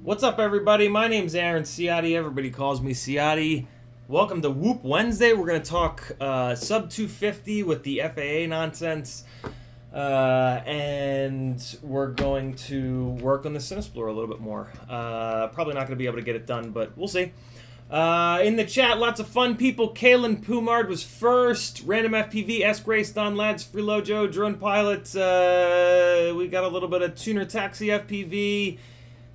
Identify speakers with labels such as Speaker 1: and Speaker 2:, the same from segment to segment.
Speaker 1: What's up, everybody? My name's Aaron Ciotti. Everybody calls me Ciotti. Welcome to Whoop Wednesday. We're going to talk sub 250 with the FAA nonsense, and we're going to work on the Cinesplore a little bit more. Probably not going to be able to get it done, but we'll see. In the chat, lots of fun people. Kalen Pumard was first. Random FPV, S. Grace, Don Lads, Freelojo, Drone Pilot. We got a little bit of Tuner Taxi FPV.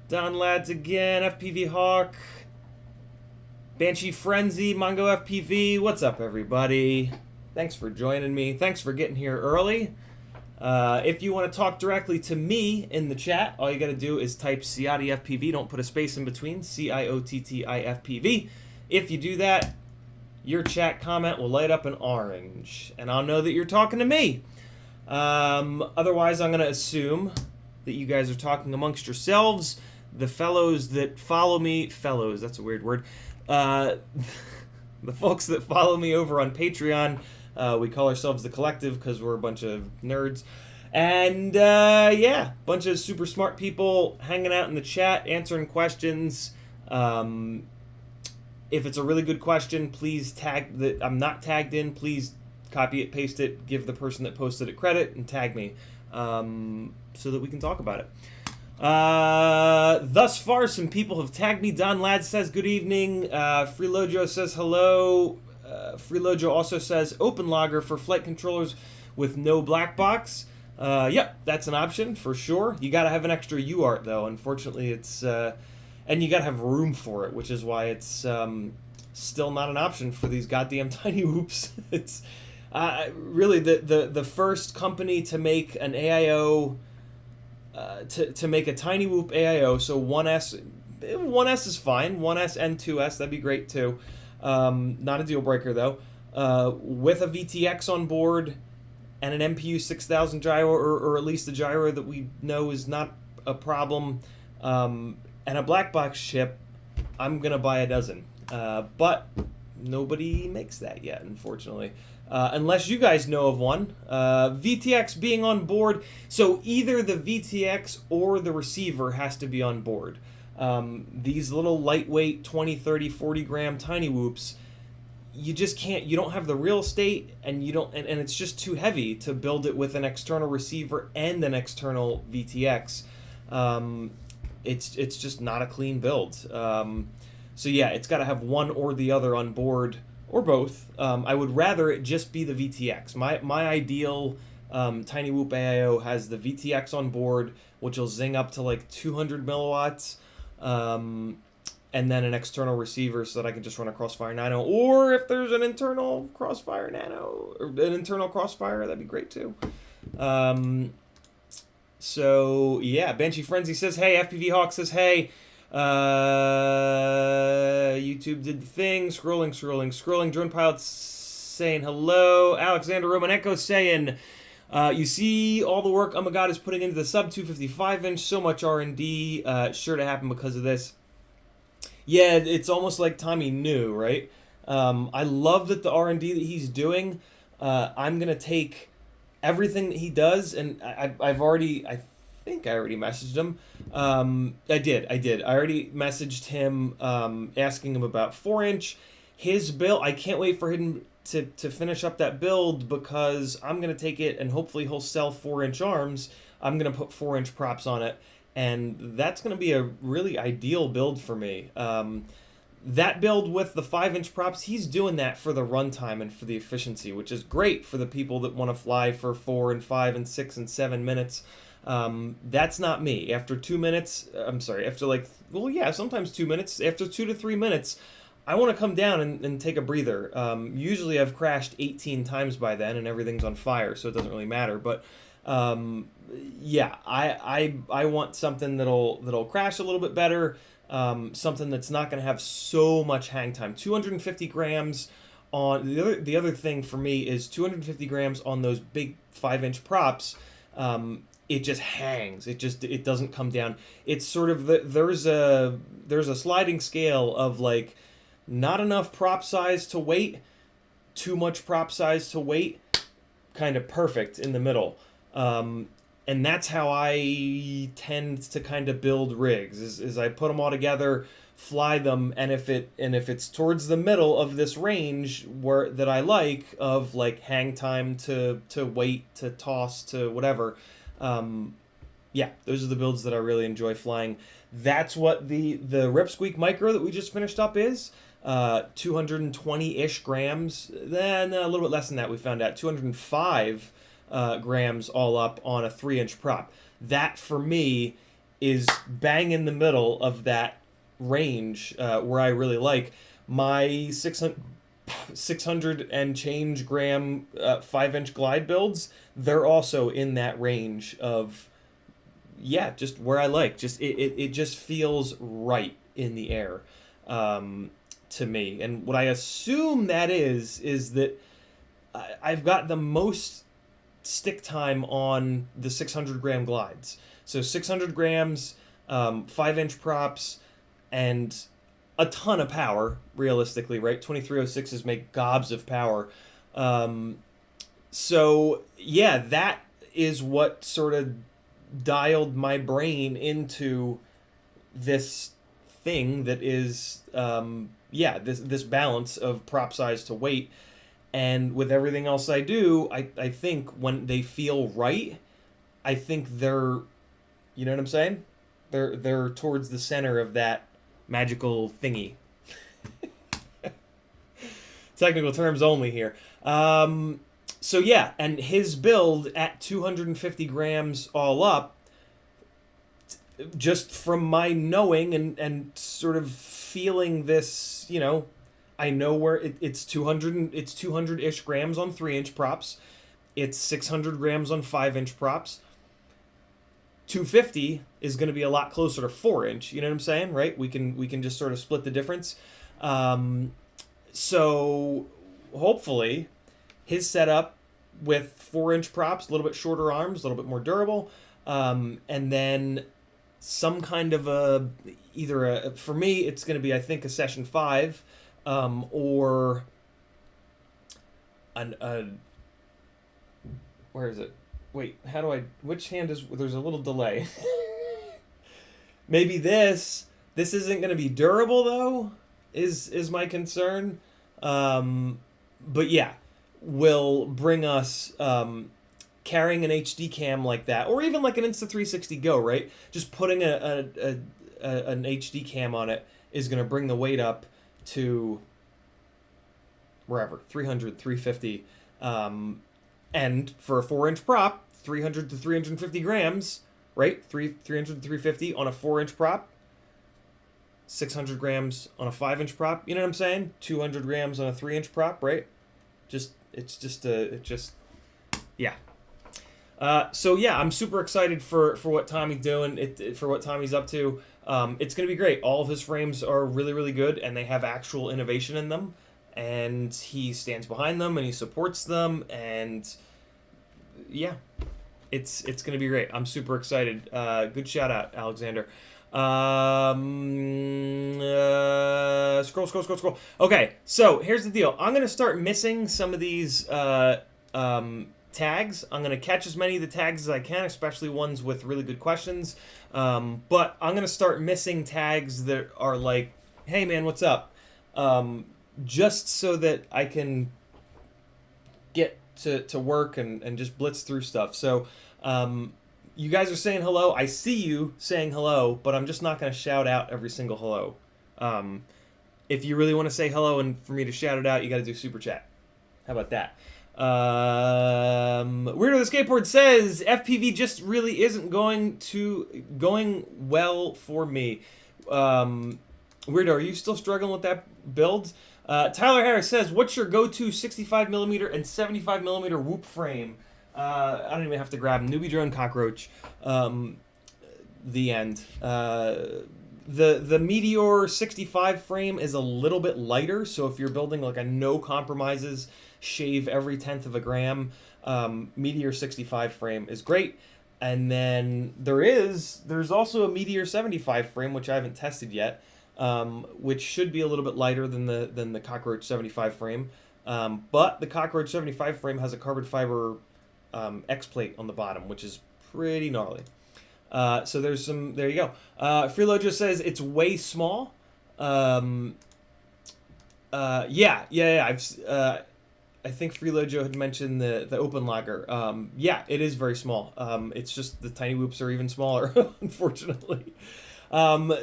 Speaker 1: Don Lads again, FPV Hawk, Banshee Frenzy, Mongo FPV. What's up, everybody? Thanks for joining me. Thanks for getting here early. If you want to talk directly to me in the chat, all you got to do is type CiottiFPV. Don't put a space in between. CiottiFPV. If you do that, your chat comment will light up in orange, and I'll know that you're talking to me. Otherwise, I'm going to assume that you guys are talking amongst yourselves. The fellows that follow me, fellows, that's a weird word. The folks that follow me over on Patreon, we call ourselves The Collective because we're a bunch of nerds. And yeah, bunch of super smart people hanging out in the chat, answering questions. If it's a really good question, please tag that I'm not tagged in. Please copy it, paste it, give the person that posted it credit, and tag me so that we can talk about it. Thus far, some people have tagged me. Don Ladd says good evening. Freelojo says hello. Freelojo also says open logger for flight controllers with no black box. Yep, that's an option for sure. You got to have an extra UART though. Unfortunately, it's and you gotta have room for it, which is why it's still not an option for these goddamn tiny whoops. It's really the first company to make an AIO, to make a tiny whoop AIO. So 1S is fine. 1S and 2S, that'd be great too. Not a deal breaker though. With a VTX on board and an MPU 6000 gyro, or at least a gyro that we know is not a problem, and a black box chip, I'm gonna buy a dozen. But nobody makes that yet, unfortunately. Unless you guys know of one. VTX being on board, so either the VTX or the receiver has to be on board. These little lightweight 20, 30, 40 gram tiny whoops, you just can't, you don't have the real estate, and you don't, and it's just too heavy to build it with an external receiver and an external VTX. It's just not a clean build. So yeah, it's got to have one or the other on board, or both. I would rather it just be the VTX. My ideal tiny whoop AIO has the VTX on board, which will zing up to like 200 milliwatts, and then an external receiver so that I can just run a Crossfire Nano. Or if there's an internal Crossfire Nano, or an internal Crossfire, that'd be great too. So yeah, Banshee Frenzy says hey. FPV Hawk says hey. YouTube did the thing. Scrolling. Drone Pilots saying hello. Alexander Romanenko saying, you see all the work Oh My God is putting into the sub 255 inch. So much R&D. Sure to happen because of this. Yeah, it's almost like Tommy knew, right? I love that the R&D that he's doing. I'm gonna take everything that he does, and I think I already messaged him. I did. I already messaged him, asking him about 4-inch. His build, I can't wait for him to finish up that build, because I'm going to take it and hopefully he'll sell 4-inch arms. I'm going to put 4-inch props on it, and that's going to be a really ideal build for me. That build with the 5-inch props, he's doing that for the runtime and for the efficiency, which is great for the people that want to fly for 4 and 5 and 6 and 7 minutes. That's not me. After 2 minutes, after sometimes 2 minutes, after 2 to 3 minutes, I want to come down and take a breather. Usually I've crashed 18 times by then and everything's on fire, so it doesn't really matter. But yeah, I want something that'll crash a little bit better, something that's not going to have so much hang time. 250 grams on the other thing for me is 250 grams on those big 5-inch props. It just hangs. It doesn't come down. It's sort of there's a sliding scale of like not enough prop size to weight, too much prop size to weight, kind of perfect in the middle. And that's how I tend to kind of build rigs. Is I put them all together, fly them, and if it's towards the middle of this range that I like, of like hang time to weight to toss to whatever. Yeah, those are the builds that I really enjoy flying. That's what the Ripsqueak Micro that we just finished up is. 220-ish grams. Then a little bit less than that, we found out. 205 grams all up on a 3-inch prop. That, for me, is bang in the middle of that range where I really like. My 600 and change gram 5-inch glide builds, they're also in that range of, yeah, just where I like. Just it just feels right in the air to me. And what I assume that is that I've got the most stick time on the 600 gram glides. So 600 grams, 5-inch props, and a ton of power, realistically, right? 2306s make gobs of power. So, yeah, that is what sort of dialed my brain into this thing that is, this balance of prop size to weight. And with everything else I do, I think when they feel right, I think they're, you know what I'm saying? They're towards the center of that magical thingy. Technical terms only here. So yeah, and his build at 250 grams all up, just from my knowing and sort of feeling this, you know, I know where it's 200-ish grams on 3-inch props. It's 600 grams on 5-inch props. 250 is going to be a lot closer to 4-inch. You know what I'm saying, right? We can just sort of split the difference. So hopefully his setup with 4-inch props, a little bit shorter arms, a little bit more durable, and then some kind of for me, it's going to be, I think, a Session 5, or where is it? Wait, which hand there's a little delay. Maybe this isn't going to be durable, though, is my concern. But yeah, will bring us, carrying an HD cam like that, or even like an Insta360 Go, right? Just putting an HD cam on it is going to bring the weight up to wherever, 300, 350. And for a 4-inch prop, 300 to 350 grams, right? 300 to 350 on a 4-inch prop, 600 grams on a 5-inch prop. You know what I'm saying? 200 grams on a 3-inch prop, right? Yeah. So yeah, I'm super excited for what Tommy's doing, for what Tommy's up to. It's going to be great. All of his frames are really, really good, and they have actual innovation in them. And he stands behind them, and he supports them, and yeah, it's going to be great. I'm super excited. Good shout out, Alexander. Scroll. Okay, so here's the deal. I'm going to start missing some of these tags. I'm going to catch as many of the tags as I can, especially ones with really good questions. But I'm going to start missing tags that are like, hey man, what's up? Just so that I can get to work and just blitz through stuff. So you guys are saying hello. I see you saying hello, but I'm just not going to shout out every single hello. If you really want to say hello and for me to shout it out, you got to do Super Chat. How about that? Weirdo the Skateboard says, FPV just really isn't going well for me. Weirdo, are you still struggling with that build? Tyler Harris says, what's your go-to 65mm and 75mm whoop frame? I don't even have to grab Newbie Drone Cockroach. The end. The Meteor 65 frame is a little bit lighter, so if you're building like a no compromises, shave every 1/10 of a gram, Meteor 65 frame is great. And then there's also a Meteor 75 frame, which I haven't tested yet. Which should be a little bit lighter than the Cockroach 75 frame, but the Cockroach 75 frame has a carbon fiber X plate on the bottom, which is pretty gnarly. So there you go. Freelo just says it's way small. Yeah. I think Freelo Joe had mentioned the open logger. Yeah, it is very small. It's just the tiny whoops are even smaller, unfortunately.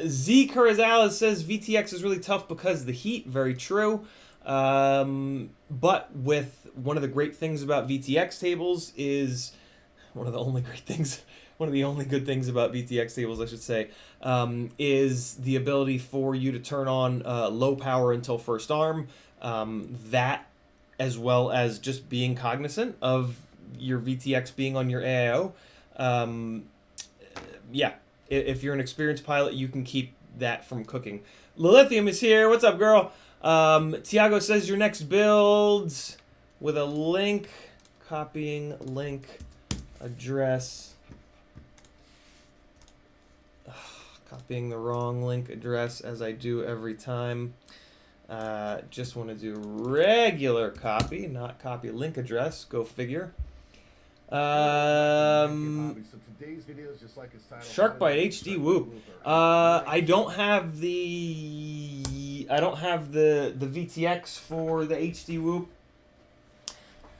Speaker 1: Z Carazales says VTX is really tough because of the heat. Very true. But with one of the great things about VTX tables is one of the only good things about VTX tables, I should say, is the ability for you to turn on low power until first arm. That, as well as just being cognizant of your VTX being on your AIO. Yeah. If you're an experienced pilot, you can keep that from cooking. Lilithium is here. What's up, girl? Tiago says your next build with a link. Copying link address. Copying the wrong link address as I do every time. Just want to do regular copy, not copy link address. Go figure. Sharkbite HD Whoop. I don't have the VTX for the HD Whoop.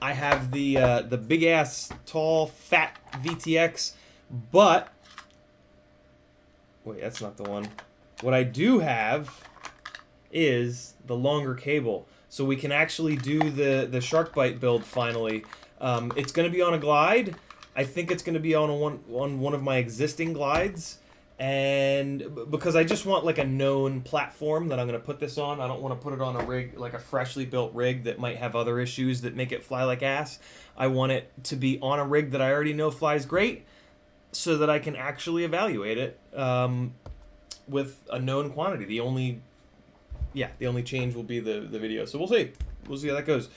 Speaker 1: I have the big ass tall fat VTX, but wait, that's not the one. What I do have is the longer cable, so we can actually do the Sharkbite build finally. It's going to be on a glide. I think it's going to be on one of my existing glides, and because I just want like a known platform that I'm going to put this on. I don't want to put it on a rig, like a freshly built rig that might have other issues that make it fly like ass. I want it to be on a rig that I already know flies great, so that I can actually evaluate it with a known quantity. The only change will be the video. So we'll see. We'll see how that goes.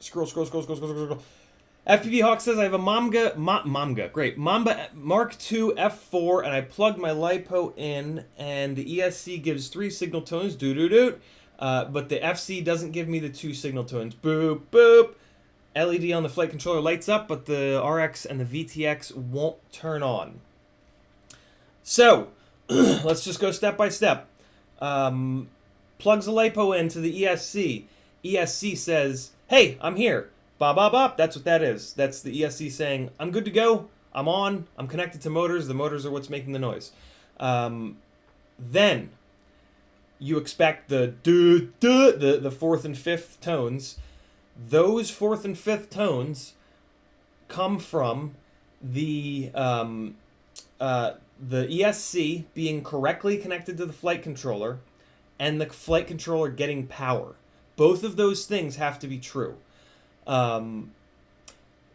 Speaker 1: Scroll. FPV Hawk says, I have a Mamba Mark II F4, and I plugged my LiPo in, and the ESC gives 3 signal tones, but the FC doesn't give me the 2 signal tones. Boop, boop. LED on the flight controller lights up, but the RX and the VTX won't turn on. So, let's just go step by step. Plugs the LiPo into the ESC. ESC says, hey, I'm here. Bop, bop, bop. That's what that is. That's the ESC saying, I'm good to go. I'm on. I'm connected to motors. The motors are what's making the noise. Then you expect the 4th and 5th tones. Those 4th and 5th tones come from the ESC being correctly connected to the flight controller and the flight controller getting power. Both of those things have to be true. Let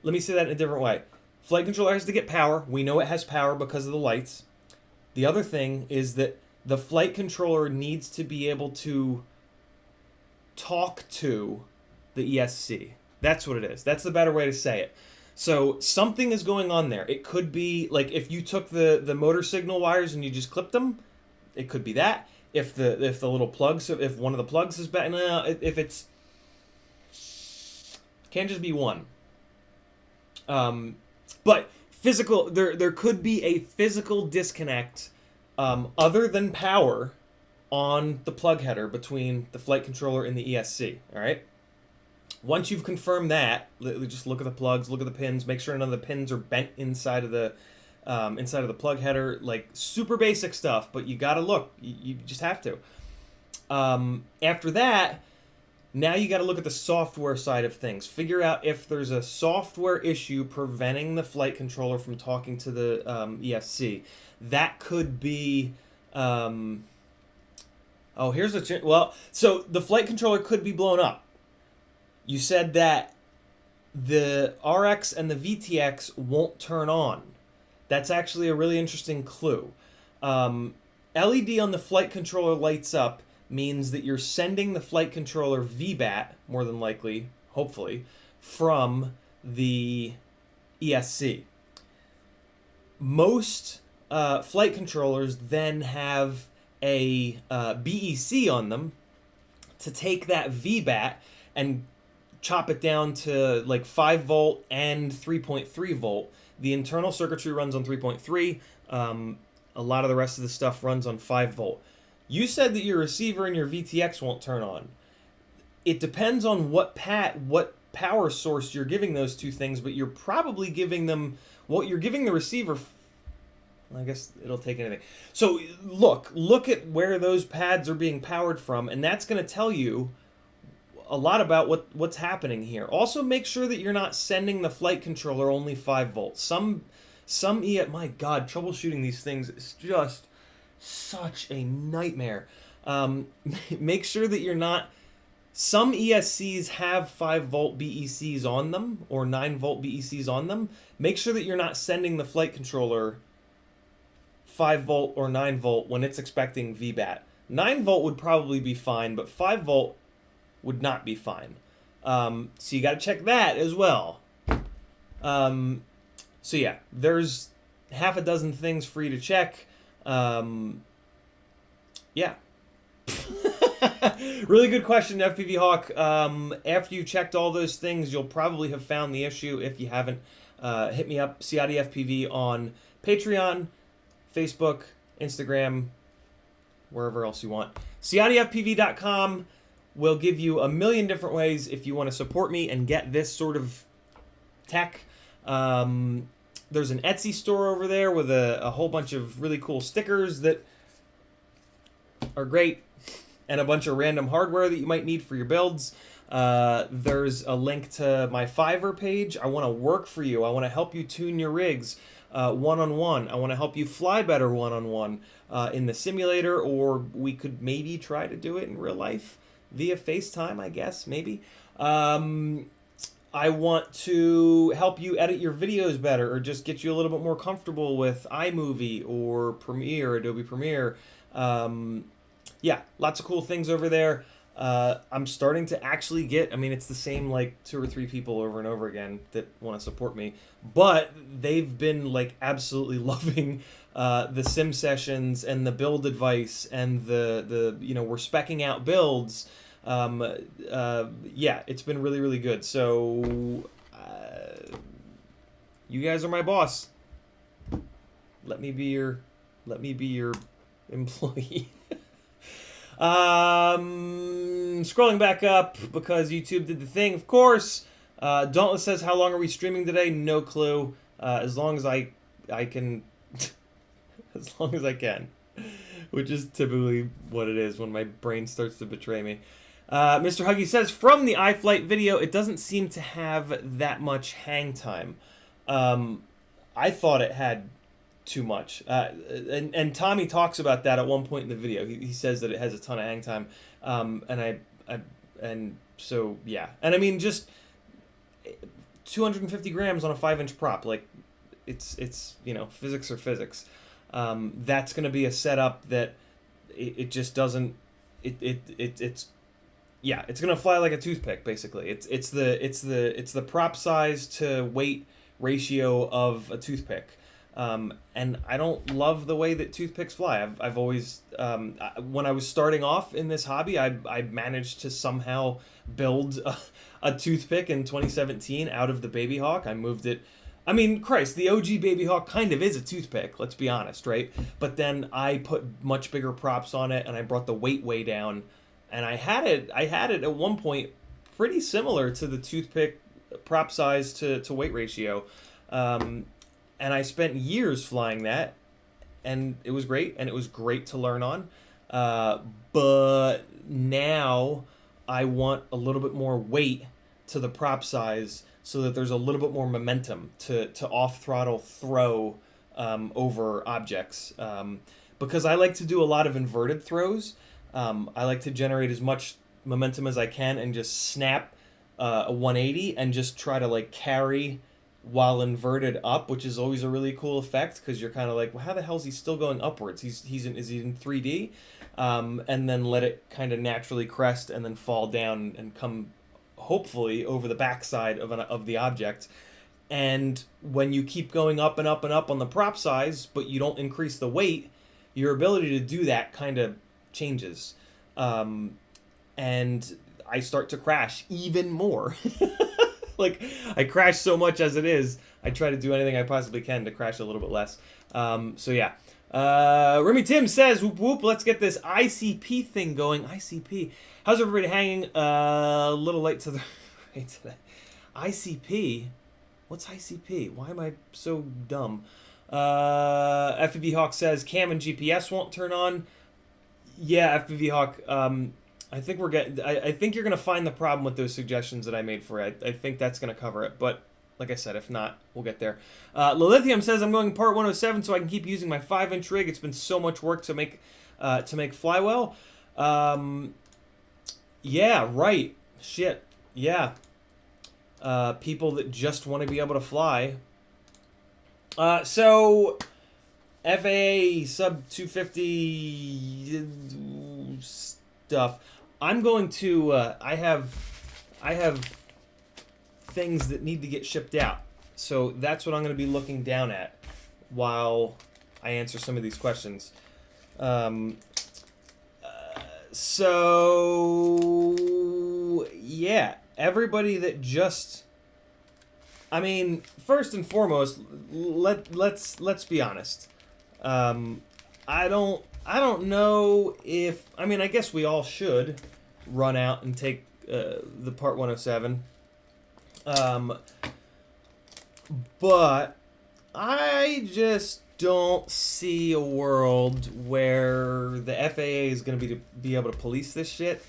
Speaker 1: me say that in a different way. Flight controller has to get power. We know it has power because of the lights. The other thing is that the flight controller needs to be able to talk to the ESC. That's what it is. That's the better way to say it. So something is going on there. It could be like if you took the motor signal wires and you just clipped them, it could be that. If the little plugs, if one of the plugs is bad, if it's can't just be one. But physical, there could be a physical disconnect other than power on the plug header between the flight controller and the ESC. All right. Once you've confirmed that, just look at the plugs, look at the pins, make sure none of the pins are bent inside of the plug header. Like super basic stuff, but you gotta look. You just have to. After that, now you got to look at the software side of things. Figure out if there's a software issue preventing the flight controller from talking to the ESC. That could be. So the flight controller could be blown up. You said that the RX and the VTX won't turn on. That's actually a really interesting clue. LED on the flight controller lights up means that you're sending the flight controller VBAT, more than likely, hopefully, from the ESC. Most flight controllers then have a BEC on them to take that VBAT and chop it down to like 5 volt and 3.3 volt. The internal circuitry runs on 3.3. A lot of the rest of the stuff runs on 5 volt. You said that your receiver and your VTX won't turn on. It depends on what power source you're giving those two things, but you're probably giving them what you're giving the receiver. I guess it'll take anything. So look at where those pads are being powered from, and that's going to tell you a lot about what's happening here. Also, make sure that you're not sending the flight controller only 5 volts. My God, troubleshooting these things is just such a nightmare. Make sure that you're not. Some ESCs have 5 volt BECs on them or 9 volt BECs on them. Make sure that you're not sending the flight controller 5 volt or 9 volt when it's expecting VBAT. 9 volt would probably be fine, but 5 volt would not be fine. So you got to check that as well. So yeah, there's half a dozen things for you to check. Yeah. Really good question, FPV Hawk. After you checked all those things, you'll probably have found the issue. If you haven't, hit me up, CiottiFPV on Patreon, Facebook, Instagram, wherever else you want. CiottiFPV.com will give you a million different ways if you want to support me and get this sort of tech. There's an Etsy store over there with a whole bunch of really cool stickers that are great, and a bunch of random hardware that you might need for your builds. There's a link to my Fiverr page. I want to work for you. I want to help you tune your rigs. one-on-one. I want to help you fly better one-on-one in the simulator, or we could maybe try to do it in real life via FaceTime, I guess, maybe. I want to help you edit your videos better, or just get you a little bit more comfortable with iMovie or Premiere, Adobe Premiere. Yeah, lots of cool things over there. I'm starting to actually get, I mean, it's the same like 2 or 3 people over and over again that want to support me, but they've been like absolutely loving the sim sessions and the build advice and the you know, we're speccing out builds. Yeah, it's been really, really good. So you guys are my boss. Let me be your employee. Scrolling back up because YouTube did the thing, of course. Dauntless says, how long are we streaming today? No clue. As long as I can, as long as I can, which is typically what it is when my brain starts to betray me. Mr. Huggy says, from the iFlight video, it doesn't seem to have that much hang time. I thought it had too much. And Tommy talks about that at one point in the video. He says that it has a ton of hang time. And so, yeah. And I mean, just 250 grams on a 5-inch prop. Like, it's you know, physics are physics. That's going to be a setup that it just doesn't, it's yeah, it's going to fly like a toothpick, basically. It's the prop size to weight ratio of a toothpick. And I don't love the way that toothpicks fly. I've always, when I was starting off in this hobby, I managed to somehow build a toothpick in 2017 out of the Baby Hawk. I moved it. I mean, Christ, the OG Baby Hawk kind of is a toothpick, let's be honest, right? But then I put much bigger props on it, and I brought the weight way down, and I had it at one point pretty similar to the toothpick prop size to weight ratio. And I spent years flying that, and it was great, and it was great to learn on. But now I want a little bit more weight to the prop size so that there's a little bit more momentum to off-throttle throw over objects. Because I like to do a lot of inverted throws. I like to generate as much momentum as I can and just snap a 180 and just try to like carry while inverted up, which is always a really cool effect because you're kind of like, well, how the hell is he still going upwards? Is he in 3D? And then let it kind of naturally crest and then fall down and come hopefully over the backside of the object. And when you keep going up and up and up on the prop size, but you don't increase the weight, your ability to do that kind of changes. And I start to crash even more. Like, I crash so much as it is, I try to do anything I possibly can to crash a little bit less. So yeah. Remy Tim says, whoop whoop, let's get this ICP thing going. ICP. How's everybody hanging? A little late to the right today. ICP? What's ICP? Why am I so dumb? FPV Hawk says, cam and GPS won't turn on. Yeah, FPV Hawk, I think I think you're gonna find the problem with those suggestions that I made for it. I think that's gonna cover it. But like I said, if not, we'll get there. Lilithium says I'm going part 107 so I can keep using my 5-inch rig. It's been so much work to make Flywell. Yeah, right. Shit. Yeah. People that just want to be able to fly. So FAA sub 250 stuff. I'm going to, I have things that need to get shipped out. So that's what I'm going to be looking down at while I answer some of these questions. So yeah, everybody that just, I mean, first and foremost, let's be honest. I don't know if, I mean, I guess we all should run out and take the Part 107. But I just don't see a world where the FAA is going to be able to police this shit.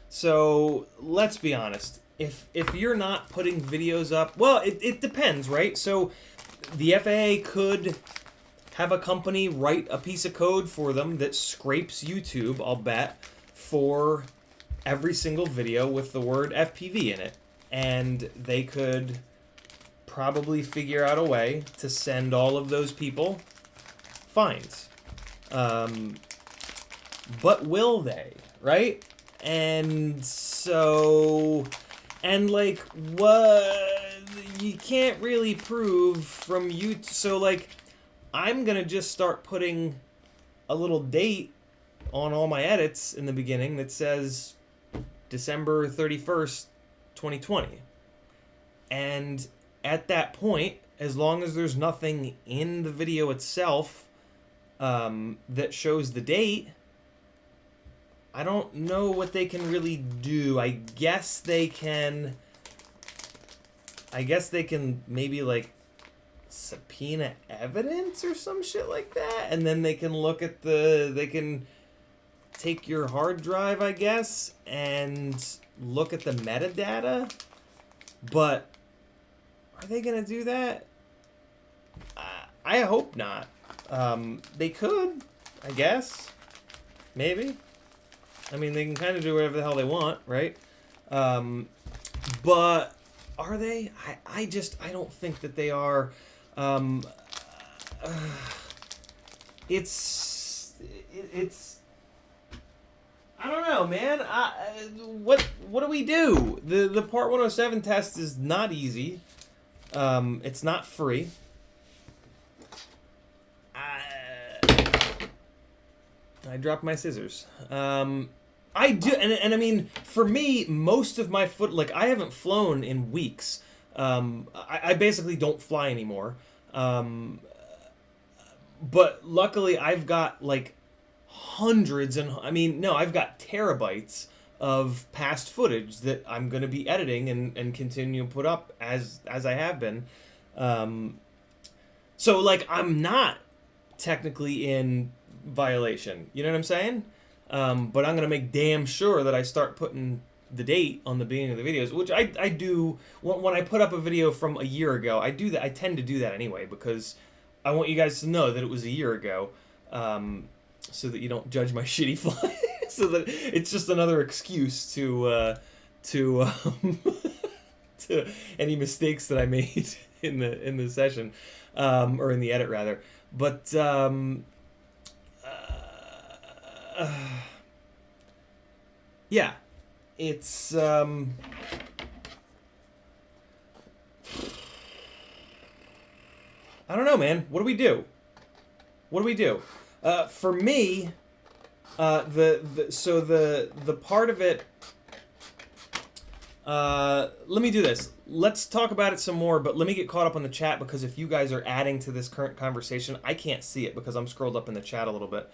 Speaker 1: So let's be honest. If you're not putting videos up, well, it depends, right? So the FAA could have a company write a piece of code for them that scrapes YouTube, I'll bet, for every single video with the word FPV in it. And they could probably figure out a way to send all of those people fines. But will they, right? And so, and like, what, you can't really prove from YouTube. So like, I'm gonna just start putting a little date on all my edits in the beginning that says December 31st, 2020. And at that point, as long as there's nothing in the video itself that shows the date, I don't know what they can really do. I guess they can maybe like subpoena evidence or some shit like that, and then they can look at they can take your hard drive, I guess, and look at the metadata. But are they gonna do that? I hope not. They could, I guess, maybe. I mean, they can kind of do whatever the hell they want, right? But are they? I don't think that they are. It's I don't know, man. What do we do? The Part 107 test is not easy. It's not free. I dropped my scissors. I do, and I mean, for me, most of my like, I haven't flown in weeks. I basically don't fly anymore. But luckily, I've got like hundreds I've got terabytes of past footage that I'm going to be editing and continue to put up as I have been. So like, I'm not technically in violation, you know what I'm saying? But I'm going to make damn sure that I start putting the date on the beginning of the videos, which I do when I put up a video from a year ago. I do that. I tend to do that anyway, because I want you guys to know that it was a year ago, so that you don't judge my shitty fly. So that it's just another excuse to any mistakes that I made in the session, or in the edit rather. But yeah, it's I don't know, man. What do we do? What do we do? For me, the part of it. Let me do this. Let's talk about it some more, but let me get caught up on the chat, because if you guys are adding to this current conversation, I can't see it because I'm scrolled up in the chat a little bit.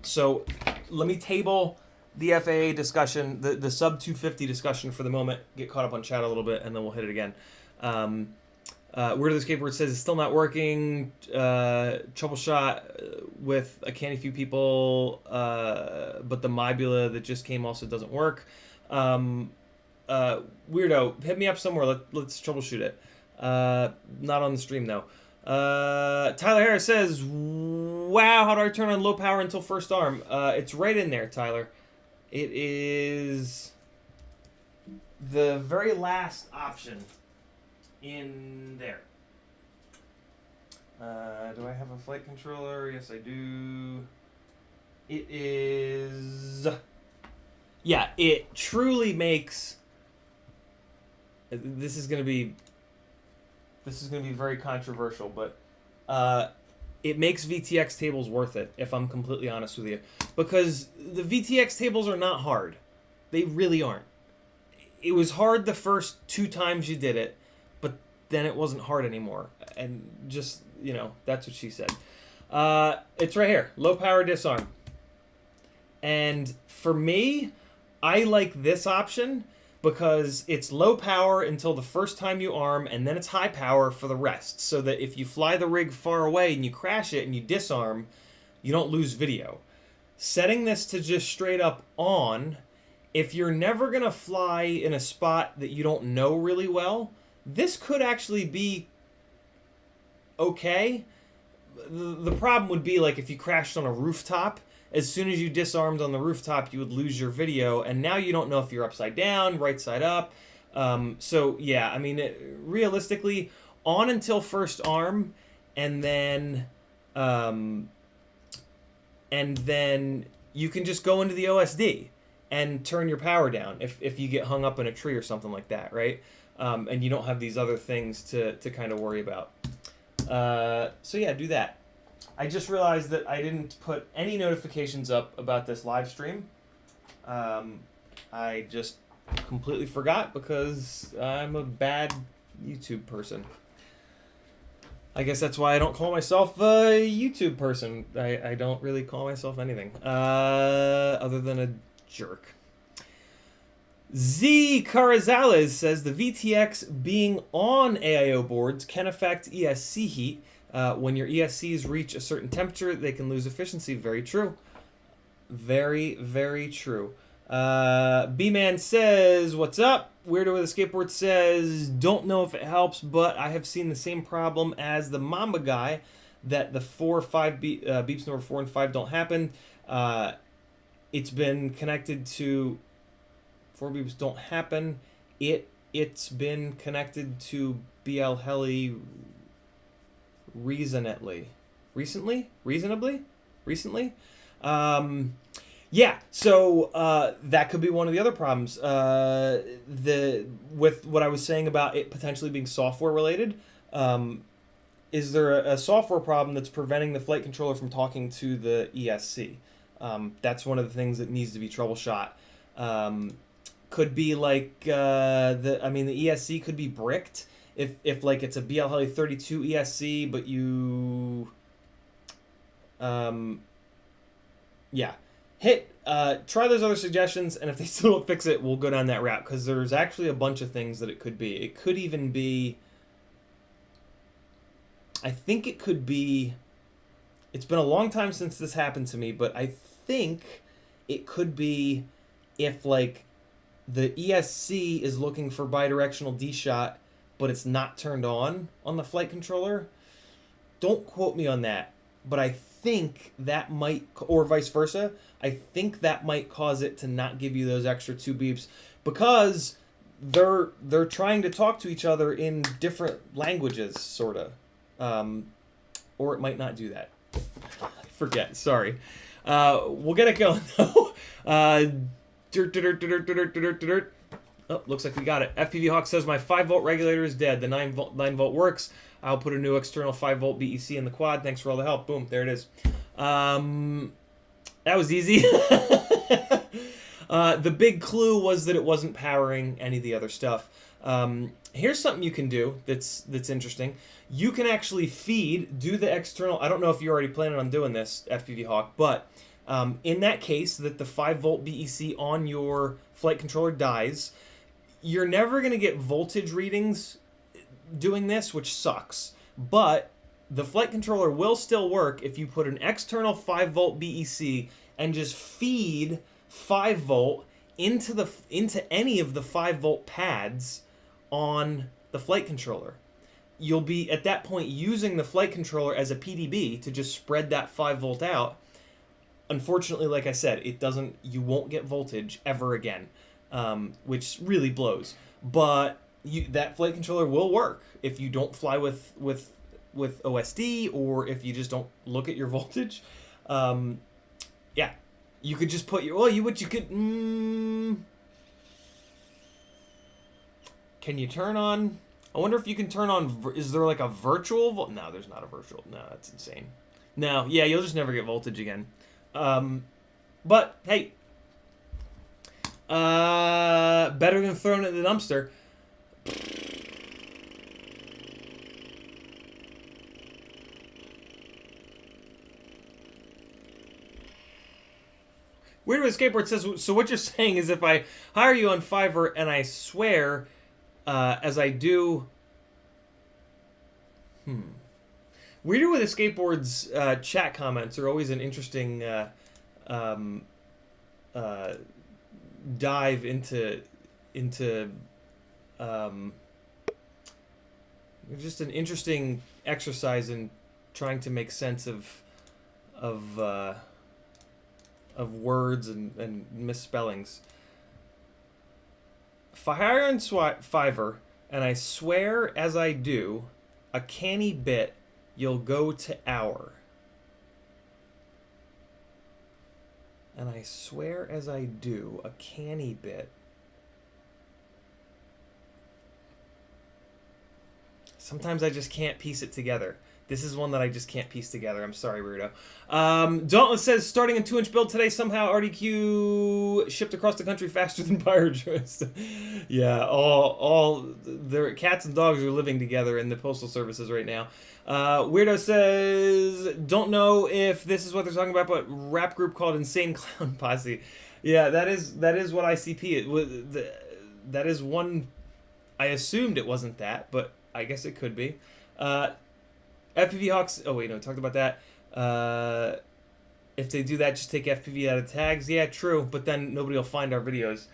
Speaker 1: So let me table the FAA discussion, the sub 250 discussion for the moment, get caught up on chat a little bit, and then we'll hit it again. Word of the skateboard says it's still not working. Troubleshot with a canny few people, but the Mobula that just came also doesn't work. Weirdo, hit me up somewhere. Let's troubleshoot it. Not on the stream though. Tyler Harris says, "Wow, how do I turn on low power until first arm?" It's right in there, Tyler. It is the very last option in there. Do I have a flight controller? Yes, I do. It is. Yeah, it truly makes. This is gonna be very controversial, but it makes VTX tables worth it, if I'm completely honest with you, because the VTX tables are not hard. They really aren't. It was hard the first 2 times you did it, but then it wasn't hard anymore. And just, you know, that's what she said. It's right here, low power disarm. And for me, I like this option because it's low power until the first time you arm, and then it's high power for the rest, so that if you fly the rig far away and you crash it and you disarm, you don't lose video. Setting this to just straight up on, if you're never going to fly in a spot that you don't know really well, this could actually be okay. The problem would be like if you crashed on a rooftop. As soon as you disarmed on the rooftop, you would lose your video, and now you don't know if you're upside down, right side up. So yeah, I mean, realistically, on until first arm, and then you can just go into the OSD and turn your power down if you get hung up in a tree or something like that, right? And you don't have these other things to kind of worry about. So yeah, do that. I just realized that I didn't put any notifications up about this live stream. I just completely forgot because I'm a bad YouTube person. I guess that's why I don't call myself a YouTube person. I don't really call myself anything other than a jerk. Z Carazales says the VTX being on AIO boards can affect ESC heat. When your ESCs reach a certain temperature, they can lose efficiency. Very true. Very, very true. B-Man says, what's up? Weirdo with a Skateboard says, don't know if it helps, but I have seen the same problem as the Mamba guy, that the 4 or 5 beeps number 4 and 5 don't happen. It's been connected to 4 beeps don't happen. It's been connected to BL Heli reasonably. Yeah, so that could be one of the other problems. With what I was saying about it potentially being software related, is there a software problem that's preventing the flight controller from talking to the ESC? That's one of the things that needs to be troubleshot. Could be like the ESC could be bricked if like it's a BL Heli 32 ESC, but you try those other suggestions, and if they still don't fix it, we'll go down that route, because there's actually a bunch of things that it could be. It could even be, I think it could be, it's been a long time since this happened to me, but I think it could be if like the ESC is looking for bidirectional D-shot, but it's not turned on the flight controller. Don't quote me on that, but I think that might, or vice versa, I think that might cause it to not give you those extra 2 beeps, because they're trying to talk to each other in different languages, sorta. Or it might not do that. Forget, sorry. We'll get it going though. Oh, looks like we got it. FPV Hawk says my 5-volt regulator is dead. The 9 volt works. I'll put a new external 5-volt BEC in the quad. Thanks for all the help. Boom, there it is. That was easy. The big clue was that it wasn't powering any of the other stuff. Here's something you can do that's interesting. You can actually do the external. I don't know if you're already planning on doing this, FPV Hawk, but in that case that the 5-volt BEC on your flight controller dies, you're never going to get voltage readings doing this, which sucks. But the flight controller will still work if you put an external 5-volt BEC and just feed 5-volt into any of the 5-volt pads on the flight controller. You'll be at that point using the flight controller as a PDB to just spread that 5-volt out. Unfortunately, like I said, you won't get voltage ever again, which really blows. But that flight controller will work if you don't fly with OSD, or if you just don't look at your voltage. Yeah, you could just put your, can you turn on, I wonder if you can turn on, is there like a virtual no, there's not a virtual, no, that's insane. No, yeah, you'll just never get voltage again. But hey, better than throwing it in the dumpster. Weird with Skateboard says, so what you're saying is if I hire you on Fiverr and I swear as I do... Weirder with a Skateboard's chat comments are always an interesting dive into just an interesting exercise in trying to make sense of words and misspellings. Fire and Fiverr, and I swear as I do, a canny bit, you'll go to hour. And I swear as I do, a canny bit. Sometimes I just can't piece it together. This is one that I just can't piece together. I'm sorry, Weirdo. Dauntless says, starting a 2-inch build today, somehow RDQ shipped across the country faster than Pyrojoist. Yeah, all their cats and dogs are living together in the postal services right now. Weirdo says, don't know if this is what they're talking about, but rap group called Insane Clown Posse. Yeah, that is what ICP it was. That is one. I assumed it wasn't that, but I guess it could be. FPV Hawks. Oh wait, no, talked about that. If they do that, just take FPV out of tags. Yeah, true, but then nobody will find our videos.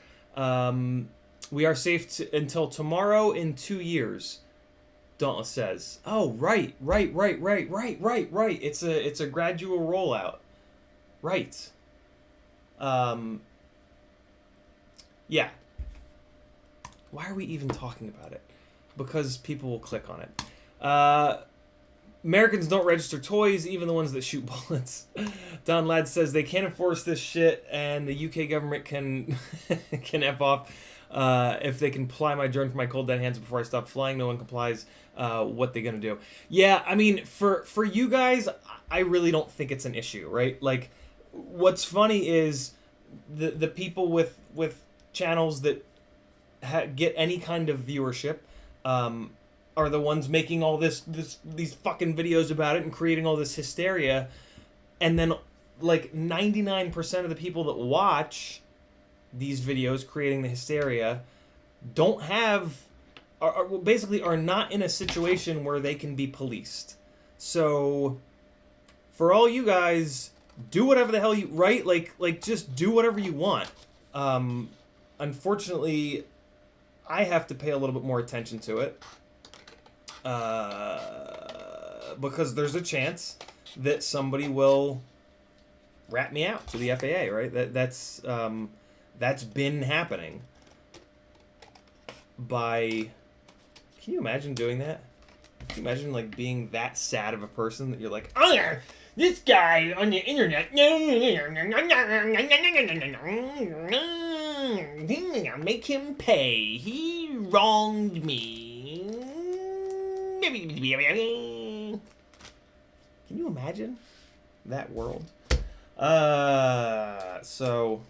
Speaker 1: We are safe until tomorrow in 2 years. Dauntless says. Oh, right. It's a gradual rollout. Right. Yeah. Why are we even talking about it? Because people will click on it. Americans don't register toys, even the ones that shoot bullets. Don Ladd says they can't enforce this shit, and the UK government can can F off. If they can ply my drone for my cold dead hands before I stop flying, no one complies. What they gonna do? Yeah, I mean, for you guys, I really don't think it's an issue, right? Like, what's funny is the people with channels that get any kind of viewership are the ones making all these fucking videos about it and creating all this hysteria, and then like 99% of the people that watch these videos creating the hysteria don't have basically are not in a situation where they can be policed. So for all you guys, do whatever the hell you like just do whatever you want. Unfortunately, I have to pay a little bit more attention to it. Because there's a chance that somebody will rat me out to the FAA, right? That's been happening. Can you imagine doing that? Can you imagine like being that sad of a person that you're like, oh, this guy on the internet, make him pay. He wronged me. Can you imagine that world? So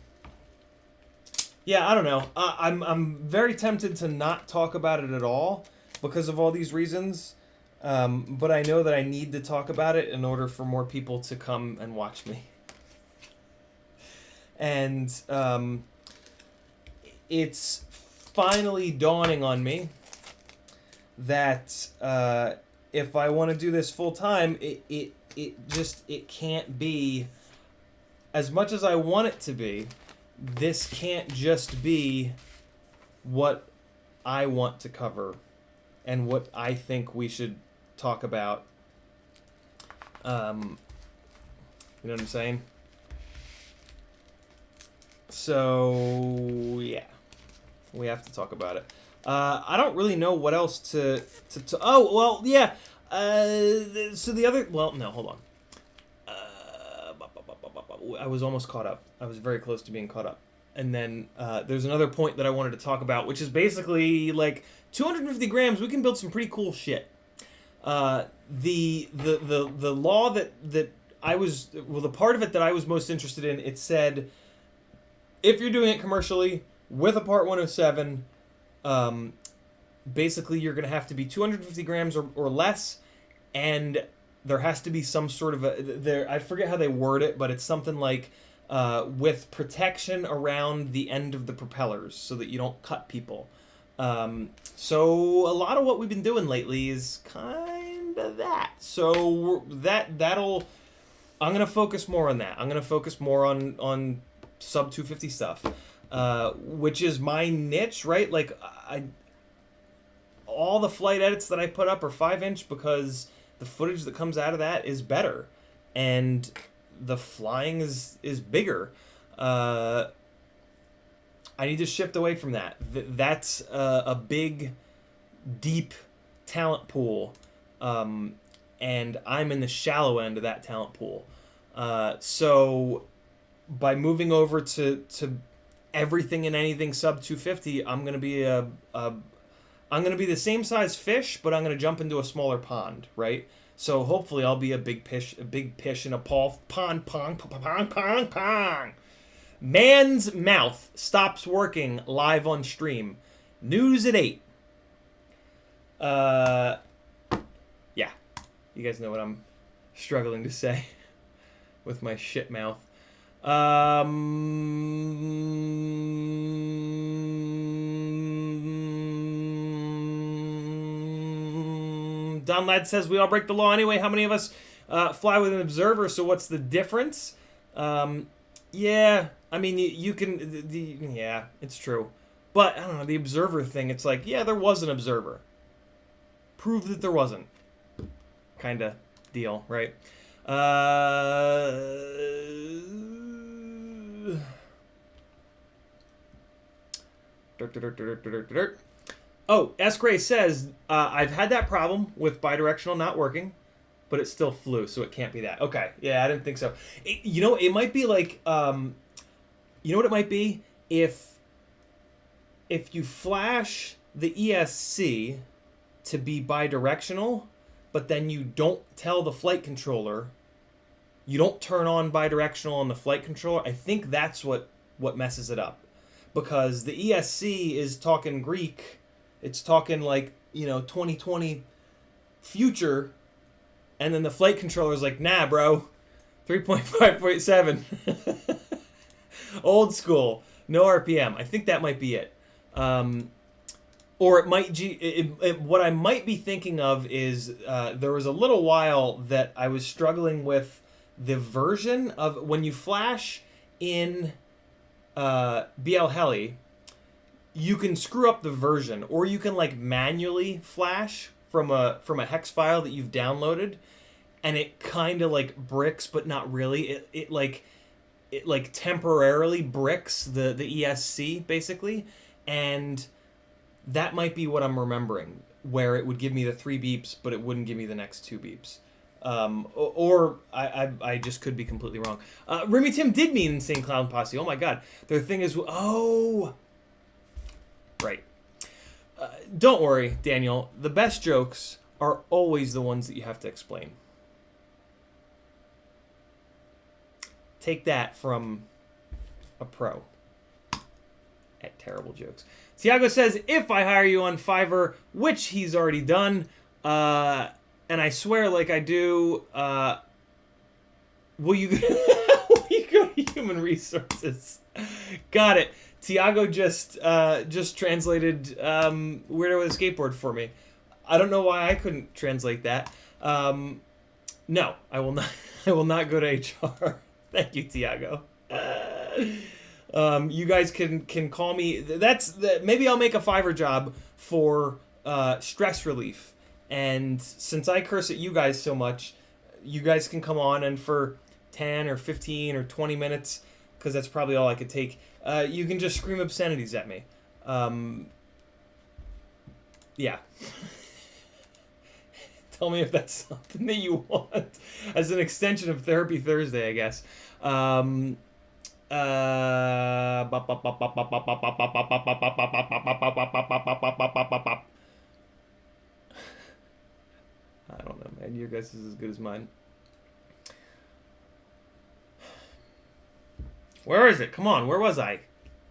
Speaker 1: yeah, I don't know. I'm very tempted to not talk about it at all because of all these reasons. But I know that I need to talk about it in order for more people to come and watch me. And it's finally dawning on me that if I want to do this full time, it can't be as much as I want it to be. This can't just be what I want to cover and what I think we should talk about. You know what I'm saying? So yeah, we have to talk about it. I don't really know what else to oh, well, yeah. So the other, well, no, hold on. I was almost caught up. I was very close to being caught up. And then there's another point that I wanted to talk about, which is basically like 250 grams, we can build some pretty cool shit. The law that I was, well, the part of it that I was most interested in, it said, if you're doing it commercially with a Part 107, basically you're going to have to be 250 grams or less, and there has to be some sort of I forget how they word it, but it's something like with protection around the end of the propellers so that you don't cut people. So a lot of what we've been doing lately is kind of that. So I'm going to focus more on that. I'm going to focus more on sub 250 stuff, which is my niche, right? Like all the flight edits that I put up are 5-inch because the footage that comes out of that is better, and the flying is bigger. I need to shift away from that. That's a big, deep talent pool, and I'm in the shallow end of that talent pool. So by moving over to everything and anything sub 250, I'm gonna be I'm gonna be the same size fish, but I'm gonna jump into a smaller pond, right? So hopefully I'll be a big fish in a pond. Man's mouth stops working live on stream. News at 8. Yeah, you guys know what I'm struggling to say with my shit mouth. Don Ladd says we all break the law anyway. How many of us fly with an observer? So what's the difference? Yeah, I mean you can. Yeah, it's true. But I don't know, the observer thing. It's like, yeah, there was an observer. Prove that there wasn't. Kind of deal, right? Oh, S. Gray says, I've had that problem with bidirectional not working, but it still flew, so it can't be that. Okay, yeah, I didn't think so. It might be like, you know what it might be? If you flash the ESC to be bidirectional, but then you don't tell the flight controller, you don't turn on bidirectional on the flight controller, I think that's what messes it up. Because the ESC is talking Greek, it's talking like, 2020 future, and then the flight controller is like, nah, bro, 3.5.7. Old school, no RPM. I think that might be it. Or it might what I might be thinking of is there was a little while that I was struggling with the version of when you flash in BL Heli, you can screw up the version, or you can like manually flash from a hex file that you've downloaded, and it kind of like bricks, but not really. It like temporarily bricks the ESC basically, and that might be what I'm remembering, where it would give me the 3 beeps, but it wouldn't give me the next 2 beeps. Or I just could be completely wrong. Remy Tim did mean Insane Clown Posse. Oh my god. Their thing is... Oh! Right. Don't worry, Daniel. The best jokes are always the ones that you have to explain. Take that from a pro at terrible jokes. Tiago says, if I hire you on Fiverr, which he's already done, and I swear like I do, will you go to human resources? Got it. Tiago just translated Weirdo with a Skateboard for me. I don't know why I couldn't translate that. No, I will not. I will not go to HR. Thank you, Tiago. You guys can call me. Maybe I'll make a Fiverr job for stress relief. And since I curse at you guys so much, you guys can come on, and for 10 or 15 or 20 minutes, because that's probably all I could take, you can just scream obscenities at me. Yeah. Tell me if that's something that you want as an extension of Therapy Thursday, I guess. I don't know, man. Your guess is as good as mine. Where is it? Come on, where was I?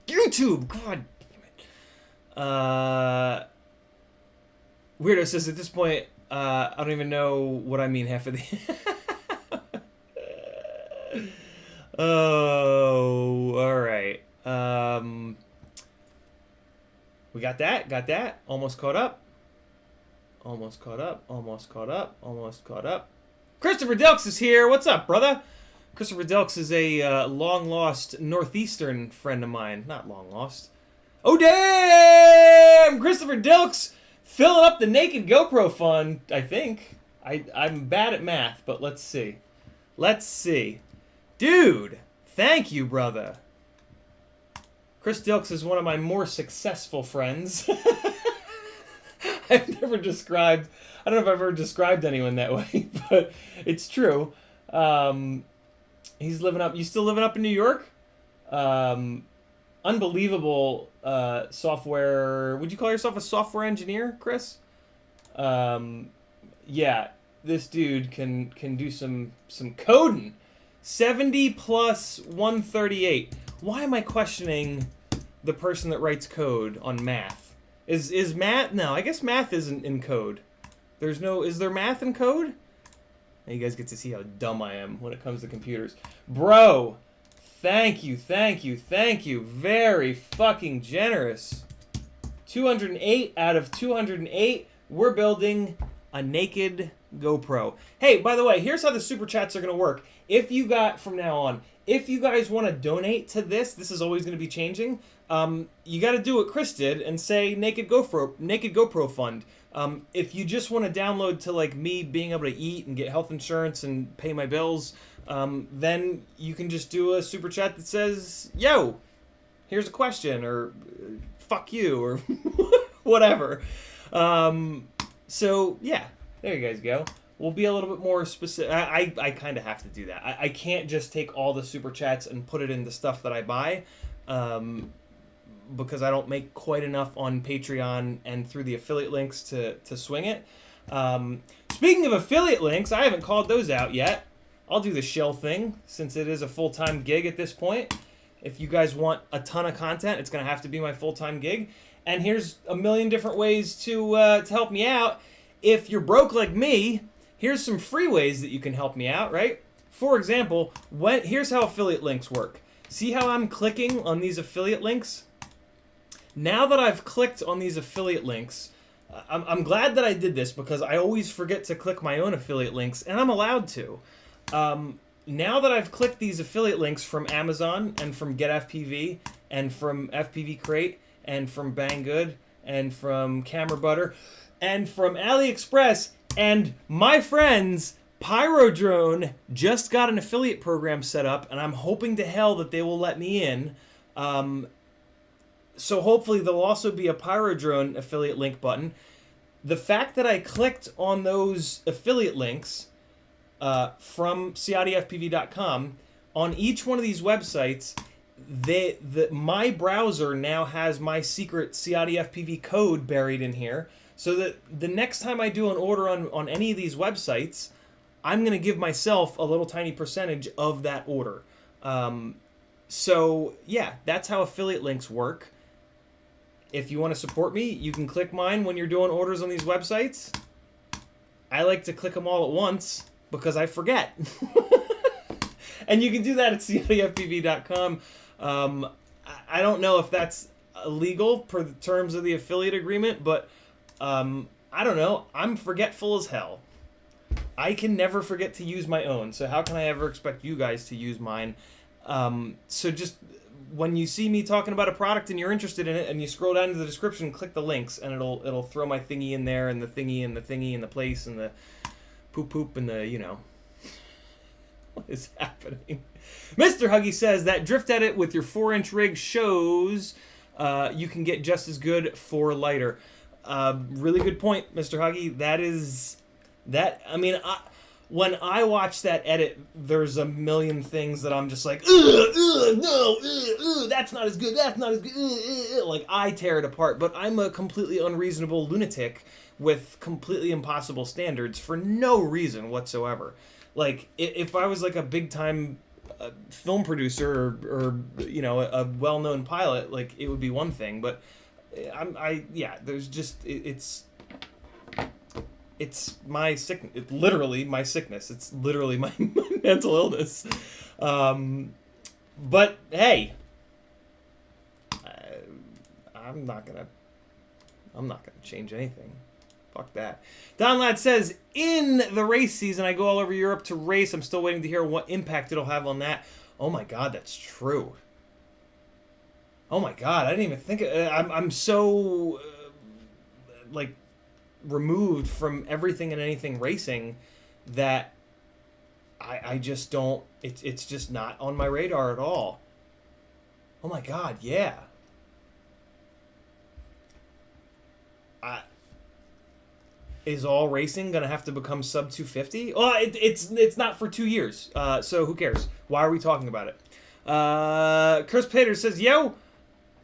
Speaker 1: YouTube! God damn it. Weirdo says, at this point, I don't even know what I mean half of the... Oh, alright. We got that. Almost caught up. Almost caught up. Christopher Delks is here. What's up, brother? Christopher Delks is a long-lost Northeastern friend of mine. Not long-lost. Oh, damn! Christopher Delks filling up the Naked GoPro fund, I think. I'm bad at math, but let's see. Let's see. Dude, thank you, brother. Chris Dilks is one of my more successful friends. I've never described... I don't know if I've ever described anyone that way, but it's true. He's living up... You still living up in New York? Unbelievable software... Would you call yourself a software engineer, Chris? Yeah, this dude can do some coding. 70 plus 138. Why am I questioning the person that writes code on math? Is math? No, I guess math isn't in code. There's no... Is there math in code? Now you guys get to see how dumb I am when it comes to computers. Bro, thank you, thank you, thank you. Very fucking generous. 208 out of 208. We're building a naked GoPro. Hey, by the way, here's how the super chats are going to work. If you got, from now on, if you guys want to donate to this is always going to be changing. You got to do what Chris did and say Naked GoPro Fund. If you just want to download to like me being able to eat and get health insurance and pay my bills, then you can just do a super chat that says, yo, here's a question, or fuck you, or whatever. So yeah, there you guys go. We'll be a little bit more specific. I kind of have to do that. I can't just take all the super chats and put it into stuff that I buy, because I don't make quite enough on Patreon and through the affiliate links to swing it. Speaking of affiliate links, I haven't called those out yet. I'll do the shell thing since it is a full-time gig at this point. If you guys want a ton of content, it's going to have to be my full-time gig. And here's a million different ways to help me out. If you're broke like me, here's some free ways that you can help me out, right? For example, here's how affiliate links work. See how I'm clicking on these affiliate links? Now that I've clicked on these affiliate links, I'm glad that I did this because I always forget to click my own affiliate links, and I'm allowed to. Now that I've clicked these affiliate links from Amazon and from GetFPV and from FPV Crate and from Banggood and from Camera Butter and from AliExpress, and my friends Pyrodrone just got an affiliate program set up, and I'm hoping to hell that they will let me in. So hopefully there'll also be a Pyrodrone affiliate link button. The fact that I clicked on those affiliate links from CiottiFPV.com, on each one of these websites, my browser now has my secret CiottiFPV code buried in here, so that the next time I do an order on any of these websites, I'm going to give myself a little tiny percentage of that order. So yeah, that's how affiliate links work. If you want to support me, you can click mine when you're doing orders on these websites. I like to click them all at once because I forget. And you can do that at CiottiFPV.com. I don't know if that's illegal per the terms of the affiliate agreement, but I don't know. I'm forgetful as hell. I can never forget to use my own, so how can I ever expect you guys to use mine? So just when you see me talking about a product and you're interested in it, and you scroll down to the description, click the links, and it'll throw my thingy in there, and the thingy, and the thingy, and the place, and the poop, and the, you know. What is happening? Mr. Huggy says that drift edit with your 4-inch rig shows you can get just as good for lighter. Really good point, Mr. Huggy. I mean, when I watch that edit, there's a million things that I'm just like, no, that's not as good, that's not as good, like, I tear it apart, but I'm a completely unreasonable lunatic with completely impossible standards for no reason whatsoever. Like, if I was like a big-time film producer or you know, a well-known pilot, like, it would be one thing, but there's just, it's my sickness. It's literally my sickness. It's literally my mental illness. But hey, I'm not gonna change anything. Fuck that. Don Lad says, in the race season, I go all over Europe to race. I'm still waiting to hear what impact it'll have on that. Oh my God, that's true. Oh my God, I didn't even think. I'm so like removed from everything and anything racing that I just don't. It's just not on my radar at all. Oh my God, yeah. Is all racing gonna have to become sub 250? Well, it's not for 2 years, so who cares? Why are we talking about it? Chris Pater says, "Yo."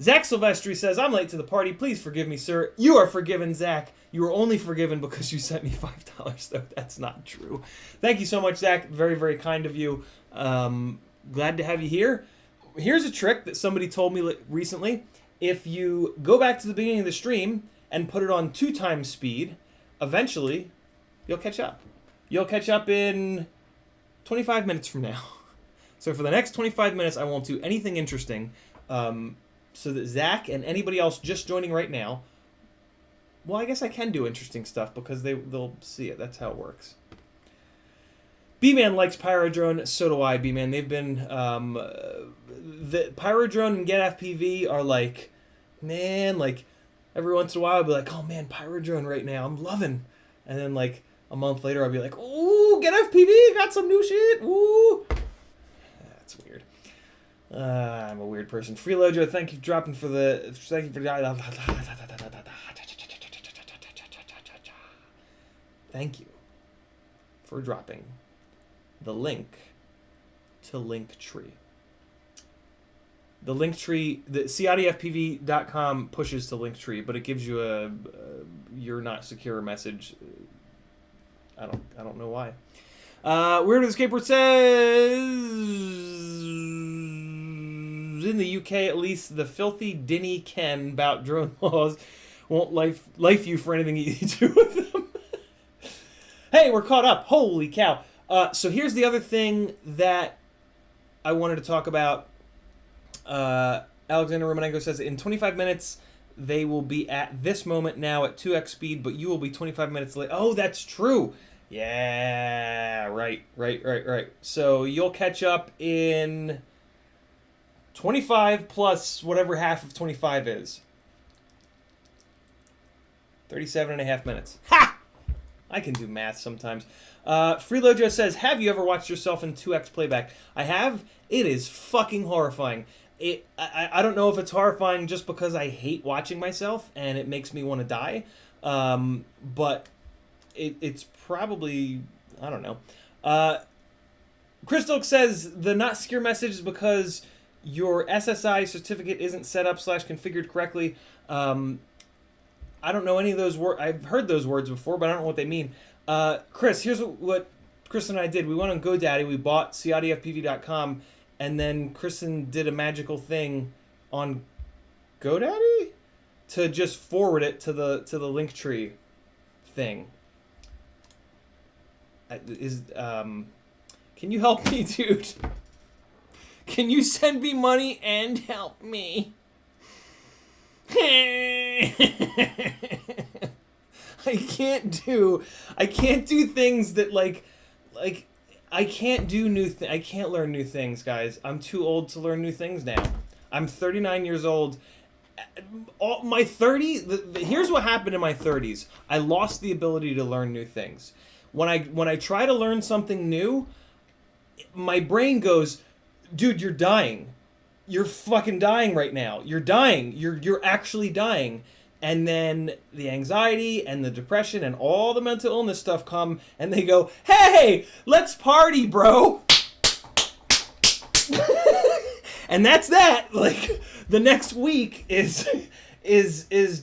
Speaker 1: Zach Silvestri says, "I'm late to the party. Please forgive me, sir." You are forgiven, Zach. You are only forgiven because you sent me $5, though. That's not true. Thank you so much, Zach. Very, very kind of you. Glad to have you here. Here's a trick that somebody told me recently. If you go back to the beginning of the stream and put it on 2 times speed, eventually you'll catch up. You'll catch up in 25 minutes from now. So for the next 25 minutes, I won't do anything interesting. So that Zach and anybody else just joining right now, well, I guess I can do interesting stuff because they'll see it. That's how it works. B-Man likes Pyrodrone, so do I, B-Man. They've been, the Pyrodrone and Get FPV are like, man, like, every once in a while I'll be like, oh man, Pyrodrone right now, I'm loving. And then like, a month later I'll be like, ooh, Get FPV, got some new shit, ooh. That's weird. I'm a weird person. Freelojo, thank you for dropping for the... Thank you for... Thank you for dropping the link to Linktree. The Linktree... The CiottiFPV.com pushes to Linktree, but it gives you a you're not secure message. I don't know why. Weird of the Skateboard says... In the UK, at least, the filthy Dinny Ken about drone laws won't life you for anything you do with them. Hey, we're caught up. Holy cow. So here's the other thing that I wanted to talk about. Alexander Romanenko says, in 25 minutes, they will be at this moment now at 2x speed, but you will be 25 minutes late. Oh, that's true. Yeah, right. So you'll catch up in... 25 plus whatever half of 25 is. 37.5 minutes. Ha! I can do math sometimes. Freelojo says, have you ever watched yourself in 2x playback? I have. It is fucking horrifying. I don't know if it's horrifying just because I hate watching myself and it makes me want to die. But it's probably, I don't know. Crystal says, the not secure message is because your SSI certificate isn't set up / configured correctly. I don't know any of those words. I've heard those words before, but I don't know what they mean. Chris, here's what Chris and I did. We went on GoDaddy. We bought CiottiFPV.com, and then Kristen did a magical thing on GoDaddy to just forward it to the Linktree thing. Can you help me, dude? Can you send me money and help me? I can't do things that I can't learn new things, guys. I'm too old to learn new things now. I'm 39 years old. My 30s, here's what happened in my 30s. I lost the ability to learn new things. When I try to learn something new, my brain goes, dude, you're dying. You're fucking dying right now. You're dying. You're actually dying. And then the anxiety and the depression and all the mental illness stuff come and they go, hey, let's party, bro. And that's that. Like, the next week is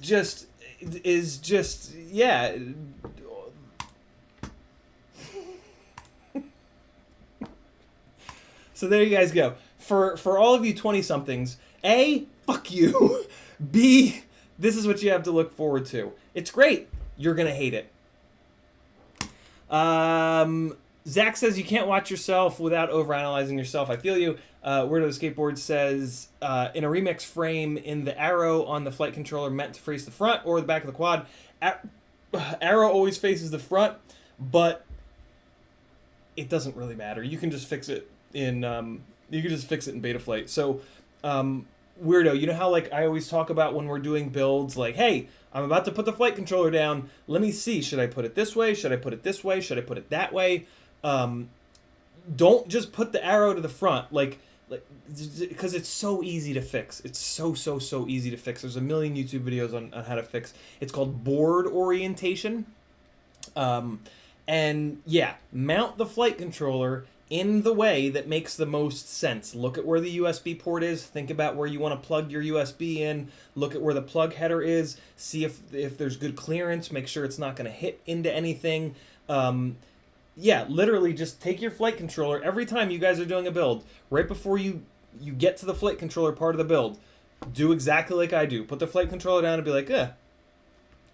Speaker 1: just yeah. So there you guys go. For all of you 20-somethings, A, fuck you. B, this is what you have to look forward to. It's great. You're going to hate it. Zach says you can't watch yourself without overanalyzing yourself. I feel you. Weirdo the Skateboard says, in a remix frame in the arrow on the flight controller meant to face the front or the back of the quad. Arrow always faces the front, but it doesn't really matter. You can just fix it in Betaflight. So weirdo. You know how like I always talk about when we're doing builds, like, hey, I'm about to put the flight controller down. Let me see. Should I put it this way? Should I put it this way? Should I put it that way? Don't just put the arrow to the front, like because it's so easy to fix. It's so easy to fix. There's a million YouTube videos on how to fix. It's called board orientation. And yeah, mount the flight controller in the way that makes the most sense. Look at where the USB port is. Think about where you want to plug your USB in. Look at where the plug header is. See if there's good clearance. Make sure it's not going to hit into anything. Yeah, literally just take your flight controller every time you guys are doing a build. Right before you get to the flight controller part of the build, do exactly like I do. Put the flight controller down and be like,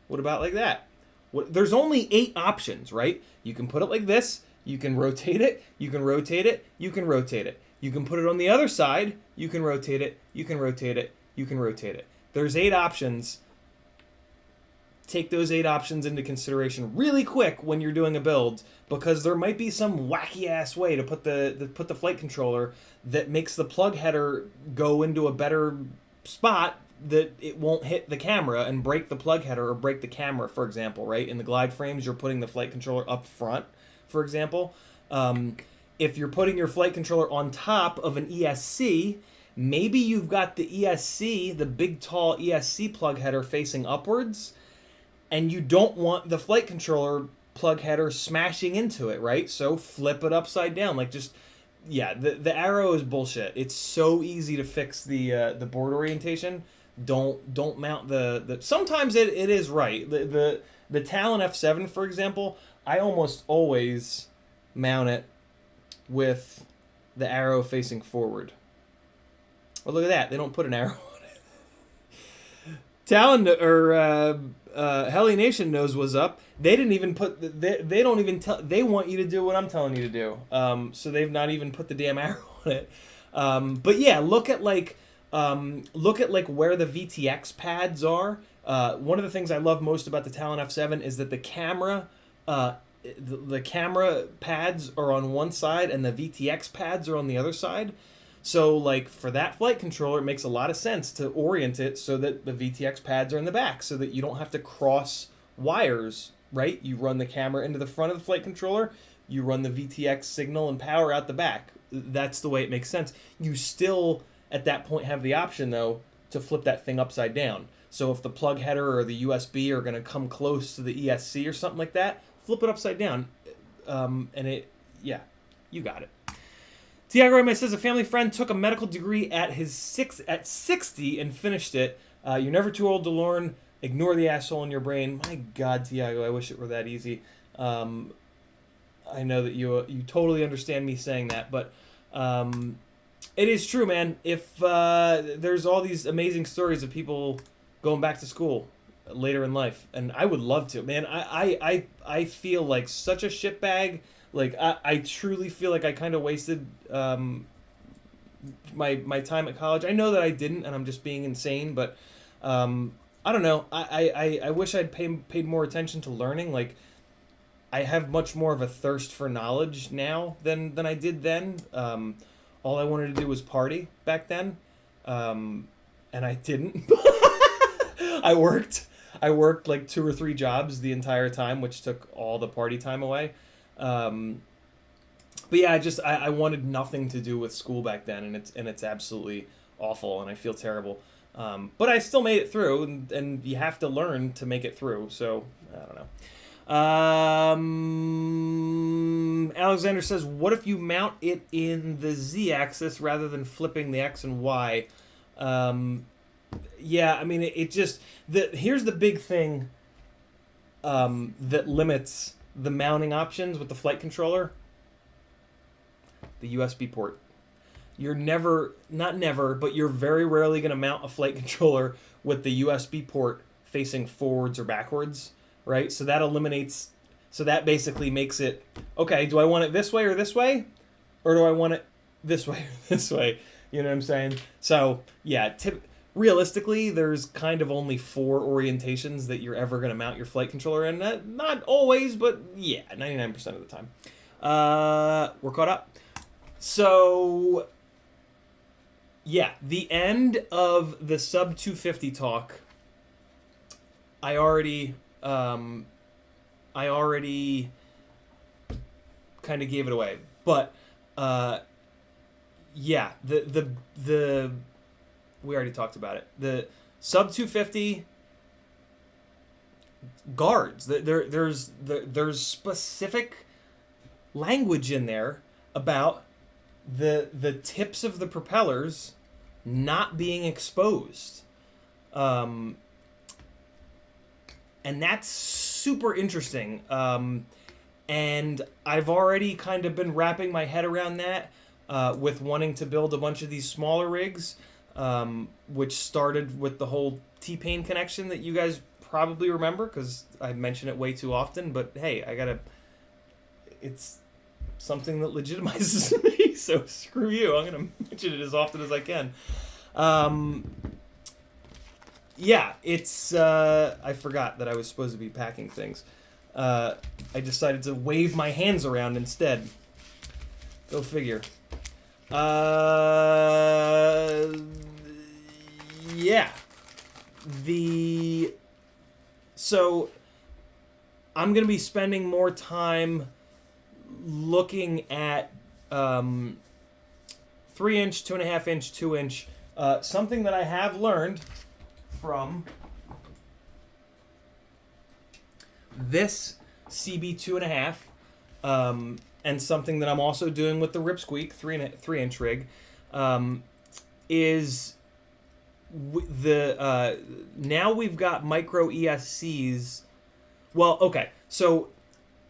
Speaker 1: what about like that? There's only 8 options, right? You can put it like this. You can rotate it. You can rotate it. You can rotate it. You can put it on the other side. You can rotate it. You can rotate it. You can rotate it. There's 8 options. Take those 8 options into consideration really quick when you're doing a build, because there might be some wacky ass way to put the flight controller that makes the plug header go into a better spot that it won't hit the camera and break the plug header or break the camera, for example, right? In the glide frames, you're putting the flight controller up front, for example. If you're putting your flight controller on top of an ESC, maybe you've got the ESC, the big tall ESC plug header facing upwards, and you don't want the flight controller plug header smashing into it, right? So flip it upside down. Like, just, yeah, the arrow is bullshit. It's so easy to fix the board orientation. Don't mount the sometimes it is right. The Talon F7, for example, I almost always mount it with the arrow facing forward. Well, look at that. They don't put an arrow on it. Talon or Heli Nation knows what's up. They didn't even put they don't even tell. They want you to do what I'm telling you to do. So they've not even put the damn arrow on it. But yeah, look at like where the VTX pads are. One of the things I love most about the Talon F7 is that the camera pads are on one side and the VTX pads are on the other side. So, like, for that flight controller, it makes a lot of sense to orient it so that the VTX pads are in the back, so that you don't have to cross wires, right? You run the camera into the front of the flight controller, you run the VTX signal and power out the back. That's the way it makes sense. You still, at that point, have the option, though, to flip that thing upside down. So if the plug header or the USB are going to come close to the ESC or something like that, flip it upside down. Yeah, you got it. Tiago Reyes says a family friend took a medical degree at 60 and finished it. You're never too old to learn. Ignore the asshole in your brain. My God, Tiago, I wish it were that easy. I know that you totally understand me saying that, but it is true, man. If there's all these amazing stories of people going back to school later in life, and I would love to, man. I feel like such a shitbag. Like, I truly feel like I kind of wasted my time at college. I know that I didn't, and I'm just being insane, but I don't know. I wish I'd paid more attention to learning. Like, I have much more of a thirst for knowledge now than I did then. All I wanted to do was party back then, and I didn't. I worked like 2 or 3 jobs the entire time, which took all the party time away. But yeah, I wanted nothing to do with school back then, and it's absolutely awful, and I feel terrible. But I still made it through, and you have to learn to make it through. So I don't know. Alexander says, what if you mount it in the Z-axis rather than flipping the X and Y? Yeah, I mean, it just... Here's the big thing that limits the mounting options with the flight controller. The USB port. You're not never, but you're very rarely going to mount a flight controller with the USB port facing forwards or backwards, right? So that basically makes it, okay, do I want it this way or this way? Or do I want it this way or this way? You know what I'm saying? So, yeah, realistically, there's kind of only 4 orientations that you're ever going to mount your flight controller in. Not always, but yeah, 99% of the time. We're caught up. So, yeah, the end of the sub 250 talk, I already kind of gave it away. But yeah, the we already talked about it. The sub 250 guards. There's specific language in there about the tips of the propellers not being exposed, and that's super interesting. And I've already kind of been wrapping my head around that with wanting to build a bunch of these smaller rigs, which started with the whole T-Pain connection that you guys probably remember because I mention it way too often. But hey, it's something that legitimizes me, so screw you. I'm going to mention it as often as I can. Yeah, it's... I forgot that I was supposed to be packing things. I decided to wave my hands around instead. Go figure. Yeah. So, I'm going to be spending more time looking at 3-inch, 2.5-inch, 2-inch. Something that I have learned from this CB 2.5, and something that I'm also doing with the Ripsqueak 3-inch rig, is now we've got micro ESCs. Well, okay, so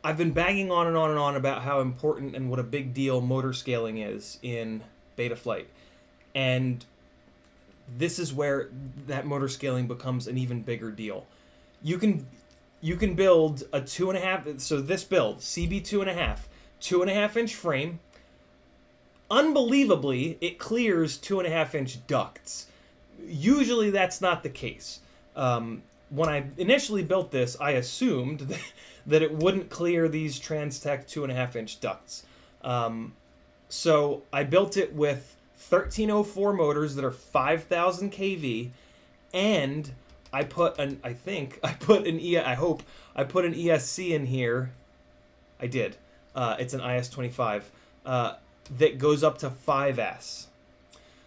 Speaker 1: I've been banging on and on and on about how important and what a big deal motor scaling is in beta flight, and this is where that motor scaling becomes an even bigger deal. You can build a 2.5. So this build, CB 2.5-inch frame. Unbelievably, it clears 2.5-inch ducts. Usually, that's not the case. When I initially built this, I assumed that it wouldn't clear these Transtech 2.5-inch ducts. So I built it with 1304 motors that are 5,000 kV, and I put an ESC in here. I did. It's an IS-25 that goes up to 5S,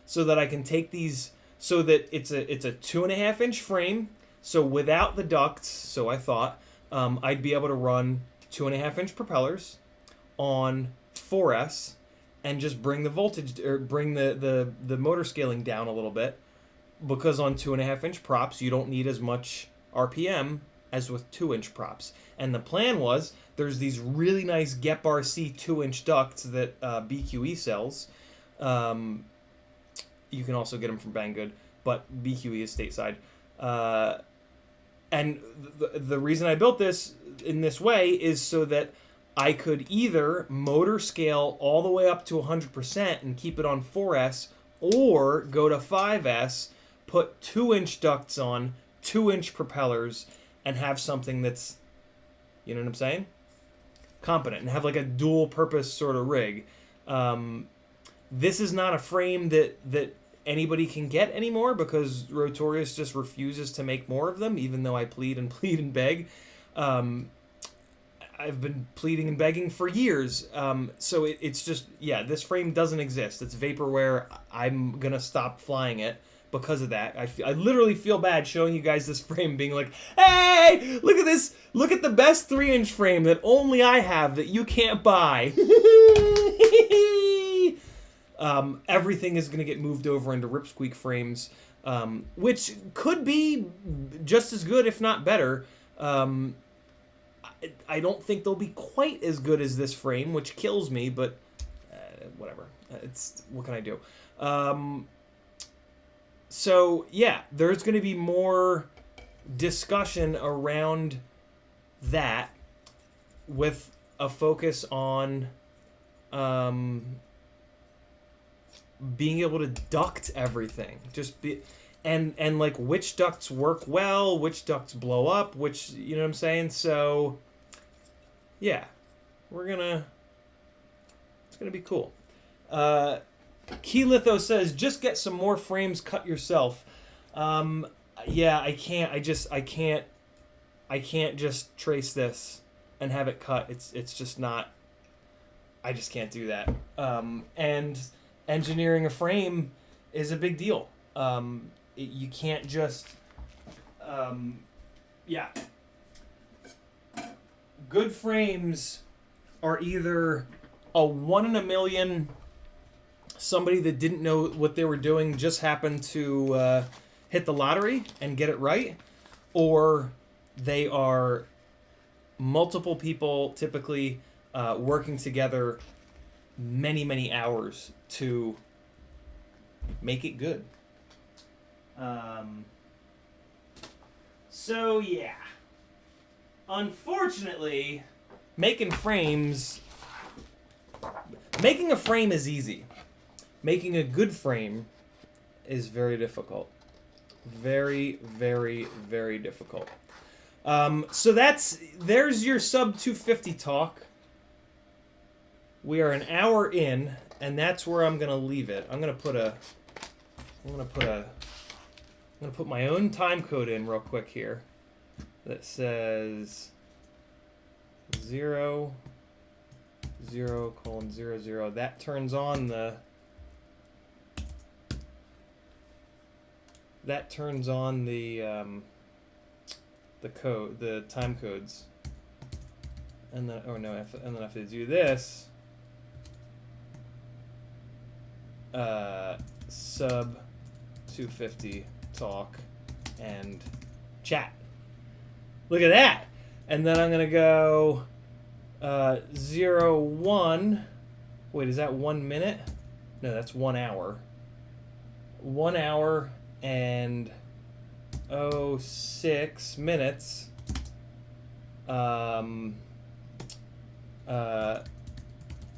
Speaker 1: so that I can take these. So that it's a 2.5-inch frame. So without the ducts, so I thought I'd be able to run 2.5-inch propellers on 4S. And just bring the voltage, or bring the motor scaling down a little bit, because on 2.5-inch props you don't need as much RPM as with 2-inch props. And the plan was, there's these really nice GEP RC 2-inch ducts that BQE sells. You can also get them from Banggood, but BQE is stateside. And the reason I built this in this way is so that I could either motor scale all the way up to 100% and keep it on 4S, or go to 5S, put 2-inch ducts on, 2-inch propellers, and have something that's, you know what I'm saying? Competent, and have like a dual purpose sort of rig. This is not a frame that anybody can get anymore, because Rotorius just refuses to make more of them, even though I plead and beg. I've been pleading and begging for years. So it's just, yeah, this frame doesn't exist. It's vaporware. I'm going to stop flying it because of that. I literally feel bad showing you guys this frame, being like, hey, look at this. Look at the best 3-inch frame that only I have that you can't buy. Everything is going to get moved over into Ripsqueak frames, which could be just as good, if not better. I don't think they'll be quite as good as this frame, which kills me, but whatever. What can I do? So, yeah, there's going to be more discussion around that with a focus on being able to duct everything. And like, which ducts work well, which ducts blow up, which, you know what I'm saying? So, yeah, it's gonna be cool. Keylitho says, just get some more frames cut yourself. Yeah, I can't. I can't just trace this and have it cut. It's just not. I just can't do that. And engineering a frame is a big deal. You can't just. Yeah. Good frames are either a 1 in a million. Somebody that didn't know what they were doing just happened to hit the lottery and get it right, or they are multiple people typically working together many hours to make it good. So yeah, unfortunately, making a frame is easy. Making a good frame is very difficult. Very difficult. So there's your sub 250 talk. We are an hour in, and that's where I'm gonna leave it. I'm gonna put my own time code in real quick here. That says 0:0:00. That turns on the. That turns on the code, the time codes, and then and then I have to do this. Sub 250 talk and chat. Look at that, and then I'm gonna go 0:1. Wait, is that 1 minute? No, that's 1 hour. 1 hour and 06 minutes.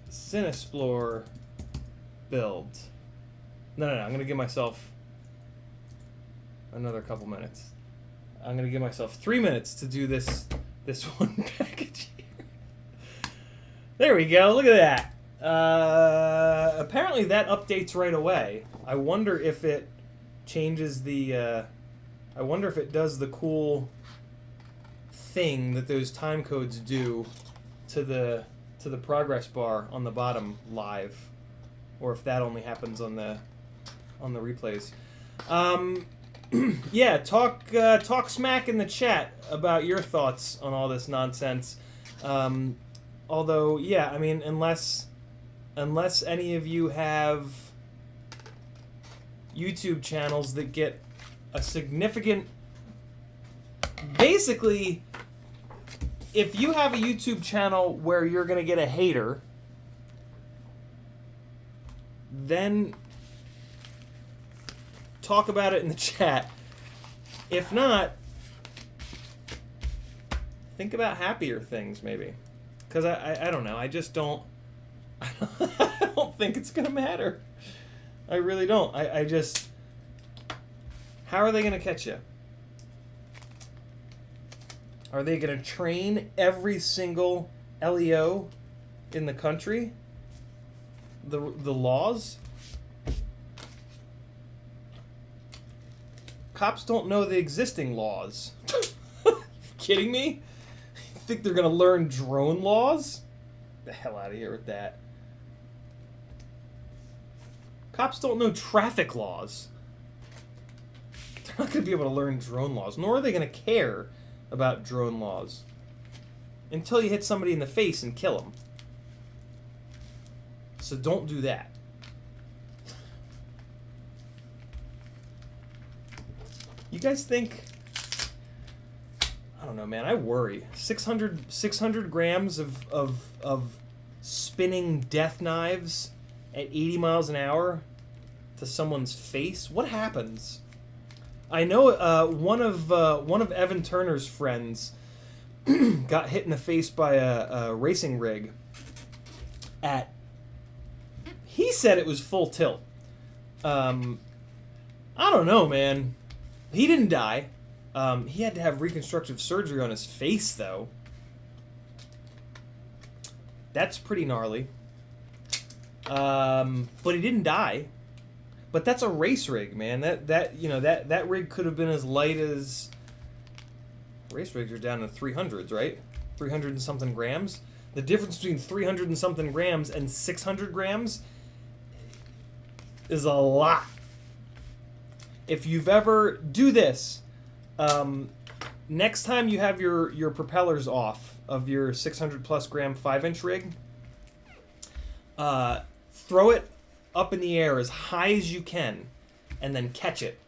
Speaker 1: Cinesplore Build. No, I'm gonna give myself another couple minutes. I'm gonna give myself 3 minutes to do this one package here. There we go. Look at that. Apparently that updates right away. I wonder if it changes the. I wonder if it does the cool thing that those time codes do to the progress bar on the bottom live, or if that only happens on the replays. Yeah, talk smack in the chat about your thoughts on all this nonsense. Although, yeah, I mean, unless any of you have YouTube channels that get a significant... Basically, if you have a YouTube channel where you're going to get a hater, then talk about it in the chat. If not, think about happier things, maybe. Because I don't know. I just don't... I don't think it's going to matter. I really don't. I just... How are they going to catch you? Are they going to train every single LEO in the country? The laws? Cops don't know the existing laws. You kidding me? You think they're going to learn drone laws? The hell out of here with that. Cops don't know traffic laws. They're not going to be able to learn drone laws, nor are they going to care about drone laws until you hit somebody in the face and kill them. So don't do that. You guys think... I don't know, man. I worry. 600 grams of spinning death knives at 80 miles an hour to someone's face. What happens? I know one of Evan Turner's friends got hit in the face by a racing rig at... He said it was full tilt. I don't know, man. He didn't die. He had to have reconstructive surgery on his face, though. That's pretty gnarly. But he didn't die. But that's a race rig, man. That rig could have been as light as... Race rigs are down to 300s, right? 300 and something grams. The difference between 300 and something grams and 600 grams is a lot. If you've ever... Do this. Next time you have your propellers off of your 600 plus gram 5-inch rig, throw it up in the air as high as you can and then catch it.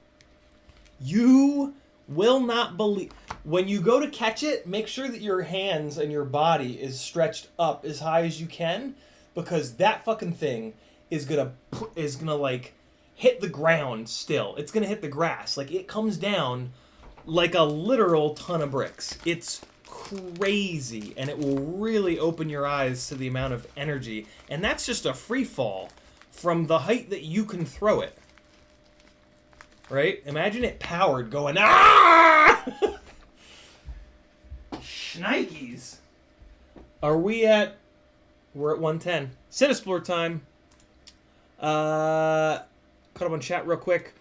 Speaker 1: You will not believe... When you go to catch it, make sure that your hands and your body is stretched up as high as you can, because that fucking thing is gonna like hit the ground still. It's gonna hit the grass. Like, it comes down like a literal ton of bricks. It's crazy, and it will really open your eyes to the amount of energy. And that's just a free fall from the height that you can throw it. Right? Imagine it powered going, ah! Shnikes. We're at 110. Cinesplore time. Caught up on chat real quick.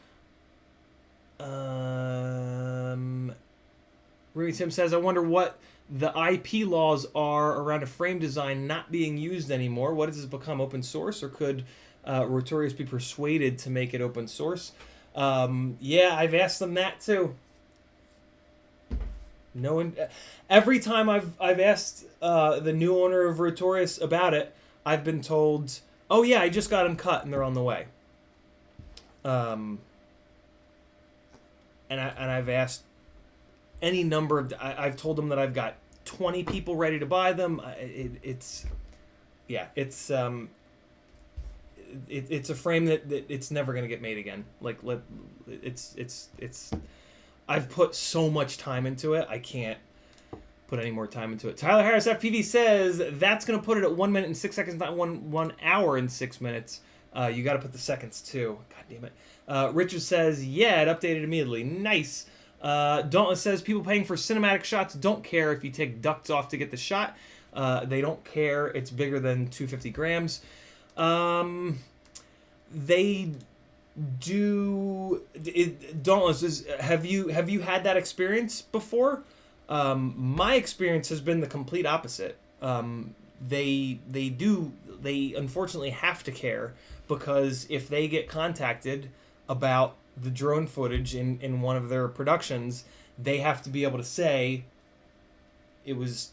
Speaker 1: Ruby Tim says, I wonder what the IP laws are around a frame design not being used anymore. What does this become, open source, or could Rotorius be persuaded to make it open source? Yeah, I've asked them that too. No one. Every time I've asked the new owner of Rotorius about it, I've been told, "Oh yeah, I just got them cut and they're on the way." And I've asked any number of. I've told them that I've got 20 people ready to buy them. It's a frame that it's never gonna get made again. Like, it's. I've put so much time into it, I can't put any more time into it. Tyler Harris FPV says that's gonna put it at 1 minute and 6 seconds, not 1 hour and 6 minutes. You got to put the seconds too. God damn it. Richard says, yeah, it updated immediately. Nice. Dauntless says people paying for cinematic shots don't care if you take ducts off to get the shot. They don't care. It's bigger than 250 grams. They do. Dauntless, have you had that experience before? My experience has been the complete opposite. They unfortunately have to care, because if they get contacted about the drone footage in one of their productions, they have to be able to say it was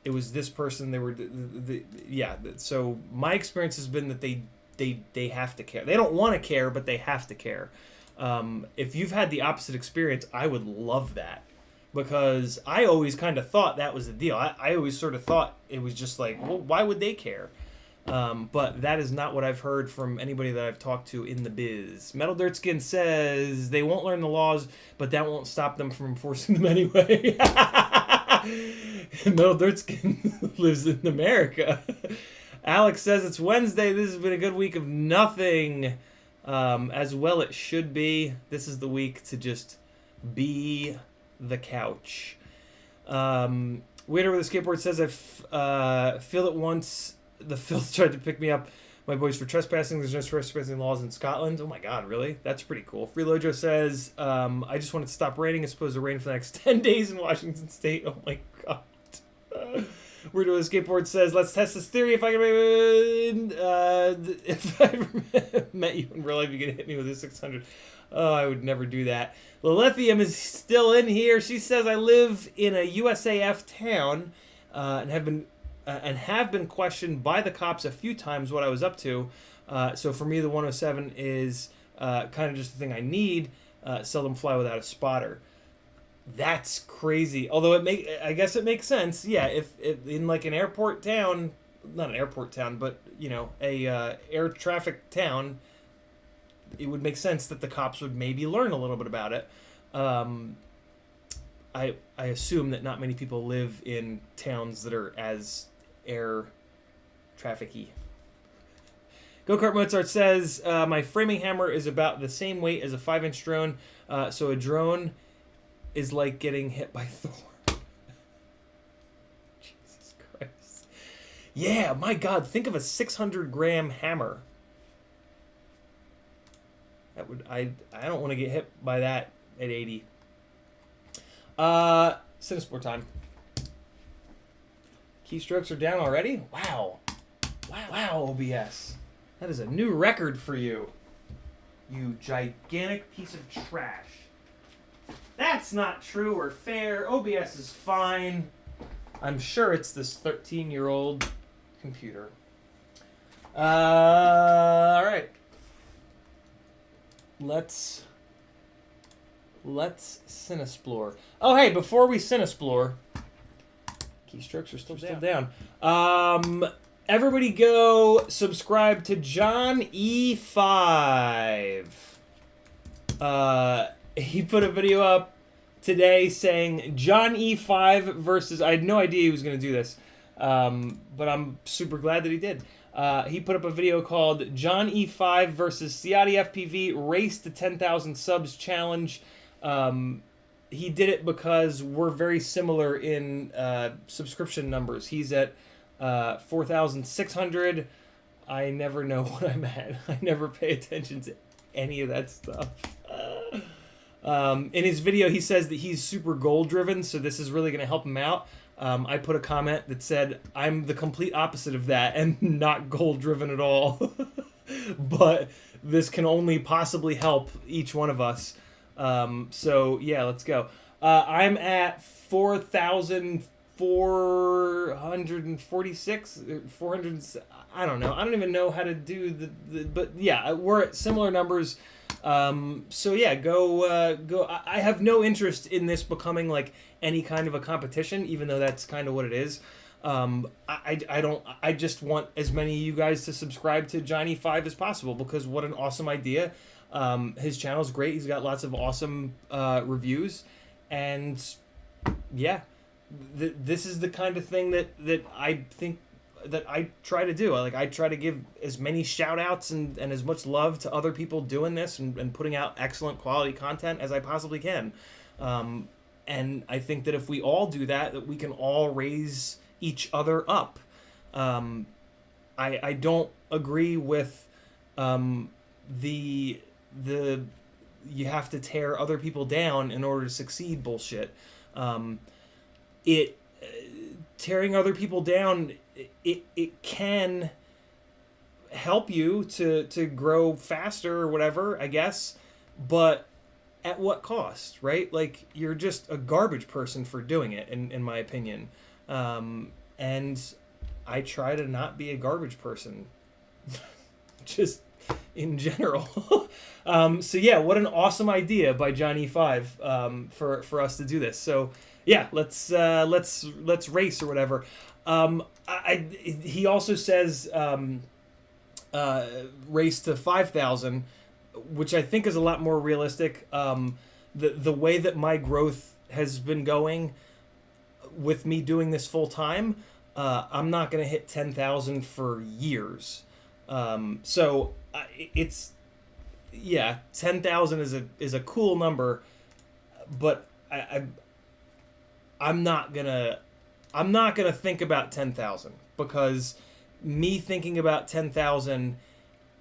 Speaker 1: this person. They were so my experience has been that they have to care. They don't want to care, but they have to care. If you've had the opposite experience, I would love that, because I always kind of thought that was the deal. I always sort of thought it was just like, well, why would they care? But that is not what I've heard from anybody that I've talked to in the biz. Metal Dirt Skin says they won't learn the laws, but that won't stop them from enforcing them anyway. Metal Dirt Skin lives in America. Alex says it's Wednesday. This has been a good week of nothing. As well it should be. This is the week to just be the couch. Waiter with a skateboard says, I feel it once the filth tried to pick me up my boys for trespassing. There's no trespassing laws in Scotland. Oh my god, really? That's pretty cool. Freelojo says, I just wanted to stop raining. It's supposed to rain for the next 10 days in Washington State. Oh my god. Weirdo with a skateboard says, let's test this theory. If I ever met you in real life, you could hit me with a 600. Oh, I would never do that. Lilithium is still in here. She says, I live in a USAF town and have been questioned by the cops a few times what I was up to. So for me, the 107 is kind of just the thing I need. Seldom fly without a spotter. That's crazy. Although I guess it makes sense. Yeah, if in like an airport town, not an airport town, but a air traffic town, it would make sense that the cops would maybe learn a little bit about it. I assume that not many people live in towns that are as air traffic-y. Go-Kart Mozart says, my framing hammer is about the same weight as a 5-inch drone, so a drone is like getting hit by Thor. Jesus Christ. Yeah, my God, think of a 600-gram hammer. That would I don't want to get hit by that at 80. Cinesplore time. Keystrokes are down already? Wow. Wow, OBS. That is a new record for you. You gigantic piece of trash. That's not true or fair. OBS is fine. I'm sure it's this 13-year-old computer. All right. Let's Cinesplore. Oh, hey, before we Cinesplore, keystrokes are still down. Everybody go subscribe to John E5. He put a video up today saying John E5 versus... I had no idea he was going to do this, but I'm super glad that he did. He put up a video called John E5 versus CiottiFPV Race to 10,000 Subs Challenge. He did it because we're very similar in subscription numbers. He's at 4,600. I never know what I'm at. I never pay attention to any of that stuff. In his video, he says that he's super goal-driven, so this is really going to help him out. I put a comment that said, I'm the complete opposite of that and not goal-driven at all. But this can only possibly help each one of us. So, yeah, let's go. I'm at 4,446, 400. I don't know. I don't even know how to do but yeah, we're at similar numbers. So yeah, go. I have no interest in this becoming like any kind of a competition, even though that's kind of what it is. I just want as many of you guys to subscribe to Johnny 5 as possible, because what an awesome idea. His channel's great. He's got lots of awesome reviews, and yeah, this is the kind of thing that I think that I try to do. I try to give as many shout outs and as much love to other people doing this and putting out excellent quality content as I possibly can. And I think that if we all do that, that we can all raise each other up. I don't agree with the you have to tear other people down in order to succeed bullshit. Tearing other people down, it can help you to grow faster or whatever, I guess, but at what cost, right? Like, you're just a garbage person for doing it, in my opinion. And I try to not be a garbage person, just in general. So yeah, what an awesome idea by Johnny 5 for us to do this. So yeah, let's race or whatever. He also says race to 5,000, which I think is a lot more realistic. The way that my growth has been going with me doing this full time, I'm not going to hit 10,000 for years. So it's, yeah, 10,000 is a cool number, but I'm not gonna think about 10,000, because me thinking about 10,000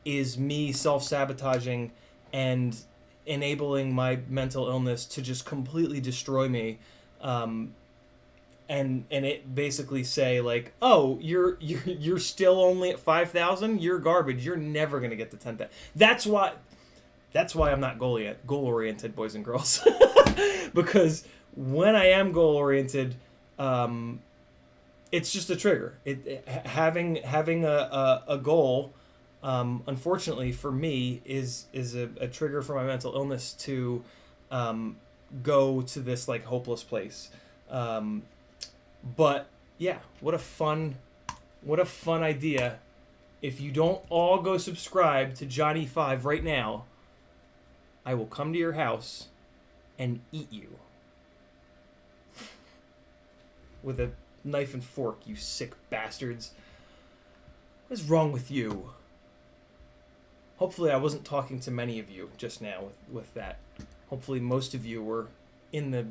Speaker 1: is me self-sabotaging and enabling my mental illness to just completely destroy me. And it basically say like, oh, you're still only at 5,000. You're garbage. You're never gonna get to 10,000. That's why I'm not goal oriented, boys and girls, because when I am goal oriented, it's just a trigger. Having a goal, unfortunately for me, is a trigger for my mental illness to go to this like hopeless place. But yeah, what a fun idea. If you don't all go subscribe to Johnny 5 right now, I will come to your house and eat you with a knife and fork, you sick bastards. What is wrong with you? Hopefully I wasn't talking to many of you just now with that. Hopefully most of you were in the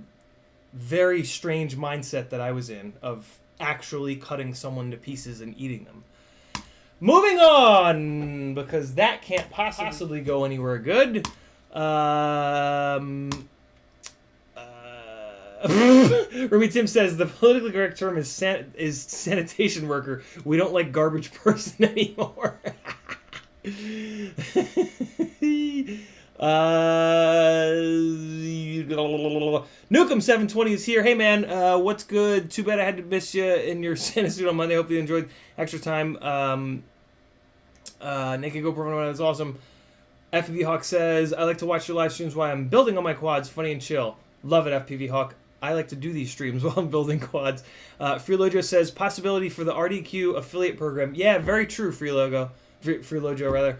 Speaker 1: very strange mindset that I was in of actually cutting someone to pieces and eating them. Moving on, because that can't possibly go anywhere good. Rumi Tim says the politically correct term is sanitation worker. We don't like garbage person anymore. Nukem720 is here. Hey man, what's good? Too bad I had to miss you in your Santa suit on Monday. Hope you enjoyed extra time. Naked GoPro is awesome. FPV Hawk says, I like to watch your live streams while I'm building on my quads. Funny and chill. Love it, FPV Hawk. I like to do these streams while I'm building quads. Freelojo says, possibility for the RDQ affiliate program. Yeah, very true, Freelojo, rather.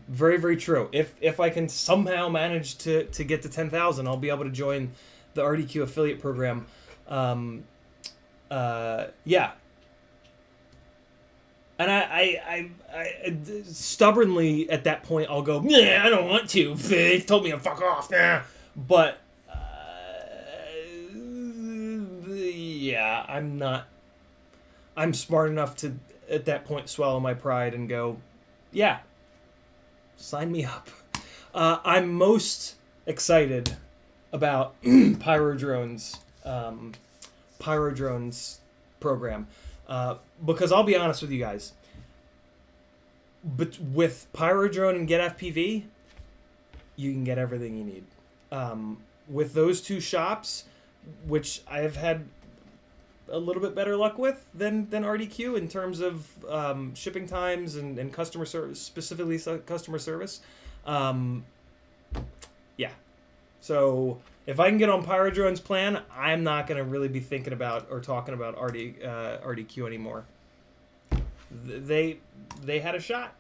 Speaker 1: Very, very true. If I can somehow manage to get to 10,000, I'll be able to join the RDQ affiliate program. Yeah. And I stubbornly at that point I'll go, nah, I don't want to. They told me to fuck off. Nah. But yeah, I'm smart enough to at that point swallow my pride and go, yeah, sign me up. I'm most excited about Pyro Drones program. Because I'll be honest with you guys, but with Pyro Drone and Get FPV, you can get everything you need. With those two shops, which I have had a little bit better luck with than RDQ in terms of shipping times and customer service, specifically customer service. Yeah. So if I can get on Pyro Drone's plan, I'm not going to really be thinking about or talking about RDQ anymore. They had a shot.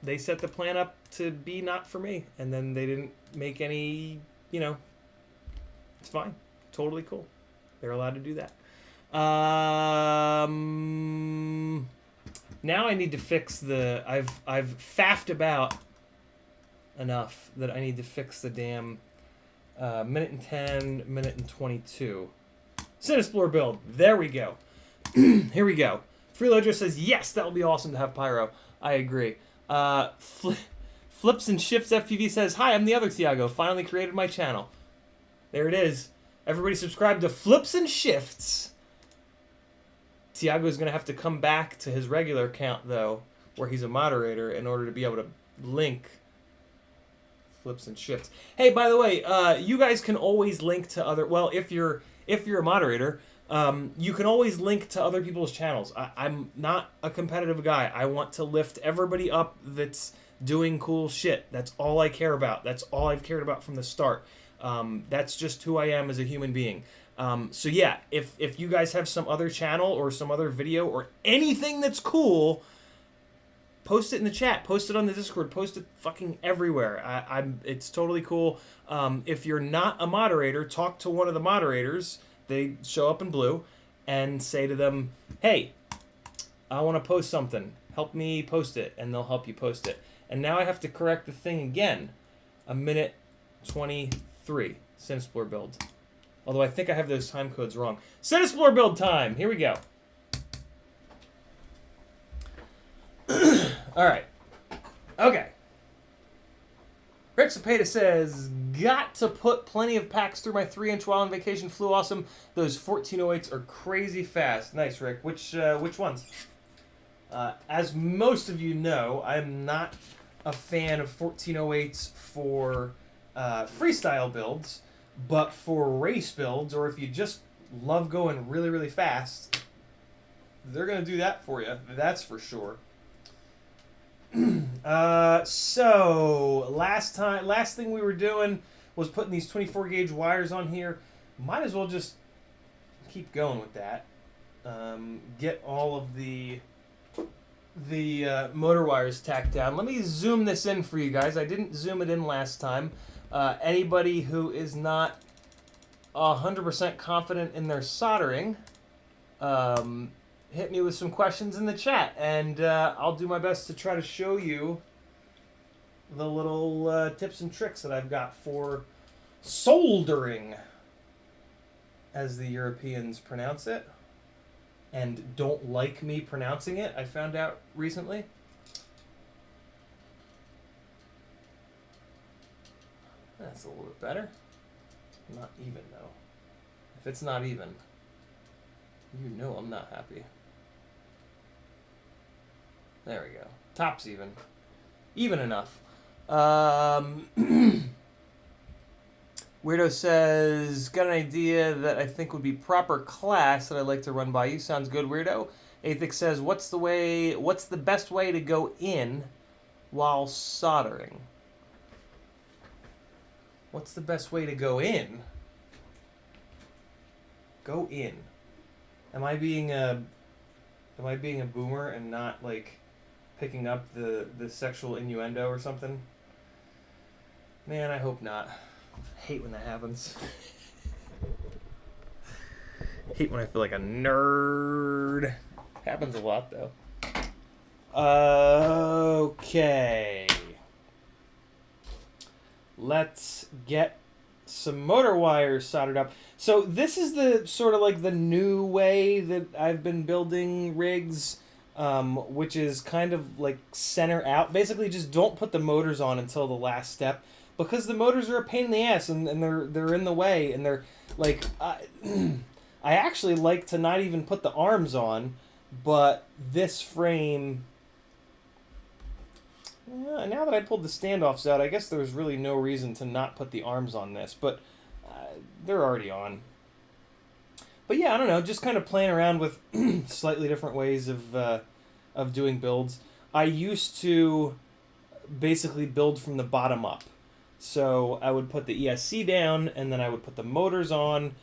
Speaker 1: They set the plan up to be not for me, and then they didn't make any, it's fine. Totally cool. They're allowed to do that. Now I need to fix the... I've faffed about enough that I need to fix the damn minute and 10, minute and 22. Cinesplore Build. There we go. Here we go. Freeloader says, yes, that would be awesome to have Pyro. I agree. Flips and Shifts FPV says, hi, I'm the other Tiago. Finally created my channel. There it is. Everybody subscribe to Flips and Shifts. Tiago's going to have to come back to his regular account, though, where he's a moderator, in order to be able to link Flips and Shifts. Hey, by the way, you guys can always link to other... Well, if you're a moderator, you can always link to other people's channels. I'm not a competitive guy. I want to lift everybody up that's doing cool shit. That's all I care about. That's all I've cared about from the start. That's just who I am as a human being. So yeah, if you guys have some other channel or some other video or anything that's cool, post it in the chat, post it on the Discord, post it fucking everywhere. It's totally cool. If you're not a moderator, talk to one of the moderators. They show up in blue, and say to them, hey, I want to post something. Help me post it, and they'll help you post it. And now I have to correct the thing again. A minute 23, Cinesplore Build. Although I think I have those time codes wrong. Cinesplore Build time! Here we go. Alright. Okay. Rick Cepeda says, got to put plenty of packs through my 3-inch while on vacation. Flew awesome. Those 1408s are crazy fast. Nice, Rick. Which ones? As most of you know, I'm not a fan of 1408s for freestyle builds, but for race builds, or if you just love going really, really fast, they're going to do that for you. That's for sure. So last thing we were doing was putting these 24 gauge wires on here. Might as well just keep going with that. Get all of the motor wires tacked down. Let me zoom this in for you guys. I didn't zoom it in last time. Anybody who is not 100% confident in their soldering, hit me with some questions in the chat, and I'll do my best to try to show you the little tips and tricks that I've got for soldering. as the Europeans pronounce it, and don't like me pronouncing it, I found out recently. That's a little bit better. Not even, though. If it's not even, you know I'm not happy. There we go. Top's even. Even enough. Weirdo says, got an idea that I think would be proper class that I'd like to run by you. Sounds good, Weirdo. Athix says, what's the best way to go in while soldering? What's the best way to go in? Go in. Am I being a boomer and not like picking up the sexual innuendo or something? Man, I hope not. Hate when that happens. Hate when I feel like a nerd. Happens a lot though. Okay. Let's get some motor wires soldered up. So this is the sort of like the new way that I've been building rigs, which is kind of like center out. Basically, just don't put the motors on until the last step, because the motors are a pain in the ass and they're in the way, and they're like I actually like to not even put the arms on, but this frame. Yeah, now that I pulled the standoffs out, I guess there's really no reason to not put the arms on this, but they're already on. But yeah, I don't know, just kind of playing around with slightly different ways of doing builds. I used to basically build from the bottom up. So I would put the ESC down, and then I would put the motors on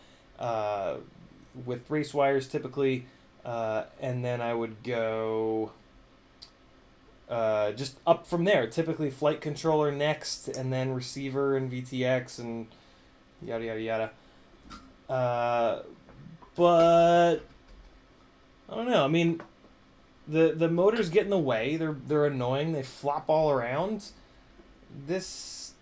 Speaker 1: with race wires typically, and then I would go just up from there. Typically flight controller next, and then receiver and VTX and yada yada yada. But I don't know. I mean, the motors get in the way. They're annoying. They flop all around. This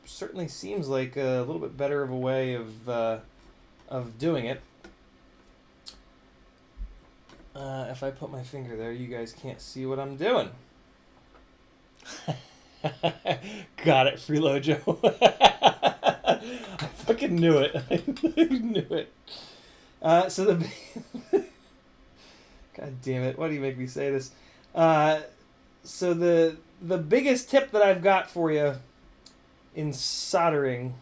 Speaker 1: certainly seems like a little bit better of a way of doing it. If I put my finger there, you guys can't see what I'm doing. Got it, Freelo Joe. I fucking knew it. I knew it. So the God damn it! Why do you make me say this? So the biggest tip that I've got for you in soldering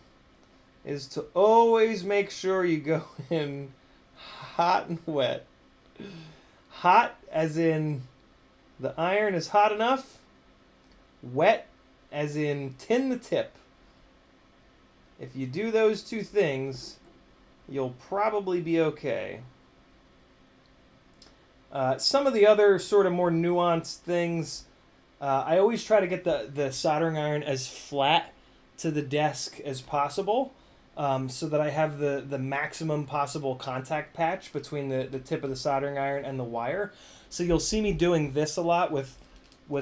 Speaker 1: is to always make sure you go in hot and wet. Hot as in the iron is hot enough. Wet as in tin the tip. If you do those two things, you'll probably be okay. Some of the other sort of more nuanced things, I always try to get the soldering iron as flat to the desk as possible, so that I have the maximum possible contact patch between the tip of the soldering iron and the wire. So you'll see me doing this a lot with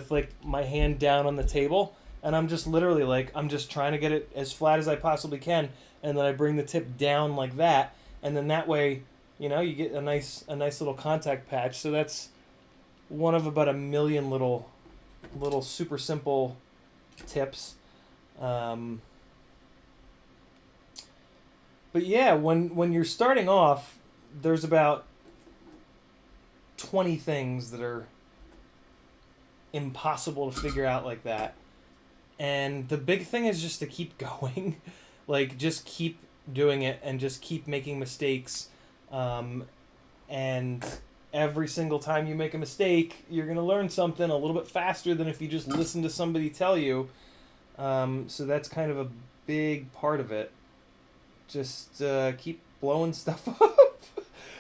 Speaker 1: like my hand down on the table, and I'm just literally like, I'm just trying to get it as flat as I possibly can, and then I bring the tip down like that, and then that way, you know, you get a nice little contact patch. So that's one of about a million little super simple tips. But yeah, when you're starting off, there's about 20 things that are impossible to figure out like that. And the big thing is just to keep going. Like, just keep doing it and just keep making mistakes. And every single time you make a mistake, you're going to learn something a little bit faster than if you just listen to somebody tell you. So that's kind of a big part of it. Just keep blowing stuff up.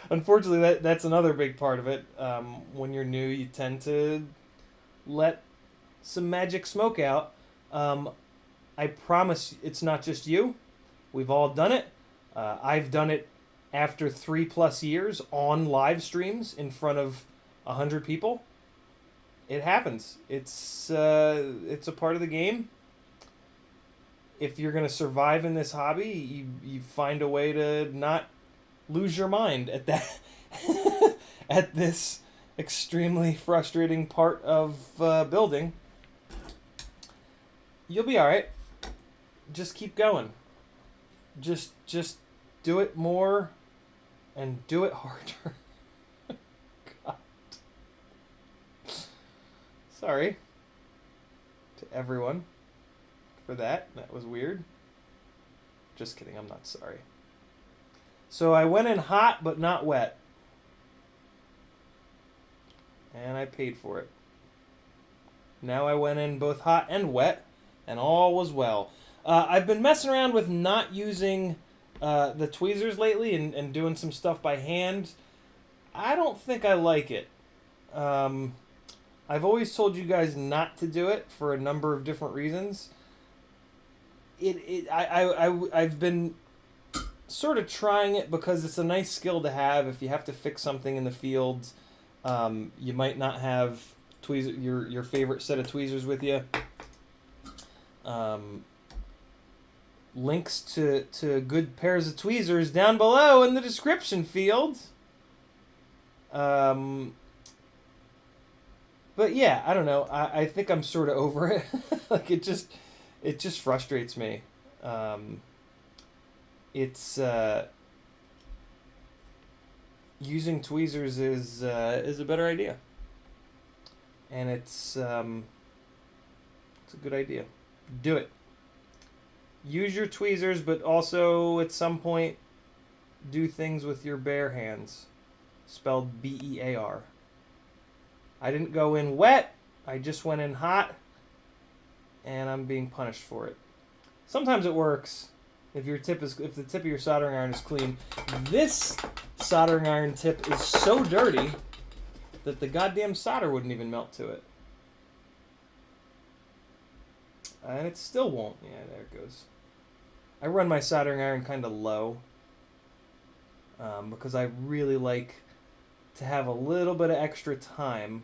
Speaker 1: Unfortunately, that's another big part of it. When you're new, you tend to let some magic smoke out. I promise it's not just you. We've all done it. I've done it after 3+ years on live streams in front of 100 people. It happens. It's a part of the game. If you're going to survive in this hobby, you find a way to not lose your mind at that at this extremely frustrating part of building, you'll be all right. Just keep going. Just do it more and do it harder. God. Sorry to everyone for that. That was weird. Just kidding, I'm not sorry. So I went in hot but not wet. And I paid for it. Now I went in both hot and wet, and all was well. I've been messing around with not using the tweezers lately and doing some stuff by hand. I don't think I like it. I've always told you guys not to do it for a number of different reasons. I've been sort of trying it because it's a nice skill to have if you have to fix something in the field. You might not have your favorite set of tweezers with you. Links to good pairs of tweezers down below in the description field. But yeah, I don't know. I think I'm sort of over it. Like it just frustrates me. Using tweezers is a better idea, and it's a good idea. Do it. Use your tweezers, but also at some point do things with your bare hands, spelled B-E-A-R. I didn't go in wet. I just went in hot, and I'm being punished for it. Sometimes it works. If the tip of your soldering iron is clean. This soldering iron tip is so dirty that the goddamn solder wouldn't even melt to it. And it still won't. Yeah, there it goes. I run my soldering iron kind of low because I really like to have a little bit of extra time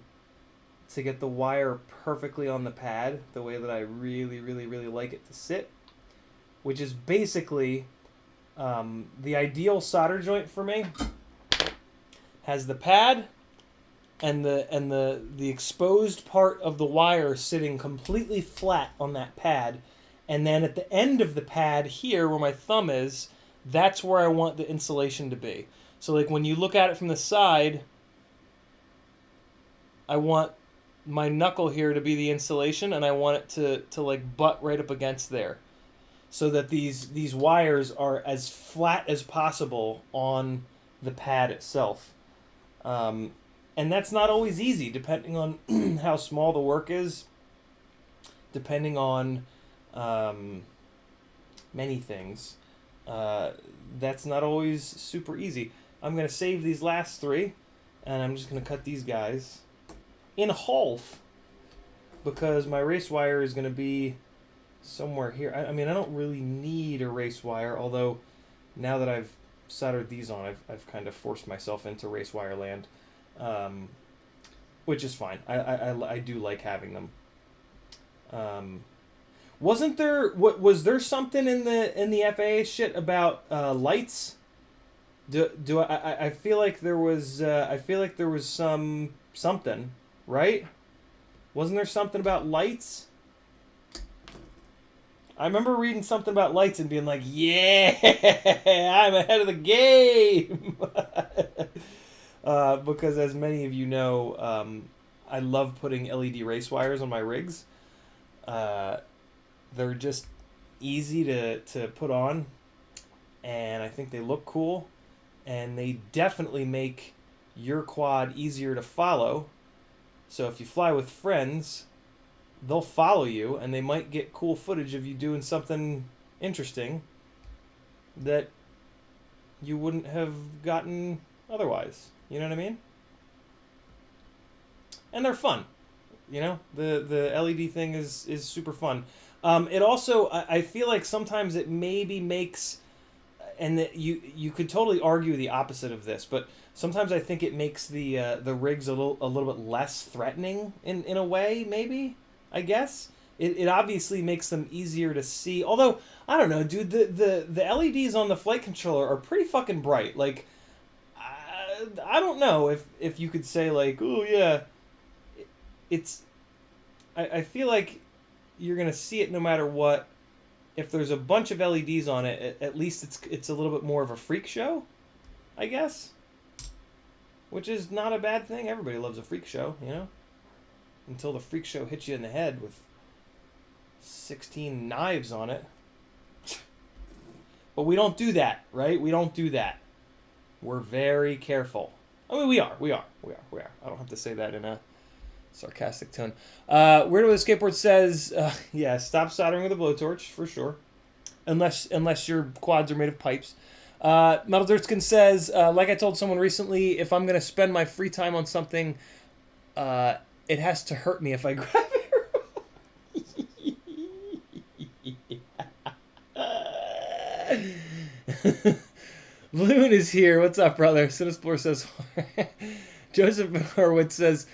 Speaker 1: to get the wire perfectly on the pad the way that I really, really, really like it to sit, which is basically the ideal solder joint for me. Has the pad and the exposed part of the wire sitting completely flat on that pad, and then at the end of the pad here where my thumb is, that's where I want the insulation to be. So like when you look at it from the side, I want my knuckle here to be the insulation, and I want it to like butt right up against there, so that these wires are as flat as possible on the pad itself. And that's not always easy, depending on how small the work is, depending on many things. That's not always super easy. I'm going to save these last three, and I'm just going to cut these guys in half, because my race wire is going to be somewhere here. I mean, I don't really need a race wire, although now that I've soldered these on, I've kind of forced myself into race wire land, which is fine. I do like having them. Was there something in the FAA shit about lights? I feel like there was something, right? Wasn't there something about lights? I remember reading something about lights and being like, yeah, I'm ahead of the game. Because as many of you know, I love putting LED race wires on my rigs. They're just easy to put on, and I think they look cool, and they definitely make your quad easier to follow. So if you fly with friends, they'll follow you, and they might get cool footage of you doing something interesting that you wouldn't have gotten otherwise. You know what I mean? And they're fun. You know, the LED thing is super fun. It also, I feel like sometimes it maybe makes, and that you could totally argue the opposite of this, but sometimes I think it makes the rigs a little bit less threatening in a way, maybe, I guess. it obviously makes them easier to see. Although, I don't know, dude, the LEDs on the flight controller are pretty fucking bright. Like, I don't know if you could say, like, oh, yeah, it's... I feel like you're going to see it no matter what. If there's a bunch of LEDs on it, at least it's a little bit more of a freak show, I guess. Which is not a bad thing. Everybody loves a freak show, you know? Until the freak show hits you in the head with 16 knives on it. But we don't do that, right? We don't do that. We're very careful. I mean, we are. I don't have to say that in a sarcastic tone. Weirdo with a Skateboard says, yeah, stop soldering with a blowtorch, for sure. Unless your quads are made of pipes. Metal Dirtskin says, like I told someone recently, if I'm going to spend my free time on something, it has to hurt me if I grab it. Loon is here. What's up, brother? Cinesplore says, Joseph Horowitz says,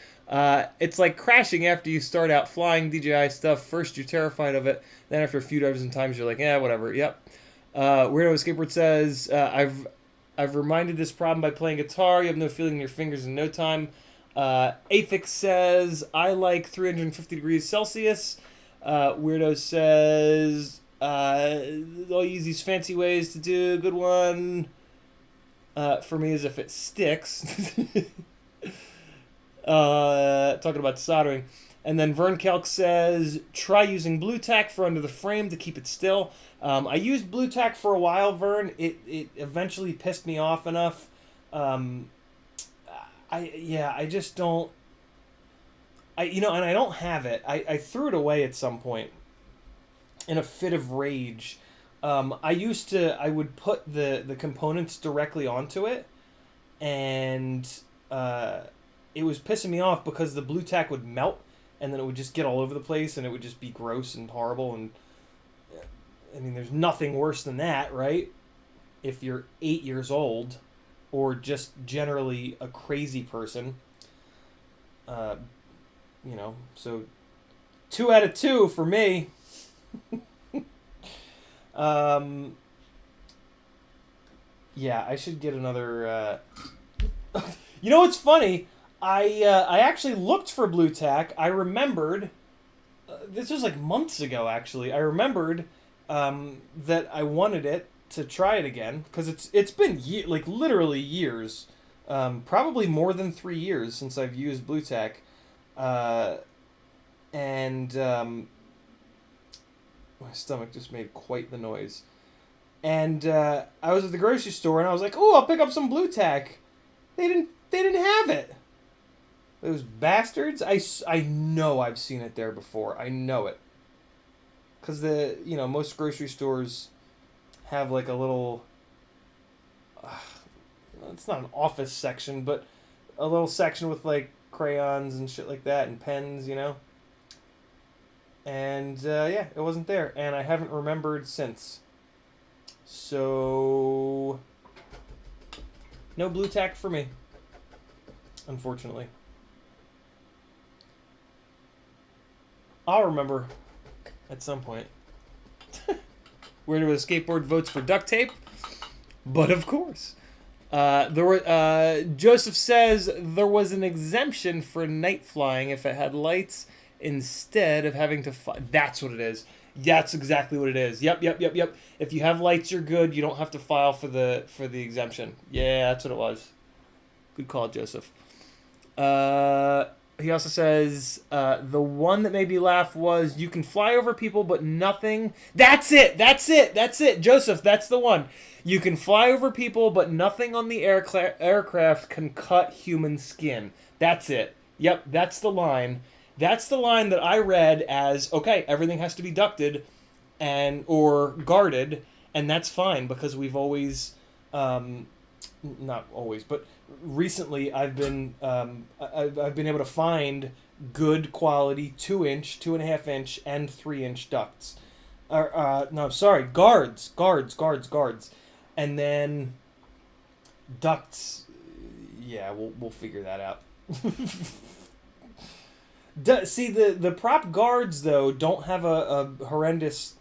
Speaker 1: it's like crashing after you start out flying DJI stuff. First, you're terrified of it. Then after a few dozen times, you're like, yeah, whatever. Yep. Weirdo Skateboard says, I've reminded this problem by playing guitar. You have no feeling in your fingers in no time. Athix says, I like 350 degrees Celsius. Weirdo says, I'll use these fancy ways to do a good one. For me, is if it sticks. Talking about soldering. And then Vern Kelk says, try using blue tack for under the frame to keep it still. I used blue tack for a while, Vern. It eventually pissed me off enough. I just don't... and I don't have it. I threw it away at some point in a fit of rage. I would put the components directly onto it, and it was pissing me off because the blue tack would melt, and then it would just get all over the place, and it would just be gross and horrible. And I mean, there's nothing worse than that, right? If you're 8 years old, or just generally a crazy person, so 2 out of 2 for me. Yeah, I should get another. You know what's funny? I actually looked for blue tack. I remembered. This was like months ago, actually. I remembered that I wanted it to try it again because it's been literally years, probably more than 3 years since I've used blue tack, and my stomach just made quite the noise. And I was at the grocery store and I was like, "Oh, I'll pick up some blue tack." They didn't have it. Those bastards. I know I've seen it there before. I know it. Cuz most grocery stores have like a little it's not an office section, but a little section with like crayons and shit like that and pens, And it wasn't there, and I haven't remembered since. So no blue tack for me, unfortunately. I'll remember at some point. Weirdo with a Skateboard votes for duct tape, but of course. Joseph says there was an exemption for night flying if it had lights instead of having to fly. That's what it is. That's exactly what it is. Yep. If you have lights, you're good. You don't have to file for the exemption. Yeah, that's what it was. Good call, Joseph. He also says, the one that made me laugh was, you can fly over people, but nothing... That's it! Joseph, that's the one. You can fly over people, but nothing on the aircraft can cut human skin. That's it. Yep, that's the line. That's the line that I read as, okay, everything has to be ducted or guarded, and that's fine, because we've always... not always, but recently I've been able to find good quality 2-inch, 2.5-inch, and 3-inch ducts. Guards. And then ducts. Yeah, we'll figure that out. See, the prop guards, though, don't have a horrendous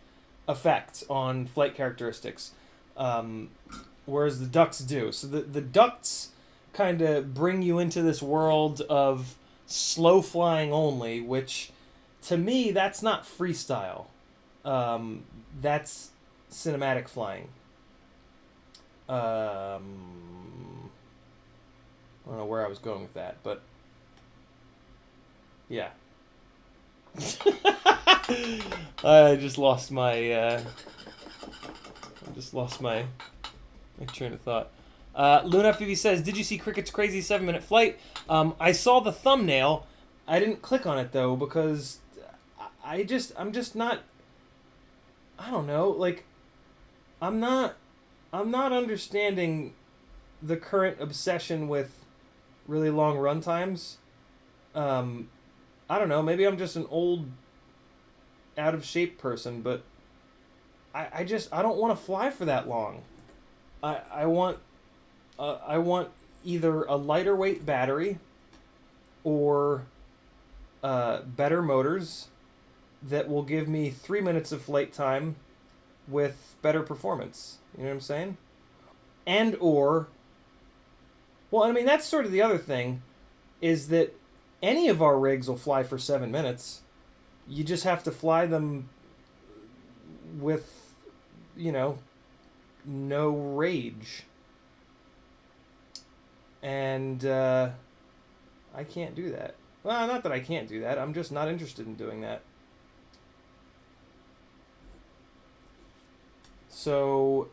Speaker 1: effect on flight characteristics, whereas the ducts do. So the ducts kind of bring you into this world of slow flying only, which, to me, that's not freestyle. That's cinematic flying. I don't know where I was going with that, but yeah. I just lost my train of thought. Luna FPV says, "Did you see Cricket's crazy 7-minute flight?" I saw the thumbnail. I didn't click on it though because I'm just not. I don't know. Like, I'm not understanding the current obsession with really long run times. I don't know. Maybe I'm just an old, out of shape person, but I don't want to fly for that long. I want either a lighter weight battery or better motors that will give me 3 minutes of flight time with better performance. You know what I'm saying? And or, well, I mean, that's sort of the other thing, is that any of our rigs will fly for 7 minutes. You just have to fly them with, no rage. And I can't do that. Well, not that I can't do that. I'm just not interested in doing that. So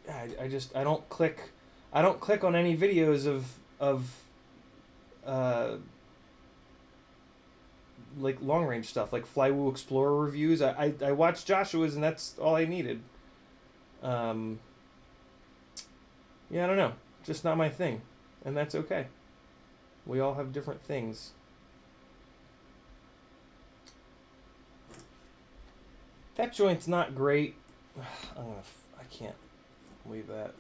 Speaker 1: I don't click on any videos of like long range stuff, like Flywoo Explorer reviews. I watched Joshua's and that's all I needed. Yeah, I don't know. Just not my thing. And that's okay. We all have different things. That joint's not great. I can't leave that.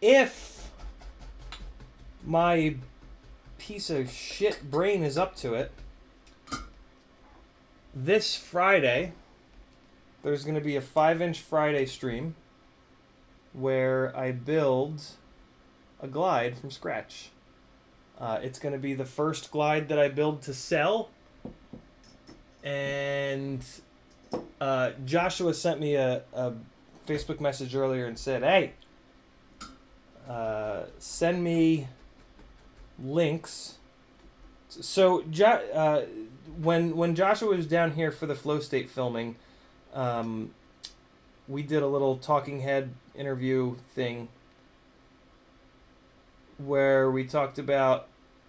Speaker 1: If my piece of shit brain is up to it, this Friday, there's going to be a 5-inch Friday stream where I build a glide from scratch. It's going to be the first glide that I build to sell. And Joshua sent me a Facebook message earlier and said, "Hey, send me links." So when Joshua was down here for the Flow State filming, we did a little talking head interview thing where we talked about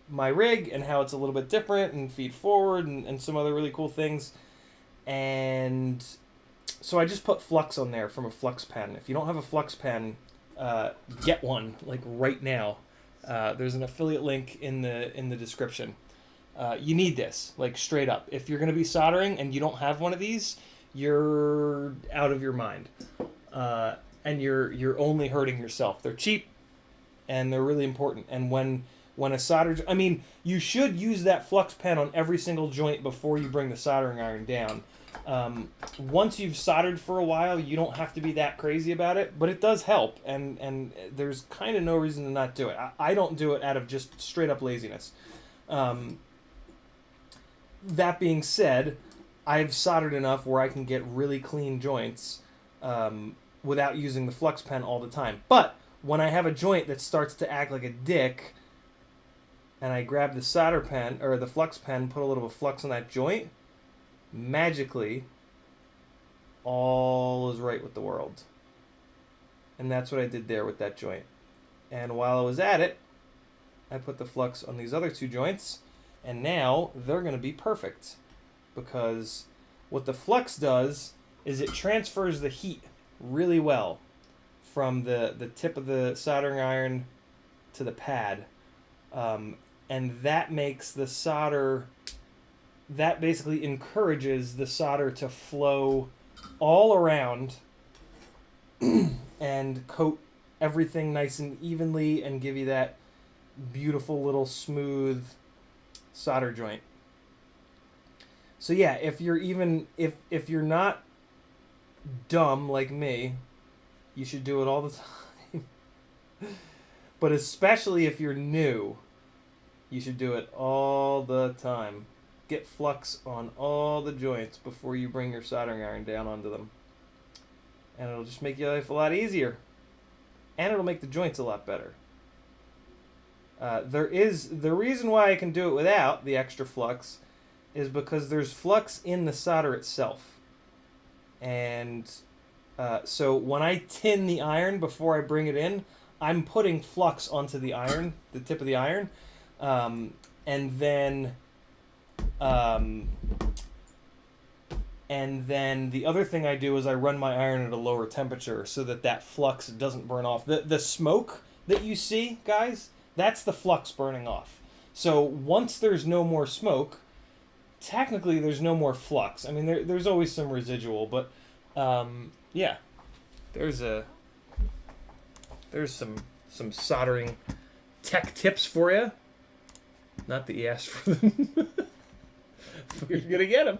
Speaker 1: my rig and how it's a little bit different and feed forward and some other really cool things. And so I just put Flux on there from a Flux pen. If you don't have a Flux pen, get one, like right now. There's an affiliate link in the description. You need this, like straight up. If you're going to be soldering and you don't have one of these, you're out of your mind. And you're only hurting yourself. They're cheap and they're really important. And when a solder, I mean, you should use that Flux pen on every single joint before you bring the soldering iron down. Once you've soldered for a while, you don't have to be that crazy about it, but it does help, and there's kind of no reason to not do it. I don't do it out of just straight up laziness. That being said, I've soldered enough where I can get really clean joints without using the Flux pen all the time. But when I have a joint that starts to act like a dick, and I grab the solder pen or the Flux pen, put a little bit of flux on that joint, magically, all is right with the world. And that's what I did there with that joint. And while I was at it, I put the flux on these other two joints, and now they're going to be perfect. Because what the flux does is it transfers the heat really well from the tip of the soldering iron to the pad. And that makes the solder, that basically encourages the solder to flow all around and coat everything nice and evenly and give you that beautiful little smooth solder joint. So yeah, if you're not dumb like me, you should do it all the time. But especially if you're new, you should do it all the time. Get flux on all the joints before you bring your soldering iron down onto them. And it'll just make your life a lot easier. And it'll make the joints a lot better. The reason why I can do it without the extra flux is because there's flux in the solder itself. And so when I tin the iron before I bring it in, I'm putting flux onto the iron, the tip of the iron. And then the other thing I do is I run my iron at a lower temperature so that flux doesn't burn off. The smoke that you see, guys, that's the flux burning off. So once there's no more smoke, technically there's no more flux. I mean, there's always some residual, but yeah, there's some soldering tech tips for you. Not that you asked for them. We're gonna get them.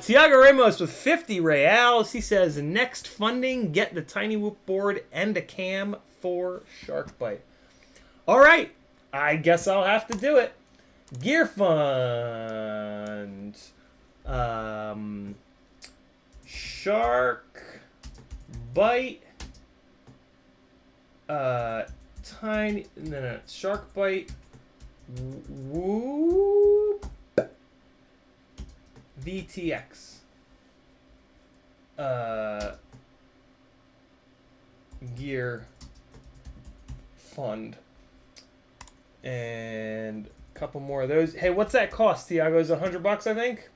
Speaker 1: Tiago Ramos with 50 reals. He says, next funding, get the Tiny Whoop board and a cam for Shark Bite. All right, I guess I'll have to do it. Gear Fund. Shark Bite. Shark Bite. Whoop. VTX. Gear Fund. And a couple more of those. Hey, what's that cost, Tiago? Is it $100, I think?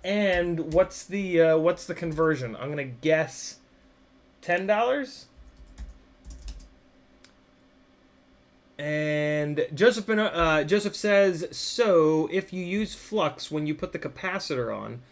Speaker 1: And what's the conversion? I'm gonna guess $10. And Joseph says, so if you use flux when you put the capacitor on.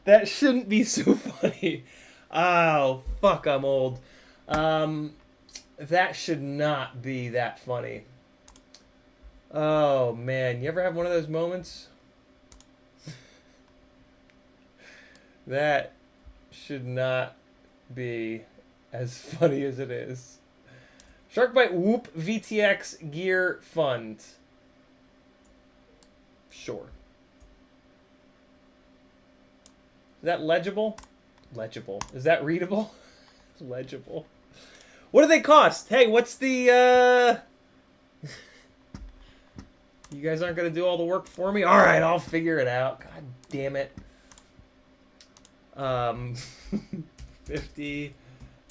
Speaker 1: That shouldn't be so funny. Oh, fuck, I'm old. That should not be that funny. Oh, man. You ever have one of those moments? That should not be as funny as it is. Sharkbite Whoop VTX Gear Fund. Sure. Is that legible? Legible. Is that readable? Legible. What do they cost? Hey, what's the, You guys aren't going to do all the work for me? Alright, I'll figure it out. God damn it. 50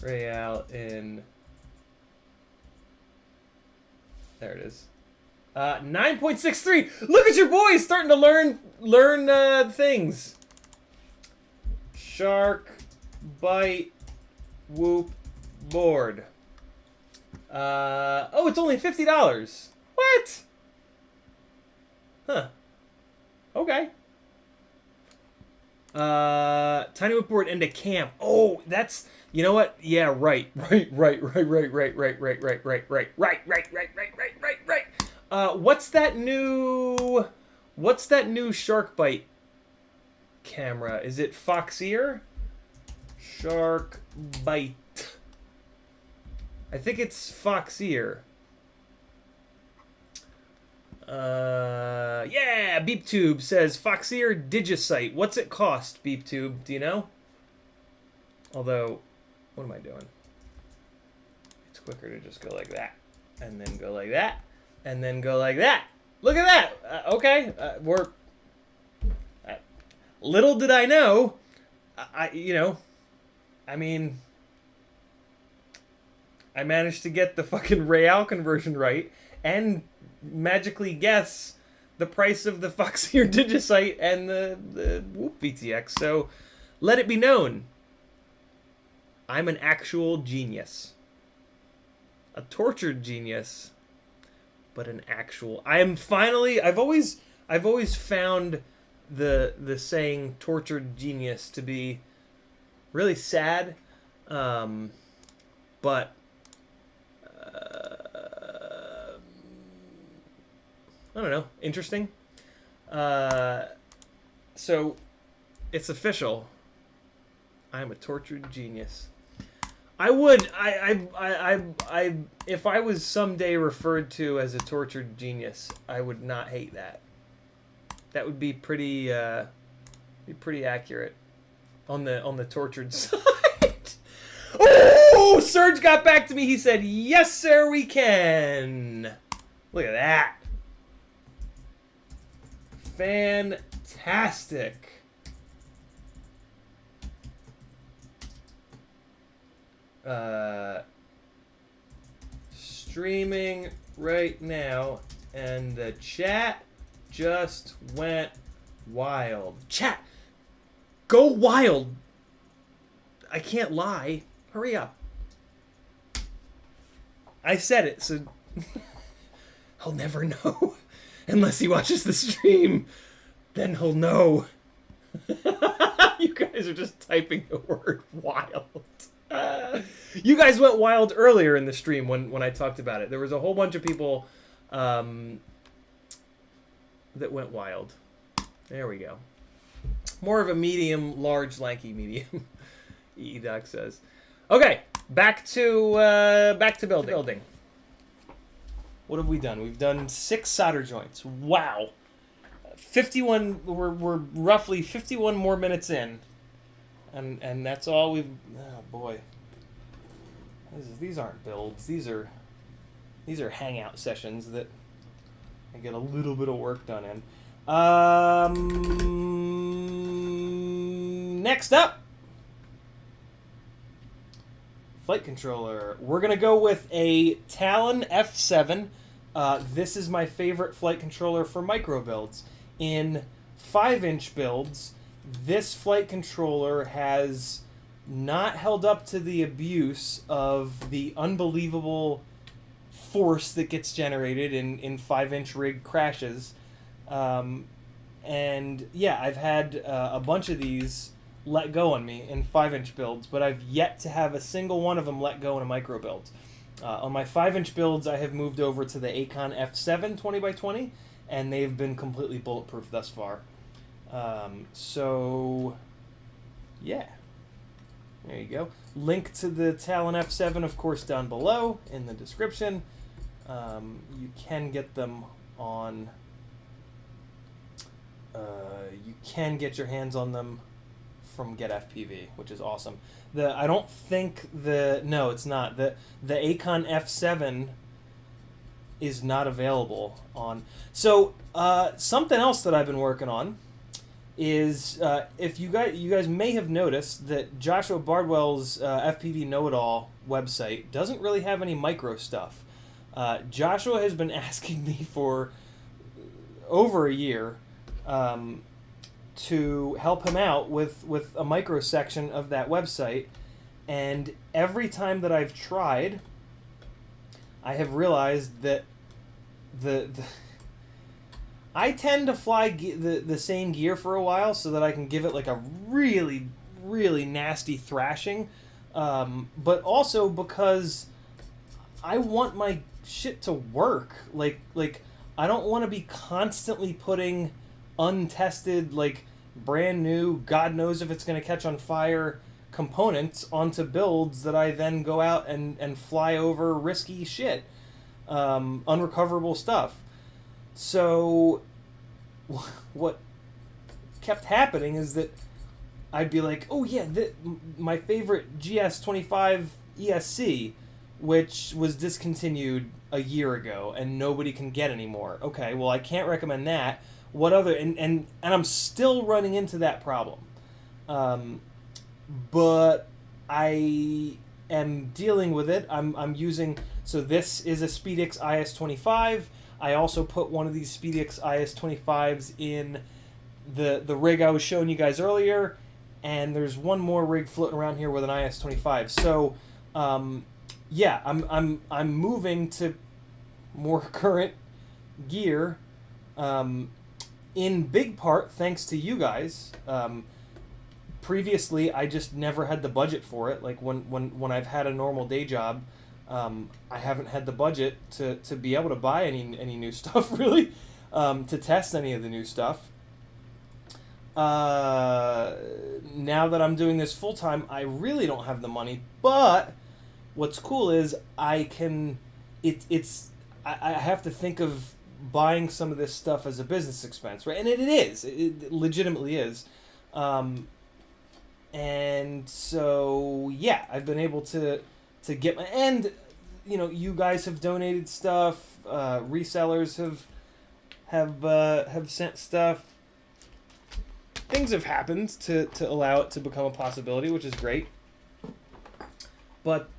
Speaker 1: real in... There it is. 9.63! Look at your boys starting to learn things. Shark Bite Whoop board. Oh, it's only $50. What? Huh. Okay. Tiny Whoop board and a cam. Oh, that's, you know what? Yeah, right. What's that new Shark Bite camera? Is it Foxeer? Shark Bite. I think it's Foxeer. Yeah, BeepTube says Foxeer Digisight. What's it cost, BeepTube? Do you know? Although, what am I doing? It's quicker to just go like that, and then go like that, and then go like that. Look at that. Okay, little did I know. I mean, I managed to get the fucking real conversion right and magically guess the price of the Foxeer Digisight and the Whoop VTX. So let it be known, I'm an actual genius. A tortured genius, but an actual. I am finally. I've always found the saying "tortured genius" to be really sad, but I don't know, interesting. So it's official. I'm a tortured genius. If I was someday referred to as a tortured genius, I would not hate that. That would be pretty accurate on the tortured side. Oh, Serge got back to me. He said, "Yes, sir, we can." Look at that. Fantastic. Streaming right now, and the chat just went wild. Chat, go wild. I can't lie. Hurry up. I said it, so he'll never know. Unless he watches the stream, then he'll know. You guys are just typing the word wild. You guys went wild earlier in the stream when I talked about it. There was a whole bunch of people that went wild. There we go. More of a medium, large, lanky medium. EEDoc says. Okay, back to building. What have we done? We've done 6 solder joints. Wow. 51. We're roughly 51 more minutes in. And that's all we've... Oh, boy. These aren't builds. These are hangout sessions that I get a little bit of work done in. Next up, flight controller. We're going to go with a Talon F7. This is my favorite flight controller for micro builds. In 5-inch builds, this flight controller has not held up to the abuse of the unbelievable force that gets generated in 5-inch rig crashes. And yeah, I've had a bunch of these let go on me in 5-inch builds, but I've yet to have a single one of them let go in a micro build. On my 5-inch builds, I have moved over to the Acon F7 20x20, and they've been completely bulletproof thus far. So, yeah. There you go. Link to the Talon F7, of course, down below in the description. You can get them on... you can get your hands on them from CiottiFPV, which is awesome. I don't think no, it's not. The Acon F7 is not available on. So something else that I've been working on is if you guys may have noticed that Joshua Bardwell's FPV Know-It-All website doesn't really have any micro stuff. Joshua has been asking me for over a year to help him out with a micro section of that website, and every time that I've tried, I have realized that I tend to fly the same gear for a while so that I can give it like a really, really nasty thrashing, but also because I want my shit to work. Like I don't want to be constantly putting untested, like brand new, God knows if it's going to catch on fire components onto builds that I then go out and fly over risky shit, unrecoverable stuff. So what kept happening is that I'd be like, oh yeah, my favorite GS25 ESC, which was discontinued a year ago and nobody can get anymore. Okay, well I can't recommend that. What other, and I'm still running into that problem. But I am dealing with it. I'm using, so this is a SpeedX IS-25. I also put one of these SpeedX IS-25s in the rig I was showing you guys earlier, and there's one more rig floating around here with an IS-25. So, yeah, I'm moving to more current gear, in big part thanks to you guys. Previously, I just never had the budget for it. Like when I've had a normal day job, I haven't had the budget to be able to buy any new stuff really, to test any of the new stuff. Now that I'm doing this full time, I really don't have the money. But what's cool is I can. I have to think of buying some of this stuff as a business expense, right? And it is. It legitimately is. And so yeah, I've been able to get my, and you know, you guys have donated stuff. Resellers have sent stuff. Things have happened to allow it to become a possibility, which is great. But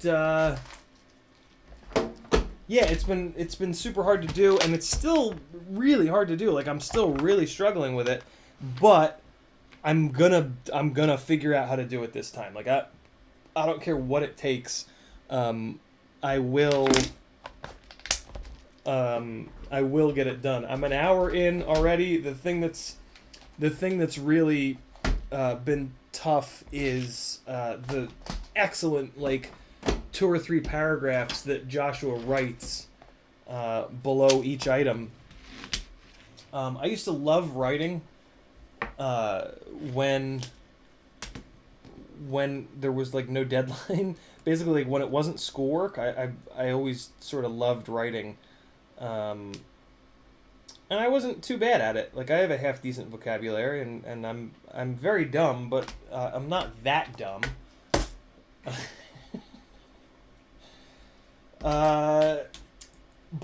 Speaker 1: yeah, it's been super hard to do, and it's still really hard to do. Like, I'm still really struggling with it, but I'm gonna figure out how to do it this time. Like, I don't care what it takes. I will get it done. I'm an hour in already. The thing that's really been tough is the excellent, like, 2 or 3 paragraphs that Joshua writes below each item. I used to love writing when there was, like, no deadline. Basically, like, when it wasn't schoolwork, I always sort of loved writing. And I wasn't too bad at it. Like, I have a half decent vocabulary, and I'm very dumb, but I'm not that dumb. But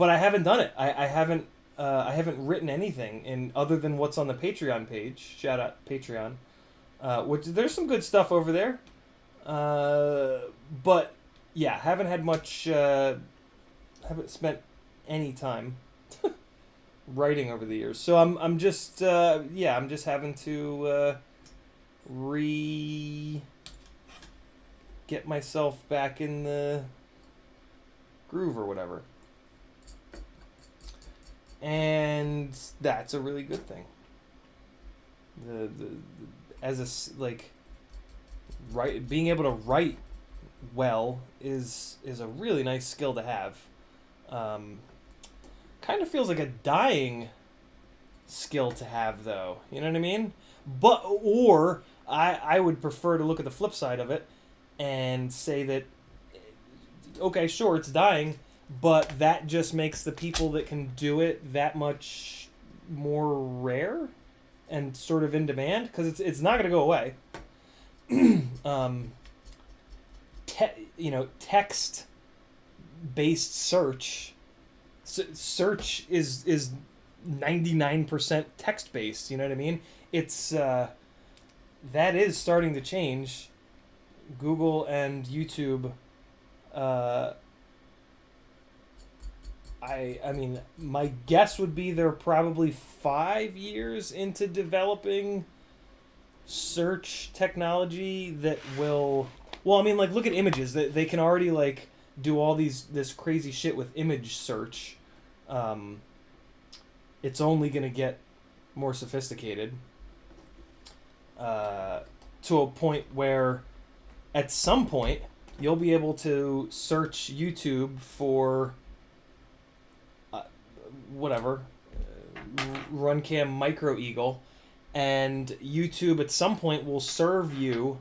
Speaker 1: I haven't done it. I haven't written anything other than what's on the Patreon page. Shout out Patreon. Which, there's some good stuff over there. But yeah, haven't had much. Haven't spent any time writing over the years. So I'm just having to get myself back in the groove or whatever. And that's a really good thing. Being able to write well is a really nice skill to have. Kind of feels like a dying skill to have, though. You know what I mean? Or I would prefer to look at the flip side of it and say that, okay, sure, it's dying, but that just makes the people that can do it that much more rare and sort of in demand, because it's not going to go away. Text-based search is 99% text-based. You know what I mean? It's that is starting to change. Google and YouTube. I mean, my guess would be they're probably 5 years into developing search technology that will. Well, I mean, like, look at images. They can already, like, do all this crazy shit with image search. It's only going to get more sophisticated to a point where at some point you'll be able to search YouTube for whatever, Runcam Micro Eagle, and YouTube at some point will serve you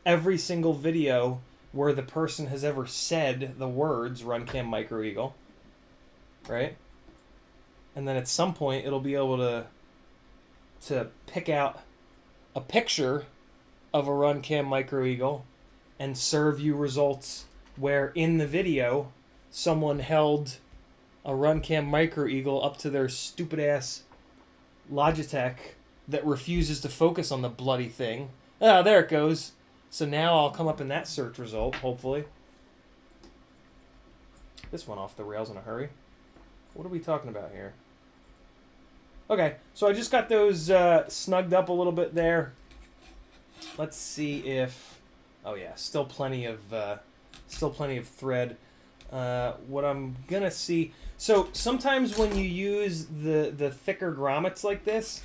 Speaker 1: every single video where the person has ever said the words Runcam Micro Eagle, right? And then at some point it'll be able to pick out a picture of a Runcam Micro Eagle and serve you results where in the video someone held a Runcam Micro Eagle up to their stupid ass Logitech that refuses to focus on the bloody thing. Oh, there it goes. So now I'll come up in that search result, hopefully. This went off the rails in a hurry. What are we talking about here? Okay, so I just got those snugged up a little bit there. let's see if, oh yeah, still plenty of thread. What I'm gonna see, so sometimes when you use the thicker grommets like this,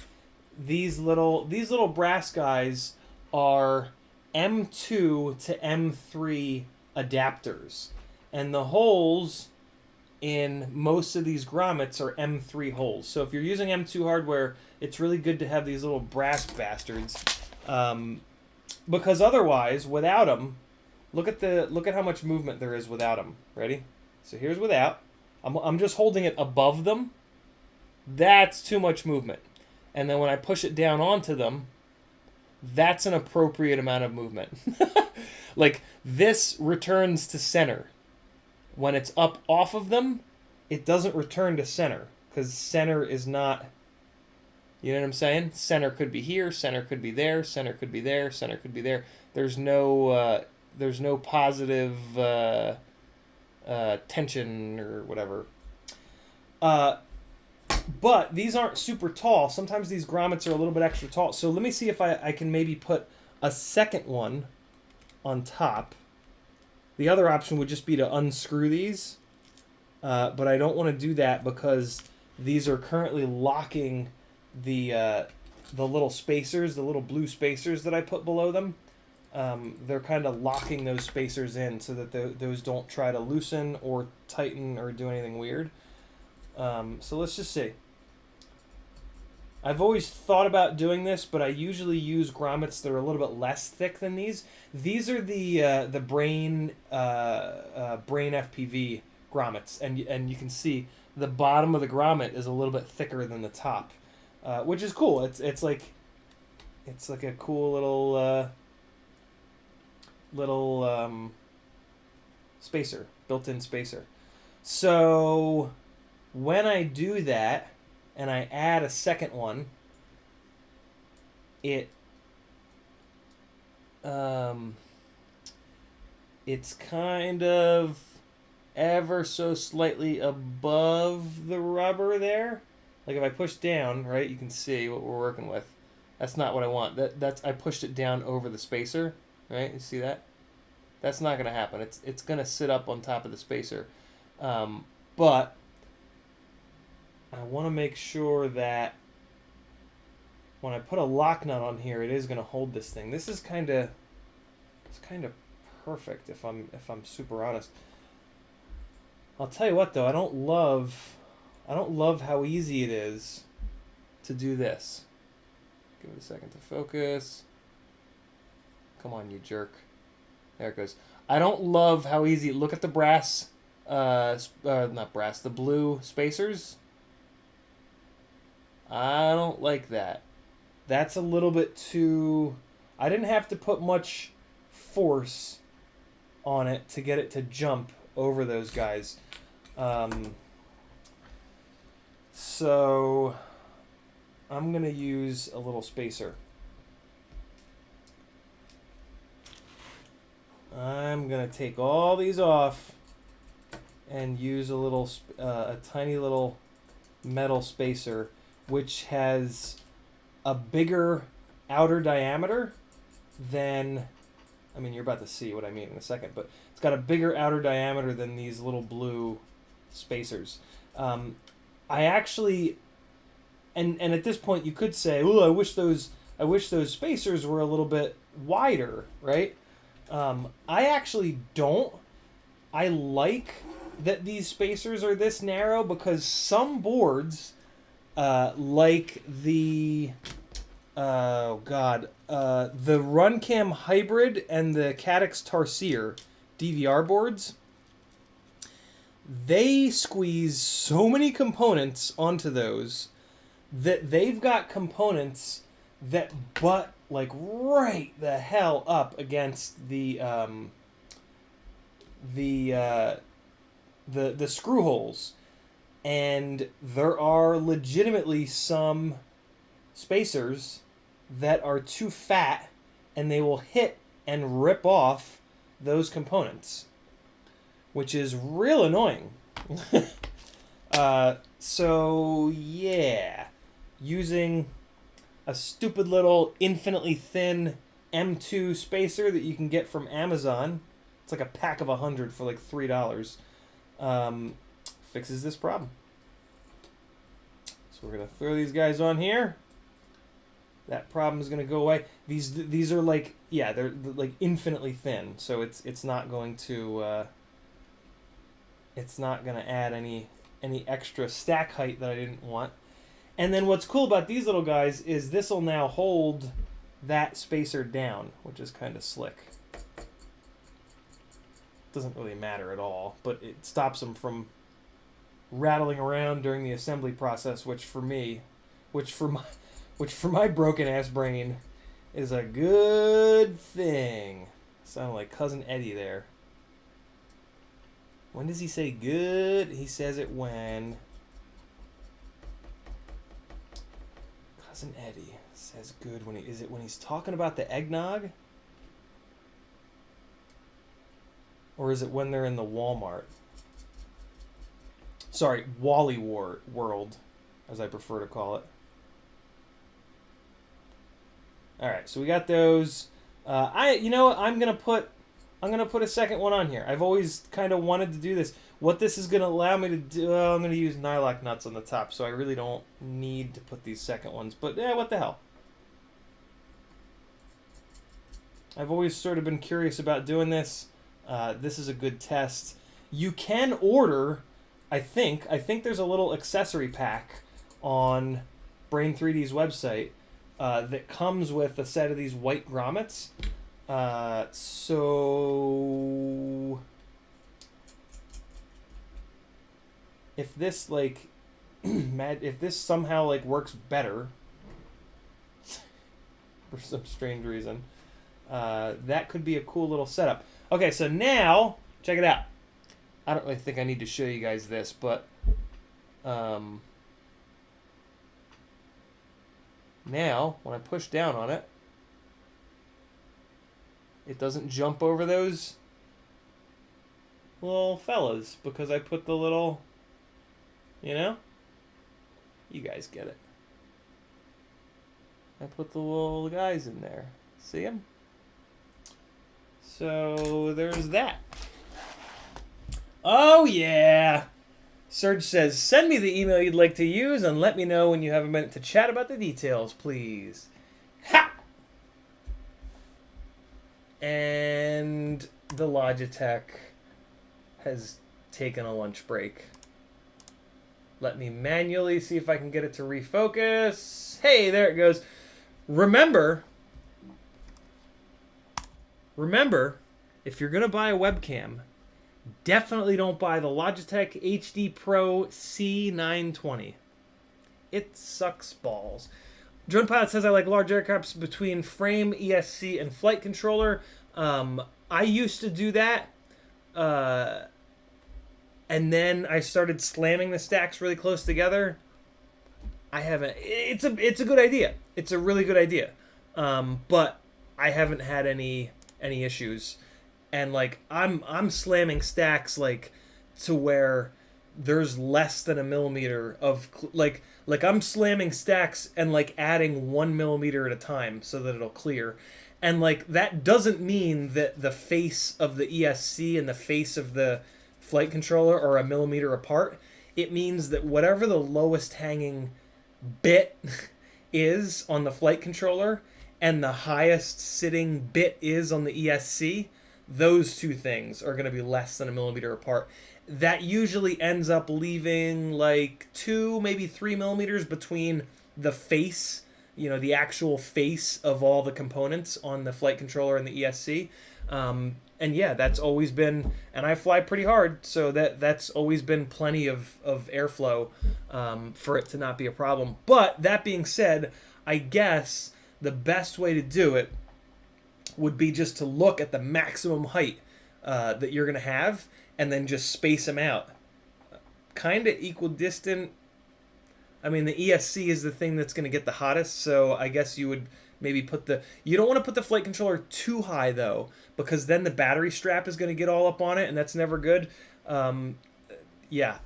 Speaker 1: these little brass guys are M2 to M3 adapters, and the holes in most of these grommets are M3 holes. So if you're using M2 hardware, it's really good to have these little brass bastards, because otherwise, without them, look at how much movement there is without them. Ready? So here's without. I'm just holding it above them. That's too much movement. And then when I push it down onto them, that's an appropriate amount of movement. Like, this returns to center. When it's up off of them, it doesn't return to center, because center is not, you know what I'm saying? Center could be here, center could be there, center could be there, center could be there. There's no positive tension or whatever. But these aren't super tall. Sometimes these grommets are a little bit extra tall. So let me see if I can maybe put a second one on top. The other option would just be to unscrew these. But I don't want to do that because these are currently locking the little spacers, the little blue spacers that I put below them. They're kind of locking those spacers in so that those don't try to loosen or tighten or do anything weird. So let's just see. I've always thought about doing this, but I usually use grommets that are a little bit less thick than these. These are the Brain FPV grommets, and you can see the bottom of the grommet is a little bit thicker than the top, which is cool. It's like a cool little spacer, built-in spacer. So when I do that and I add a second one, it's kind of ever so slightly above the rubber there. Like if I push down, right, you can see what we're working with. That's not what I want. That's I pushed it down over the spacer, right? You see that? That's not going to happen. It's going to sit up on top of the spacer. But I want to make sure that when I put a lock nut on here, it is going to hold this thing. This is kind of perfect if I'm super honest. I'll tell you what though, I don't love how easy it is to do this. Give it a second to focus. Come on, you jerk. There it goes. I don't love how easy. Look at the brass, not brass, the blue spacers. I don't like that. That's a little bit too. I didn't have to put much force on it to get it to jump over those guys. So I'm gonna use a little spacer. I'm gonna take all these off and use a tiny little metal spacer, which has a bigger outer diameter than, I mean, you're about to see what I mean in a second, but it's got a bigger outer diameter than these little blue spacers. I actually, and at this point you could say, "Oh, I wish those spacers were a little bit wider," right? I actually don't. I like that these spacers are this narrow because some boards, like the the Runcam Hybrid and the Caddx Tarsier DVR boards, they squeeze so many components onto those that they've got components that butt like right the hell up against the screw holes. And there are legitimately some spacers that are too fat and they will hit and rip off those components, which is real annoying. So yeah, using a stupid little infinitely thin M2 spacer that you can get from Amazon. It's like a pack of 100 for like $3. Fixes this problem. So we're gonna throw these guys on here. That problem is gonna go away. These are like, yeah, they're like infinitely thin, so it's not going to it's not gonna add any extra stack height that I didn't want. And then what's cool about these little guys is this will now hold that spacer down, which is kind of slick. Doesn't really matter at all, but it stops them from rattling around during the assembly process, which for my broken ass brain is a good thing. Sounded like Cousin Eddie there. When does he say good? He says it when Cousin Eddie says good when is it when he's talking about the eggnog? Or is it when they're in the Walmart? Sorry, Wally World, as I prefer to call it. All right, so we got those. You know what? I'm gonna put a second one on here. I've always kind of wanted to do this. What this is gonna allow me to do, I'm gonna use nylock nuts on the top, so I really don't need to put these second ones. But yeah, what the hell? I've always sort of been curious about doing this. This is a good test. You can order, I think there's a little accessory pack on Brain3D's website that comes with a set of these white grommets. So if this like if this somehow like works better for some strange reason, that could be a cool little setup. Okay, so now check it out. I don't really think I need to show you guys this, but now when I push down on it, it doesn't jump over those little fellas because I put the little, you know? You guys get it. I put the little guys in there. See them? So there's that. Oh yeah! Serge says, send me the email you'd like to use and let me know when you have a minute to chat about the details, please. Ha! And the Logitech has taken a lunch break. Let me manually see if I can get it to refocus. Hey, there it goes. Remember, if you're going to buy a webcam, definitely don't buy the Logitech HD Pro C920. It sucks balls. Drone Pilot says, I like large aircrafts between frame, ESC, and flight controller. I used to do that. And then I started slamming the stacks really close together. I haven't. It's a good idea. It's a really good idea. But I haven't had any issues. And like I'm slamming stacks like to where there's less than a millimeter of like I'm slamming stacks and like adding 1 millimeter at a time so that it'll clear. And like that doesn't mean that the face of the ESC and the face of the flight controller are a millimeter apart. It means that whatever the lowest hanging bit is on the flight controller and the highest sitting bit is on the ESC, those two things are going to be less than a millimeter apart. That usually ends up leaving like 2, maybe 3 millimeters between the face, you know, the actual face of all the components on the flight controller and the ESC. And yeah, that's always been, and I fly pretty hard, so that's always been plenty of airflow for it to not be a problem. But that being said, I guess the best way to do it would be just to look at the maximum height that you're going to have and then just space them out. Kind of equidistant. I mean, the ESC is the thing that's going to get the hottest, so I guess you would maybe put the... You don't want to put the flight controller too high, though, because then the battery strap is going to get all up on it, and that's never good. Yeah,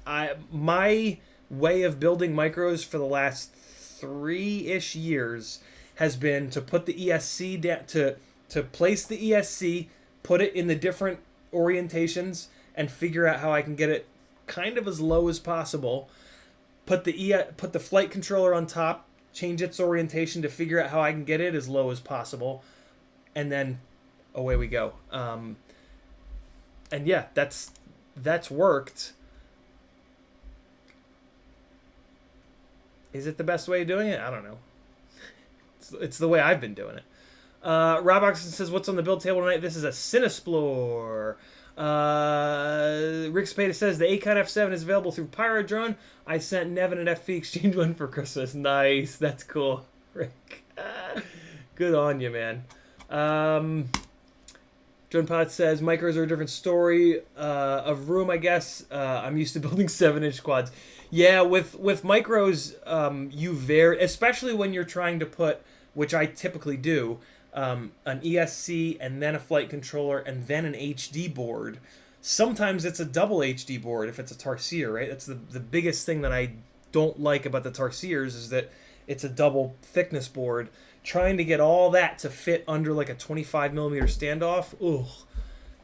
Speaker 1: my way of building micros for the last 3-ish years has been to put the ESC down, to place the ESC, put it in the different orientations, and figure out how I can get it kind of as low as possible. Put the flight controller on top, change its orientation to figure out how I can get it as low as possible, and then away we go. And yeah, that's worked. Is it the best way of doing it? I don't know. It's the way I've been doing it. Rob Oxen says, what's on the build table tonight? This is a Cinesplore. Rick Spada says, the Acon F7 is available through Pyrodrone. I sent Nevin an FP Exchange one for Christmas. Nice. That's cool, Rick. Good on you, man. John Potts says, micros are a different story of room, I guess. I'm used to building 7-inch quads. Yeah, with micros, you vary, especially when you're trying to put, which I typically do, an ESC and then a flight controller and then an HD board. Sometimes it's a double HD board if it's a Tarsier, right? That's the biggest thing that I don't like about the Tarsiers is that it's a double thickness board. Trying to get all that to fit under like a 25 millimeter standoff,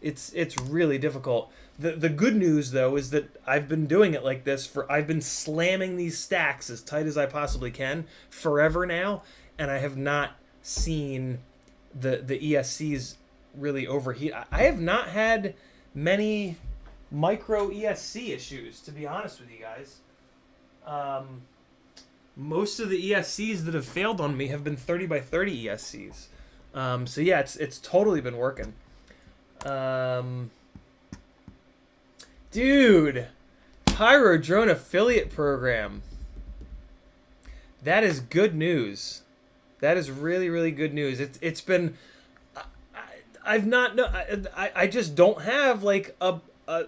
Speaker 1: it's really difficult. The good news though is that I've been doing it like this I've been slamming these stacks as tight as I possibly can forever now, and I have not seen the ESCs really overheat. I have not had many micro ESC issues, to be honest with you guys. Most of the ESCs that have failed on me have been 30 by 30 ESCs. So yeah, it's totally been working. Dude, Pyro Drone affiliate program. That is good news. That is really, really good news. It's been, I just don't have like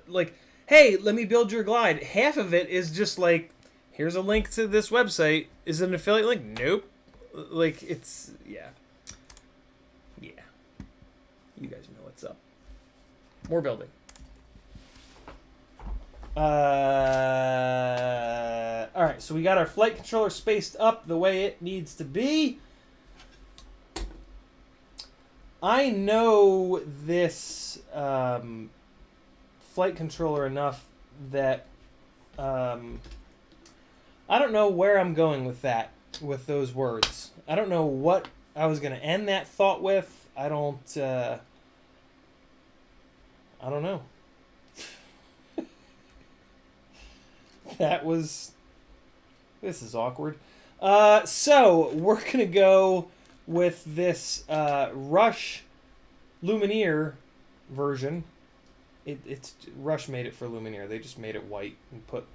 Speaker 1: like, hey, let me build your glide. Half of it is just like, here's a link to this website. Is it an affiliate link? Nope. Like, it's, yeah. Yeah. You guys know what's up. More building. Alright, so we got our flight controller spaced up the way it needs to be. I know this flight controller enough that I don't know where I'm going with that, with those words. I don't know what I was going to end that thought with. I don't know. This is awkward. So we're going to go with this Rush Lumineer version. It's Rush made it for Lumineer. They just made it white and put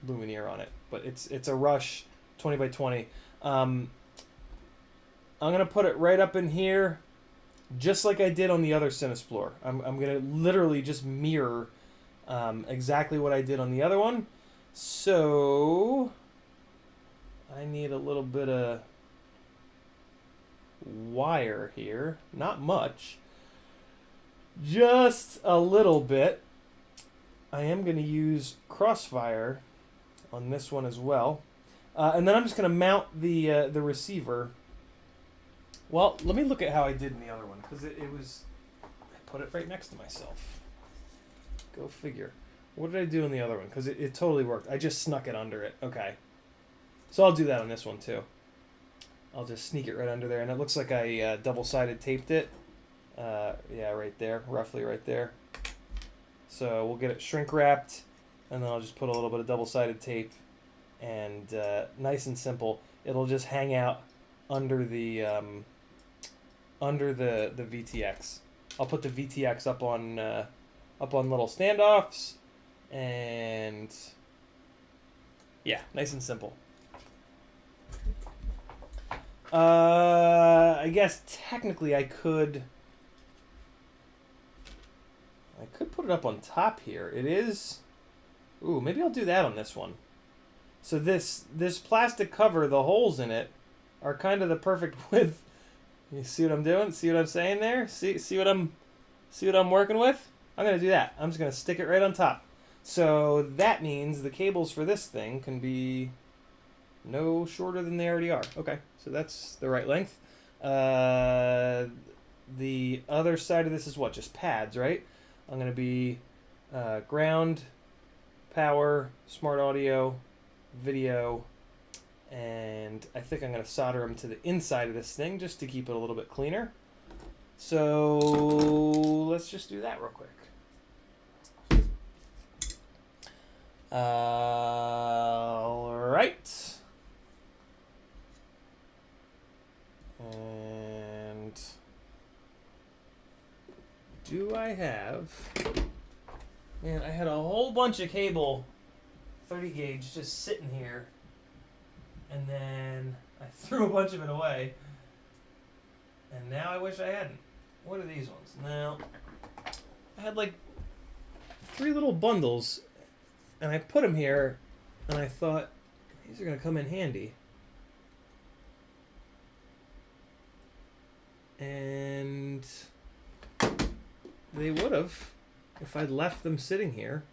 Speaker 1: Lumineer on it. But it's a Rush 20 by 20. I'm going to put it right up in here, just like I did on the other Cinesplore. I'm going to literally just mirror exactly what I did on the other one. So I need a little bit of wire here. Not much. Just a little bit. I am going to use Crossfire on this one as well. And then I'm just going to mount the receiver. Well, let me look at how I did in the other one, because it was... I put it right next to myself. Go figure. What did I do in the other one? Because it totally worked. I just snuck it under it. Okay. So I'll do that on this one too. I'll just sneak it right under there. And it looks like I double-sided taped it. Yeah, right there. Roughly right there. So we'll get it shrink-wrapped. And then I'll just put a little bit of double-sided tape. And nice and simple. It'll just hang out under the VTX. I'll put the VTX up on little standoffs. And yeah, nice and simple. I guess technically I could put it up on top here. It is... Ooh, maybe I'll do that on this one. So this plastic cover, the holes in it are kind of the perfect width. You see what I'm doing? See what I'm saying there? See what I'm working with? I'm going to do that. I'm just going to stick it right on top. So that means the cables for this thing can be no shorter than they already are. Okay, so that's the right length. the other side of this is what? Just pads, right? I'm going to be ground, power, smart audio, video, and I think I'm going to solder them to the inside of this thing just to keep it a little bit cleaner. So let's just do that real quick. All right. And do I have... Man, I had a whole bunch of cable, 30 gauge, just sitting here. And then I threw a bunch of it away. And now I wish I hadn't. What are these ones? Now, I had like 3 little bundles. And I put them here, and I thought, these are going to come in handy. And they would have if I'd left them sitting here.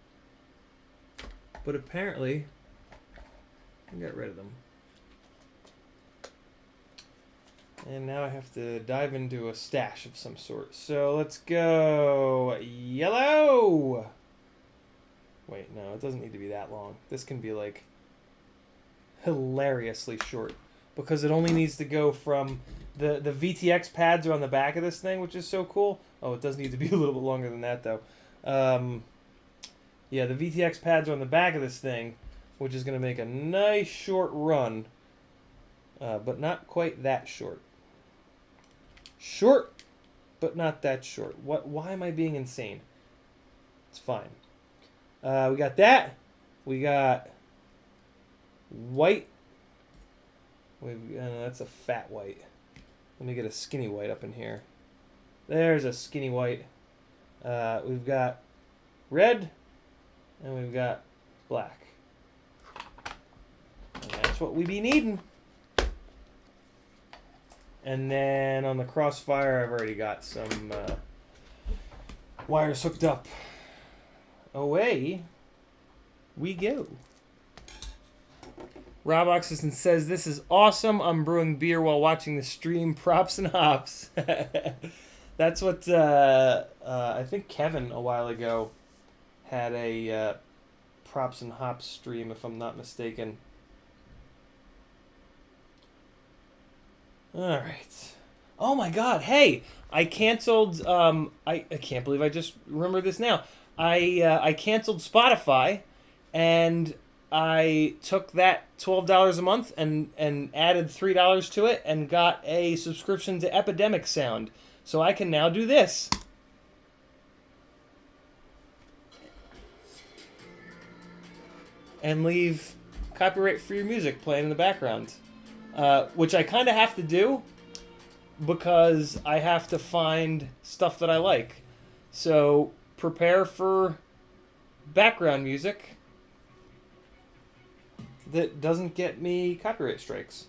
Speaker 1: But apparently, I got rid of them. And now I have to dive into a stash of some sort. So let's go yellow! Wait, no, it doesn't need to be that long. This can be like hilariously short because it only needs to go from the VTX pads are on the back of this thing, which is so cool. Oh, it does need to be a little bit longer than that though. Yeah, the VTX pads are on the back of this thing, which is going to make a nice short run, but not quite that short. Short, but not that short. What? Why am I being insane? It's fine. We got that. We got white. That's a fat white. Let me get a skinny white up in here. There's a skinny white. We've got red, and we've got black. And that's what we be needing. And then on the crossfire, I've already got some wires hooked up. Away we go. Rob Oxison says, this is awesome. I'm brewing beer while watching the stream. Props and hops. That's what I think Kevin a while ago had a props and hops stream, if I'm not mistaken. All right. Oh my God. Hey, I canceled. I can't believe I just remember this now. I canceled Spotify, and I took that $12 a month and added $3 to it and got a subscription to Epidemic Sound. So I can now do this. And leave copyright-free music playing in the background. Which I kind of have to do because I have to find stuff that I like. So prepare for background music that doesn't get me copyright strikes,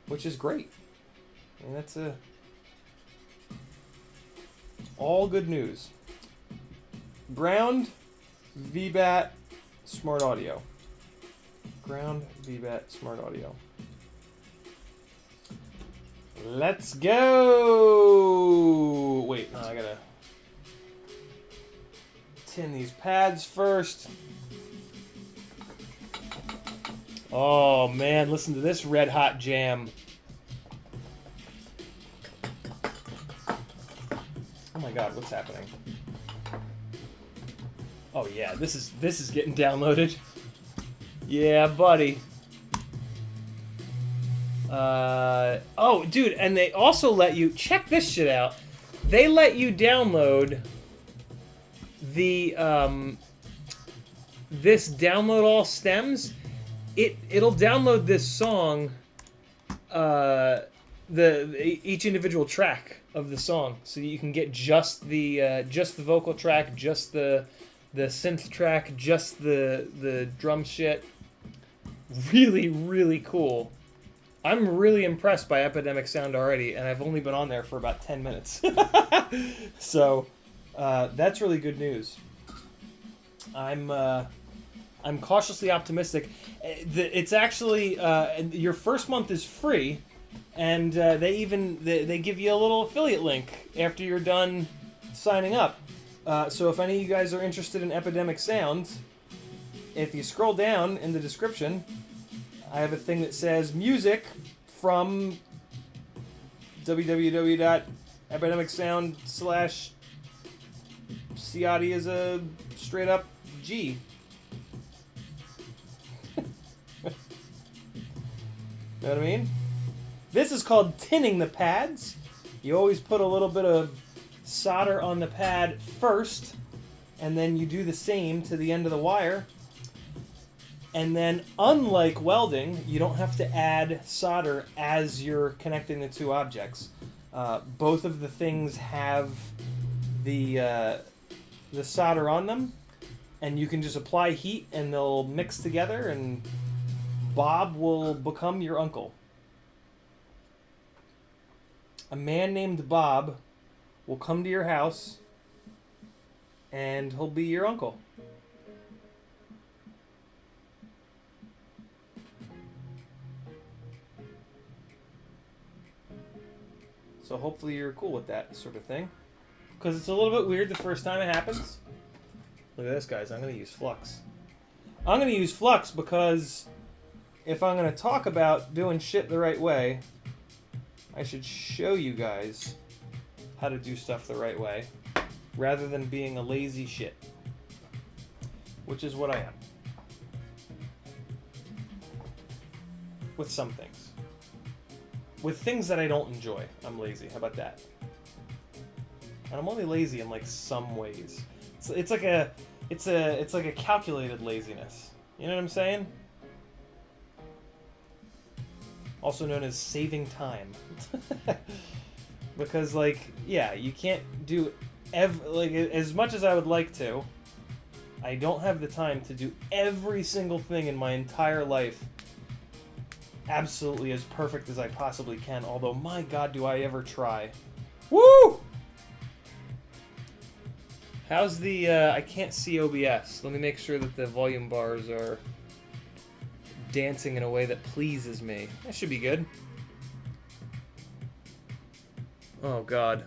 Speaker 1: which is great. I mean, that's all good news. Ground, VBAT, Smart Audio. Ground, VBAT, Smart Audio. Let's go! Wait, no, I gotta tin these pads first. Oh man, listen to this red hot jam. Oh my God, what's happening? Oh yeah, this is getting downloaded. Yeah, buddy. Oh, dude, and they also let you check this shit out. They let you download the this download all stems. It'll download this song, each individual track of the song, so you can get just the vocal track, just the synth track, just the drum shit. Really, really cool. I'm really impressed by Epidemic Sound already, and I've only been on there for about 10 minutes. So that's really good news. I'm cautiously optimistic. It's actually your first month is free, And they give you a little affiliate link after you're done signing up. So if any of you guys are interested in Epidemic Sound, if you scroll down in the description, I have a thing that says music from www.epidemicsound/ Ciotti is a straight up G. Know what I mean? This is called tinning the pads. You always put a little bit of solder on the pad first, and then you do the same to the end of the wire. And then, unlike welding, you don't have to add solder as you're connecting the two objects. Both of the things have the solder on them, and you can just apply heat and they'll mix together, and Bob will become your uncle. A man named Bob will come to your house and he'll be your uncle. So hopefully you're cool with that sort of thing. Because it's a little bit weird the first time it happens. Look at this, guys. I'm going to use flux. I'm going to use flux because if I'm going to talk about doing shit the right way, I should show you guys how to do stuff the right way rather than being a lazy shit, which is what I am. With some things. With things that I don't enjoy, I'm lazy. How about that? And I'm only lazy in like some ways. It's like a calculated laziness. You know what I'm saying? Also known as saving time. Because like, yeah, you can't do like as much as I would like to. I don't have the time to do every single thing in my entire life absolutely as perfect as I possibly can, although my god do I ever try. Woo! How's the I can't see OBS. Let me make sure that the volume bars are dancing in a way that pleases me. That should be good. Oh god.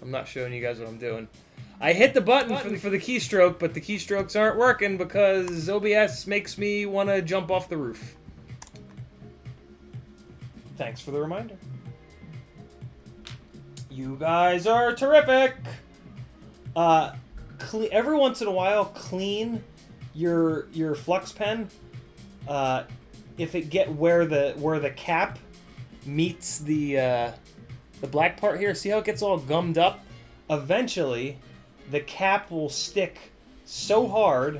Speaker 1: I'm not showing you guys what I'm doing. I hit the button for the keystroke, but the keystrokes aren't working because OBS makes me want to jump off the roof. Thanks for the reminder. You guys are terrific! Every once in a while, clean your flux pen. If it get where the cap meets the black part here, see how it gets all gummed up? Eventually, the cap will stick so hard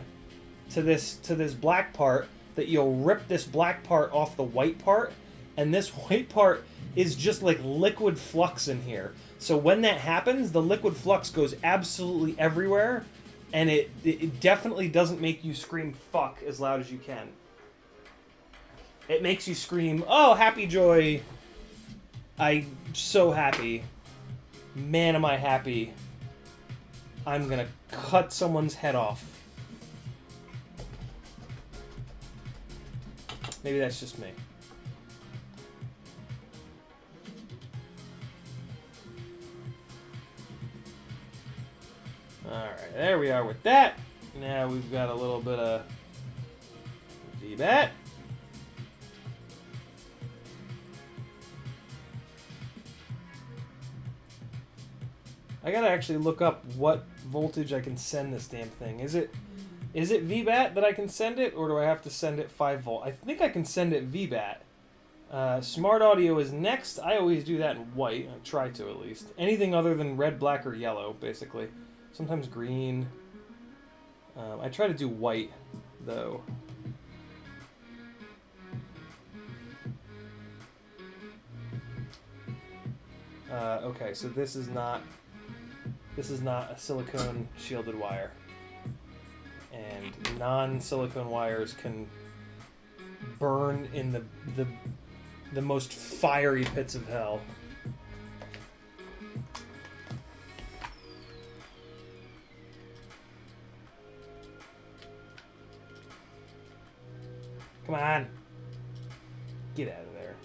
Speaker 1: to this black part that you'll rip this black part off the white part, and this white part is just like liquid flux in here. So when that happens, the liquid flux goes absolutely everywhere, and it definitely doesn't make you scream fuck as loud as you can. It makes you scream, oh, happy joy. I'm so happy. Man, am I happy. I'm gonna cut someone's head off. Maybe that's just me. Alright, there we are with that. Now we've got a little bit of VBAT. I gotta actually look up what voltage I can send this damn thing. Is it VBAT that I can send it, or do I have to send it 5 volt? I think I can send it VBAT. Smart audio is next. I always do that in white. I try to, at least. Anything other than red, black, or yellow, basically. Sometimes green. I try to do white, though. Okay, so this is not a silicone shielded wire. And non-silicone wires can burn in the most fiery pits of hell. Come on. Get out of there.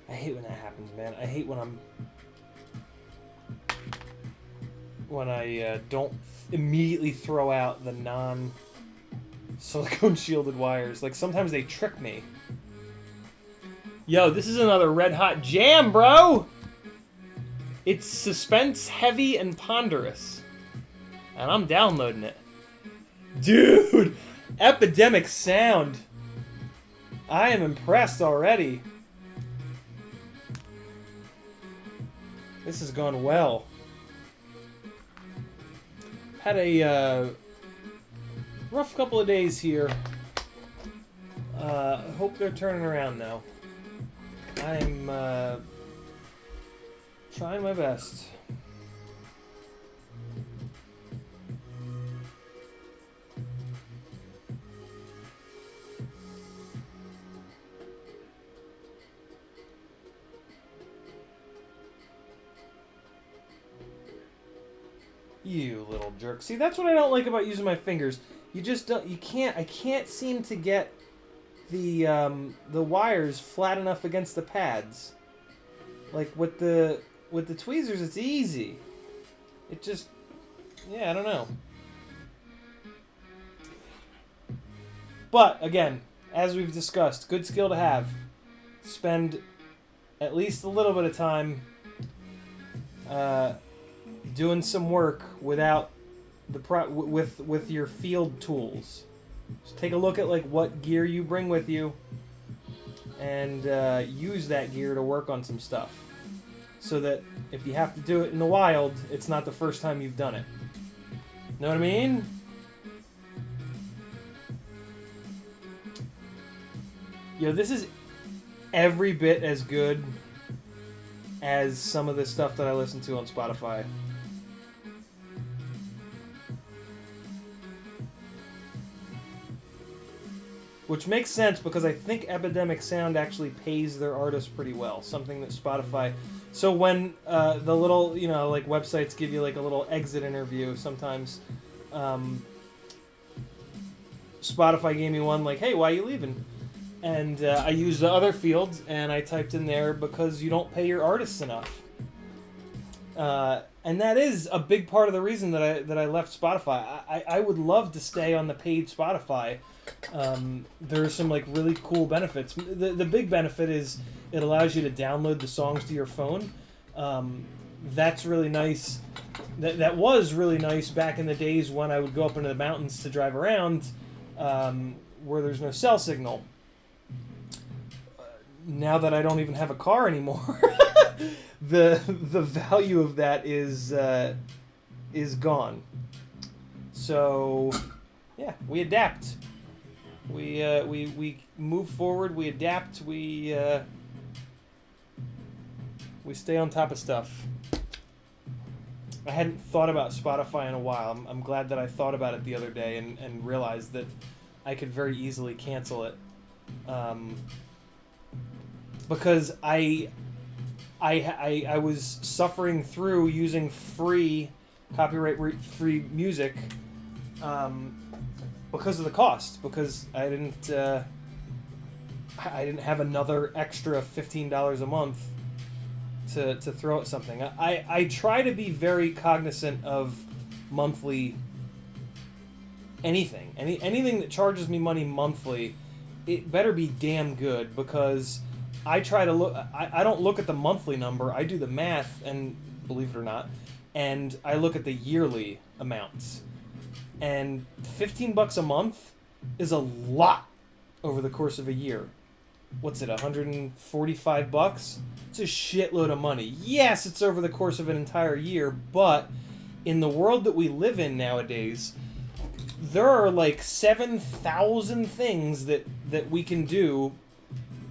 Speaker 1: I hate when that happens, man. I hate when I don't immediately throw out the non-silicone shielded wires. Like, sometimes they trick me. Yo, this is another red hot jam, bro! It's suspense heavy and ponderous. And I'm downloading it. Dude! Epidemic sound. I am impressed already. This has gone well. Had a rough couple of days here. Hope they're turning around now. I'm trying my best. You little jerk. See, that's what I don't like about using my fingers. You just don't, you can't, I can't seem to get the wires flat enough against the pads. Like with the tweezers, it's easy. It just, yeah, I don't know. But again, as we've discussed, good skill to have. Spend at least a little bit of time doing some work without the with your field tools. Just take a look at like what gear you bring with you, and use that gear to work on some stuff, so that if you have to do it in the wild, it's not the first time you've done it. Know what I mean? Yo, this is every bit as good as some of the stuff that I listen to on Spotify. Which makes sense because I think Epidemic Sound actually pays their artists pretty well. Something that Spotify... So when the little, you know, like websites give you like a little exit interview, sometimes Spotify gave me one like, hey, why are you leaving? And I used the other field and I typed in there because you don't pay your artists enough. And that is a big part of the reason that I left Spotify. I would love to stay on the paid Spotify. There are some like really cool benefits. The big benefit is it allows you to download the songs to your phone. That's really nice. That was really nice back in the days when I would go up into the mountains to drive around, where there's no cell signal. Now that I don't even have a car anymore, the value of that is gone. So yeah, we adapt. We move forward. We adapt. We stay on top of stuff. I hadn't thought about Spotify in a while. I'm glad that I thought about it the other day and realized that I could very easily cancel it. Because I was suffering through using free, copyright-free music because of the cost. Because I didn't have another extra $15 a month to throw at something. I try to be very cognizant of monthly anything. Anything that charges me money monthly, it better be damn good, because I try to look. I don't look at the monthly number. I do the math, and believe it or not, and I look at the yearly amounts. And $15 a month is a lot over the course of a year. What's it? $145? It's a shitload of money. Yes, it's over the course of an entire year, but in the world that we live in nowadays, there are like 7,000 things that we can do.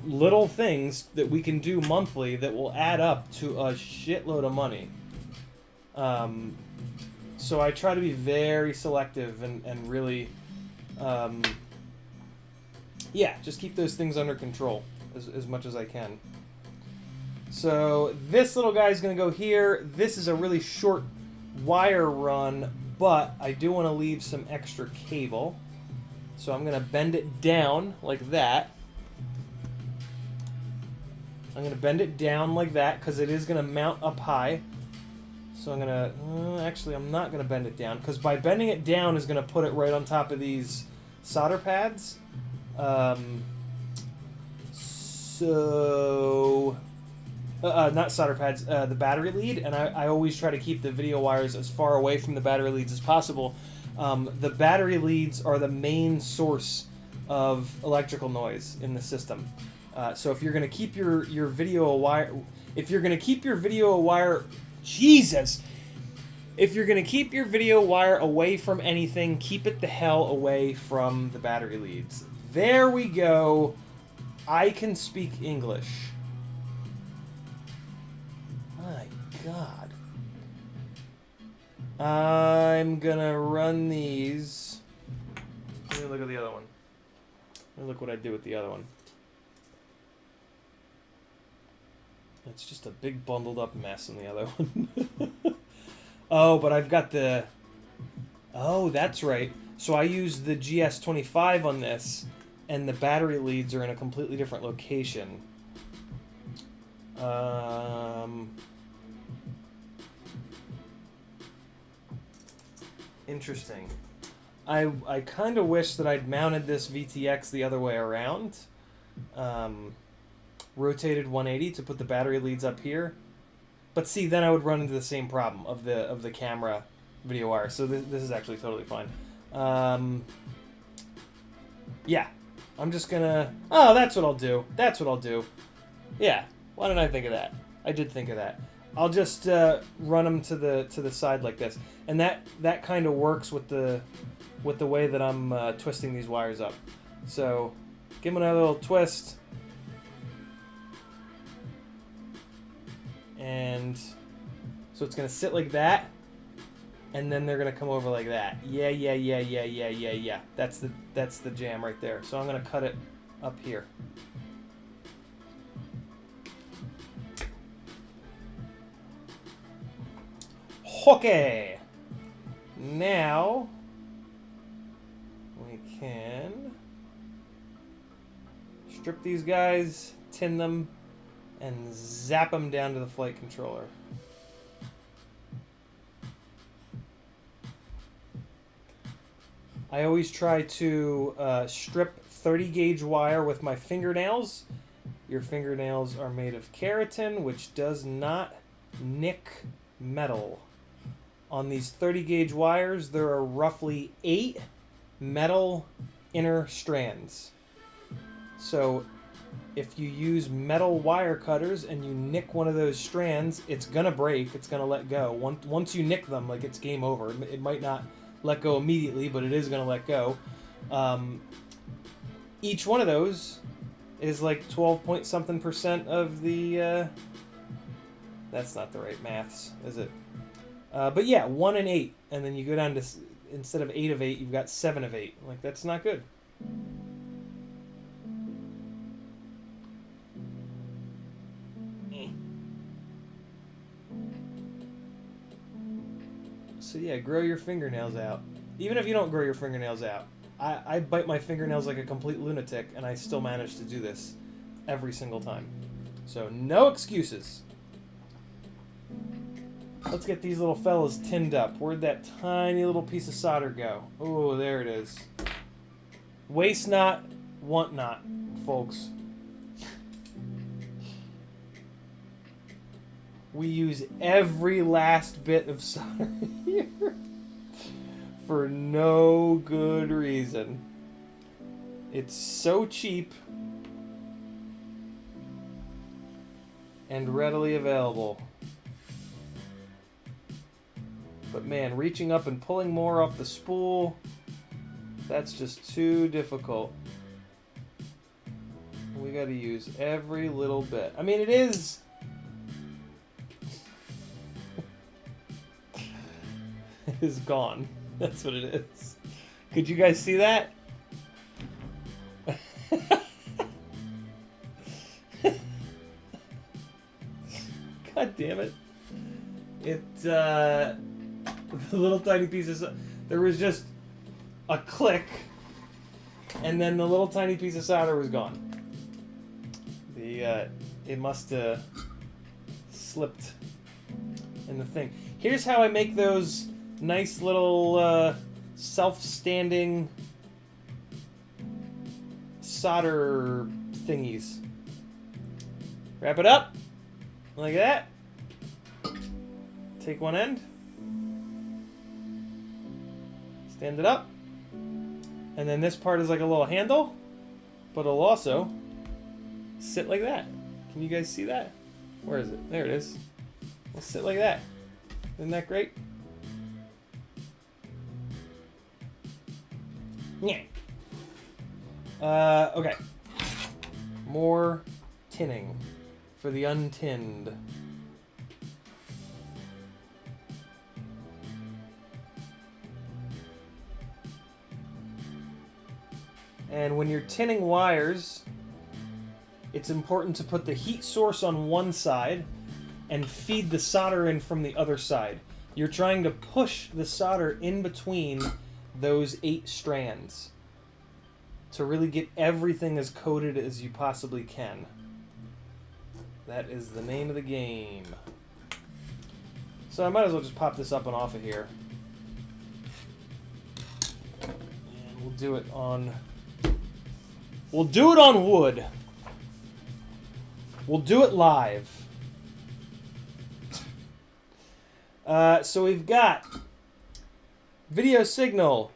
Speaker 1: Little things that we can do monthly that will add up to a shitload of money. So I try to be very selective and really, yeah, just keep those things under control as much as I can. So this little guy is going to go here. This is a really short wire run, but I do want to leave some extra cable. So I'm going to bend it down like that. I'm going to bend it down like that because it is going to mount up high. So I'm going to... actually, I'm not going to bend it down because by bending it down is going to put it right on top of these solder pads. Not solder pads, the battery lead, and I always try to keep the video wires as far away from the battery leads as possible. The battery leads are the main source of electrical noise in the system. So if you're going to keep your video wire, if you're going to keep your video wire, Jesus! If you're going to keep your video wire away from anything, keep it the hell away from the battery leads. There we go. I can speak English. My God. I'm gonna run these. Let me look at the other one. Let me look what I did with the other one. It's just a big bundled up mess in the other one. Oh, but I've got the... Oh, that's right. So I used the GS25 on this, and the battery leads are in a completely different location. Interesting. I kind of wish that I'd mounted this VTX the other way around. Rotated 180 to put the battery leads up here. But see, then I would run into the same problem of the camera video wire. So this is actually totally fine. Yeah, I'm just gonna... Oh, that's what I'll do. That's what I'll do. Yeah, why didn't I think of that? I did think of that. I'll just run them to the side like this, and that kind of works with the way that I'm twisting these wires up. So, give them another little twist. And so it's going to sit like that, and then they're going to come over like that. Yeah. That's the jam right there. So I'm going to cut it up here. Okay. Now we can strip these guys, tin them, and zap them down to the flight controller. I always try to strip 30 gauge wire with my fingernails. Your fingernails are made of keratin, which does not nick metal. On these 30 gauge wires, there are roughly 8 metal inner strands. So if you use metal wire cutters and you nick one of those strands, it's gonna break, it's gonna let go. Once you nick them, like, it's game over. It might not let go immediately, but it is gonna let go. Each one of those is like 12 point something % of the, that's not the right maths, is it? But yeah, 1 and 8, and then you go down to, instead of 8 of 8, you've got 7 of 8. Like, that's not good. So yeah, grow your fingernails out. Even if you don't grow your fingernails out, I bite my fingernails like a complete lunatic, and I still manage to do this every single time. So no excuses. Let's get these little fellas tinned up. Where'd that tiny little piece of solder go? Oh, there it is. Waste not, want not, folks. We use every last bit of solder here for no good reason. It's so cheap and readily available. But man, reaching up and pulling more off the spool, that's just too difficult. We gotta use every little bit. I mean, it is... it is gone. That's what it is. Could you guys see that? God damn it. The little tiny pieces, there was just a click, and then the little tiny piece of solder was gone. It must have slipped in the thing. Here's how I make those nice little self-standing solder thingies. Wrap it up like that. Take one end, stand it up, and then this part is like a little handle, but it'll also sit like that. Can you guys see that? Where is it? There it is. It'll sit like that. Isn't that great? Yeah. Okay. More tinning for the untinned. And when you're tinning wires, it's important to put the heat source on one side and feed the solder in from the other side. You're trying to push the solder in between those 8 strands to really get everything as coated as you possibly can. That is the name of the game. So I might as well just pop this up and off of here. And we'll do it on... We'll do it on wood. We'll do it live. So we've got video signal.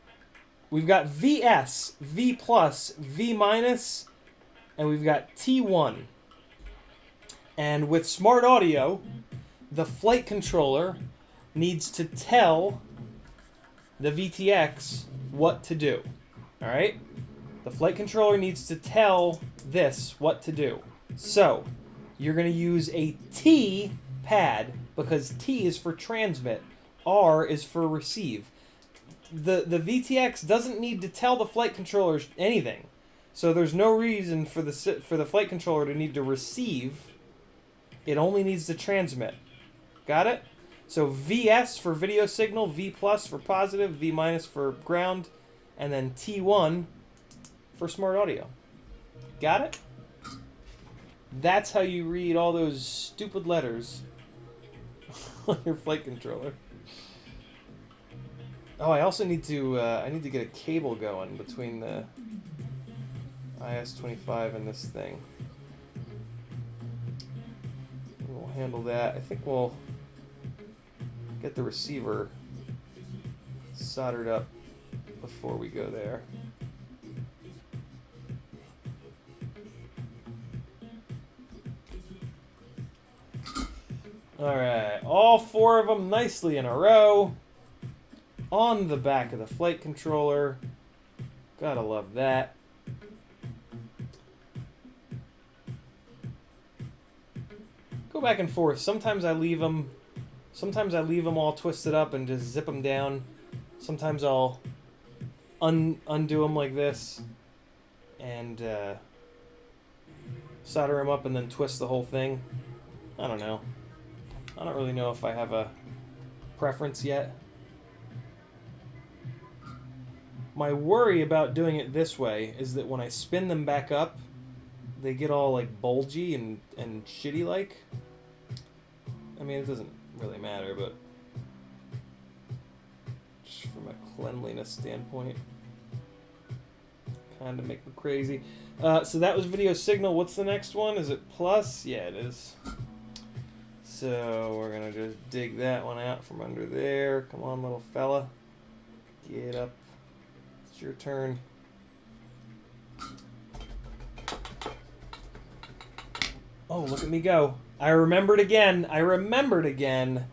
Speaker 1: We've got VS, V+, V-, and we've got T1. And with smart audio, the flight controller needs to tell the VTX what to do. All right? The flight controller needs to tell this what to do. So, you're going to use a T pad because T is for transmit, R is for receive. The VTX doesn't need to tell the flight controller anything. So there's no reason for the flight controller to need to receive. It only needs to transmit. Got it? So VS for video signal, V+ for positive, V- for ground, and then T1 for smart audio. Got it? That's how you read all those stupid letters on your flight controller. Oh, I also need to get a cable going between the IS-25 and this thing. We'll handle that. I think we'll get the receiver soldered up before we go there. Alright, all 4 of them nicely in a row on the back of the flight controller. Gotta love that. Go back and forth. Sometimes I leave them all twisted up and just zip them down. Sometimes I'll undo them like this and solder them up and then twist the whole thing. I don't know. I don't really know if I have a preference yet. My worry about doing it this way is that when I spin them back up, they get all like bulgy and shitty like. I mean, it doesn't really matter, but just from a cleanliness standpoint, kind of make me crazy. So that was video signal. What's the next one? Is it plus? Yeah, it is. So we're gonna just dig that one out from under there. Come on, little fella. Get up. It's your turn. Oh, look at me go. I remembered again. I remembered again.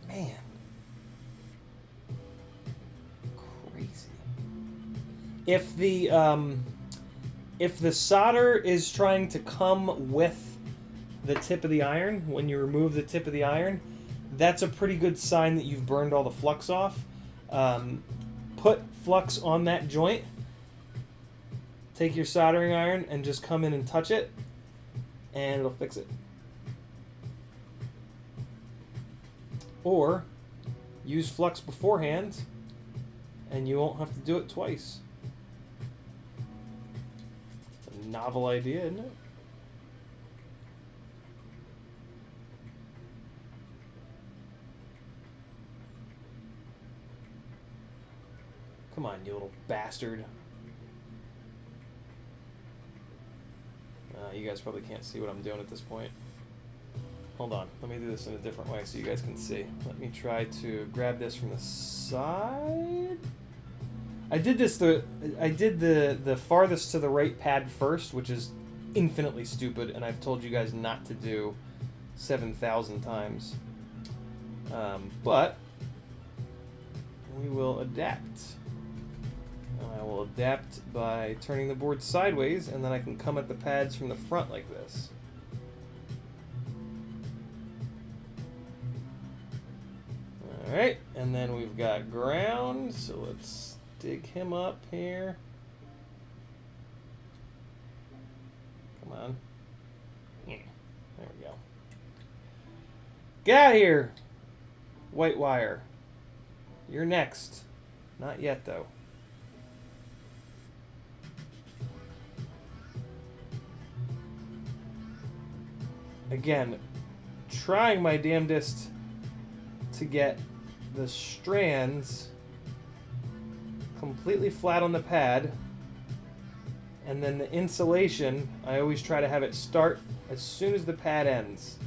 Speaker 1: Man. Crazy. If the solder is trying to come with the tip of the iron, when you remove the tip of the iron, that's a pretty good sign that you've burned all the flux off. Put flux on that joint. Take your soldering iron and just come in and touch it, and it'll fix it. Or use flux beforehand, and you won't have to do it twice. It's a novel idea, isn't it? Come on, you little bastard. You guys probably can't see what I'm doing at this point. Hold on, let me do this in a different way so you guys can see. Let me try to grab this from the side. I did the farthest to the right pad first, which is infinitely stupid, and I've told you guys not to do 7,000 times. But we will adapt. I will adapt by turning the board sideways, and then I can come at the pads from the front like this. Alright, and then we've got ground, so let's dig him up here. Come on. There we go. Get out of here! White wire. You're next. Not yet, though. Again, trying my damnedest to get the strands completely flat on the pad, and then the insulation, I always try to have it start as soon as the pad ends.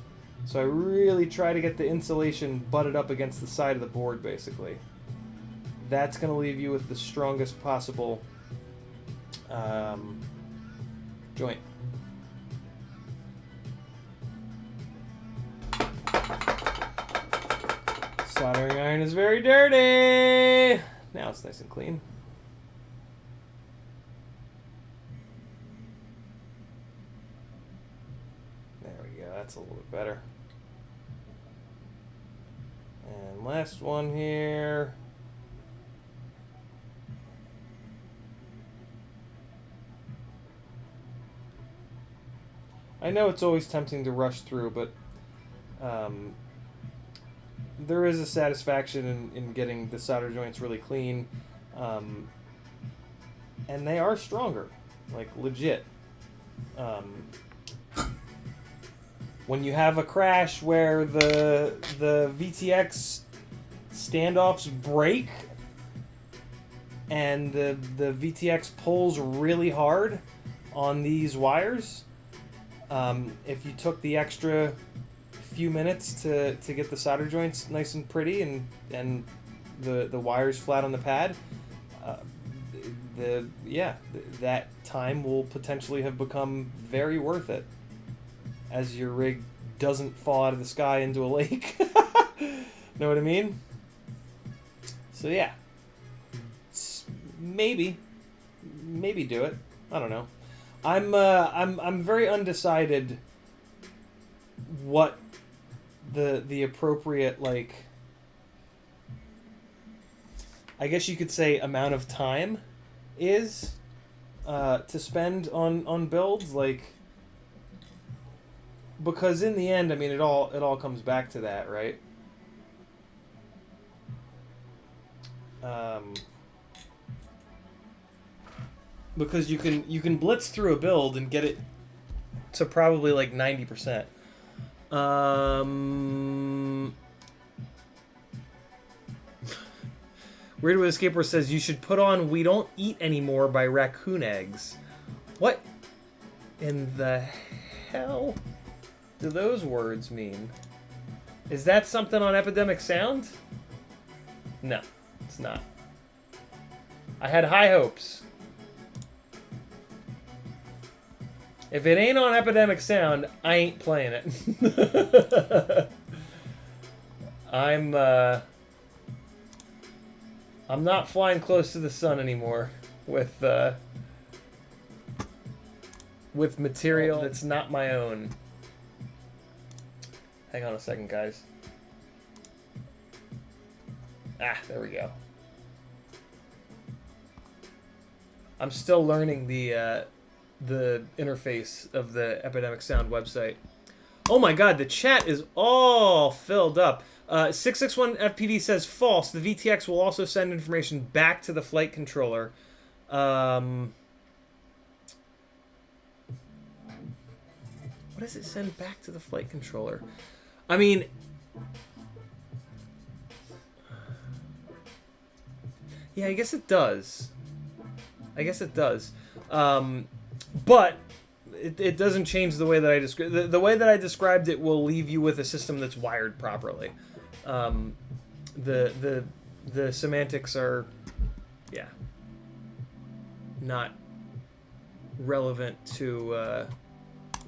Speaker 1: So I really try to get the insulation butted up against the side of the board, basically. That's going to leave you with the strongest possible joint. Soldering iron is very dirty! Now it's nice and clean. There we go, that's a little bit better. And last one here. I know it's always tempting to rush through, but there is a satisfaction in getting the solder joints really clean, and they are stronger, like legit. When you have a crash where the VTX standoffs break and the VTX pulls really hard on these wires, if you took the extra few minutes to get the solder joints nice and pretty and the wires flat on the pad, that time will potentially have become very worth it as your rig doesn't fall out of the sky into a lake. Know what I mean? So yeah, maybe do it. I don't know. I'm very undecided what the appropriate, like, I guess you could say, amount of time is to spend on builds, like, because in the end, I mean, it all comes back to that, right? Because you can blitz through a build and get it to probably like 90%. Weird With a Skateboard says you should put on "We Don't Eat Anymore" by Raccoon Eggs. What in the hell do those words mean? Is that something on Epidemic Sound? No, it's not. I had high hopes. If it ain't on Epidemic Sound, I ain't playing it. I'm not flying close to the sun anymore with material that's not my own. Hang on a second, guys. Ah, there we go. I'm still learning the interface of the Epidemic Sound website. Oh my god, the chat is all filled up. 661FPV says false. The VTX will also send information back to the flight controller. What does it send back to the flight controller? I mean, Yeah, I guess it does. I guess it does. But it doesn't change the way that I described the way that I described it will leave you with a system that's wired properly. The semantics are, yeah, not relevant to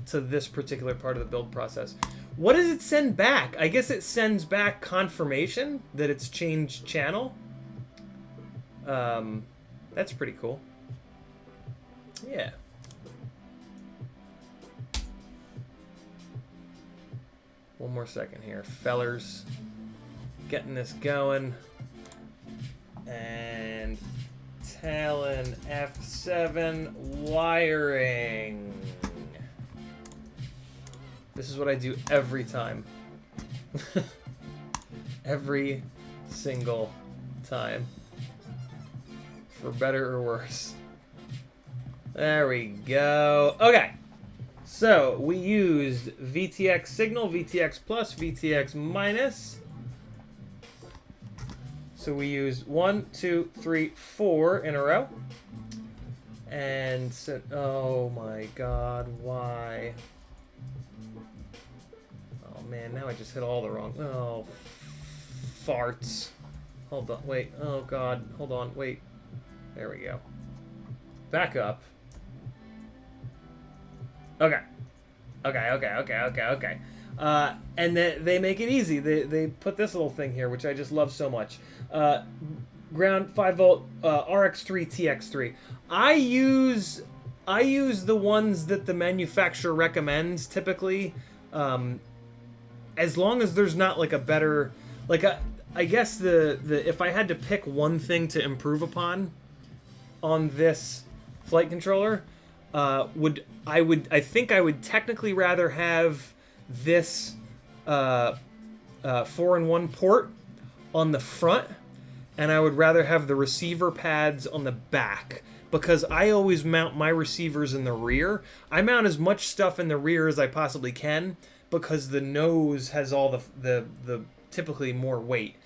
Speaker 1: this particular part of the build process. What does it send back? I guess it sends back confirmation that it's changed channel. That's pretty cool. Yeah. One more second here, fellers. Getting this going. And Talon F7 wiring. This is what I do every time. Every single time. For better or worse. There we go. Okay. So, we used VTX signal, VTX plus, VTX minus. So we used 1, 2, 3, 4 in a row. And so, oh my god, why? Oh man, now I just hit all the wrong, oh, farts. Hold on, wait, oh god, hold on, wait. There we go. Back up. Okay. Okay. And they make it easy. They put this little thing here, which I just love so much. Ground 5 volt RX3 TX3. I use the ones that the manufacturer recommends typically, as long as there's not like a better, like I guess the if I had to pick one thing to improve upon on this flight controller, I think I would technically rather have this 4-in-1 port on the front, and I would rather have the receiver pads on the back, because I always mount my receivers in the rear. I mount as much stuff in the rear as I possibly can, because the nose has all the typically more weight,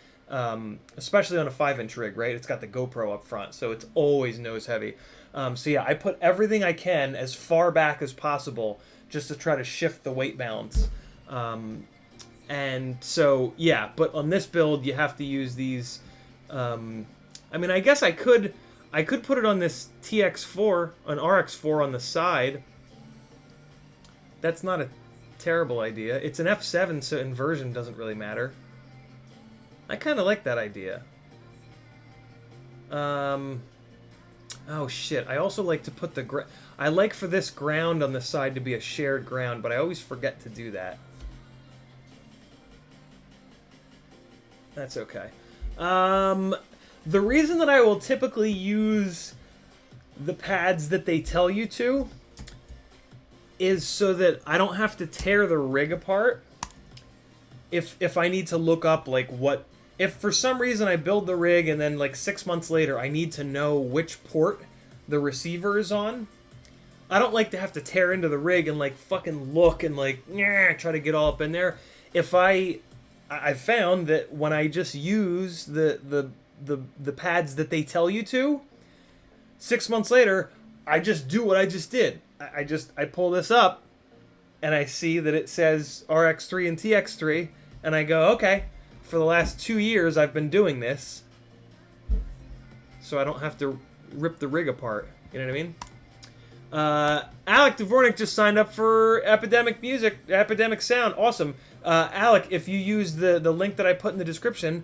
Speaker 1: especially on a 5-inch rig, right? It's got the GoPro up front, so it's always nose heavy. So yeah, I put everything I can as far back as possible just to try to shift the weight balance. And so, yeah, but on this build, you have to use these. I mean, I guess I could put it on this TX4, an RX4 on the side. That's not a terrible idea. It's an F7, so inversion doesn't really matter. I kind of like that idea. Oh shit, I also like to put I like for this ground on the side to be a shared ground, but I always forget to do that. That's okay. The reason that I will typically use the pads that they tell you to is so that I don't have to tear the rig apart if I need to look up like what, if for some reason I build the rig and then like 6 months later I need to know which port the receiver is on. I don't like to have to tear into the rig and like fucking look and like try to get all up in there. If I found that when I just use the pads that they tell you to, 6 months later I just do what I just did. I pull this up and I see that it says RX3 and TX3 and I go, okay, for the last 2 years I've been doing this, so I don't have to rip the rig apart. You know what I mean? Alec Dvornik just signed up for Epidemic Music, Epidemic Sound. Awesome. Alec, if you use the link that I put in the description,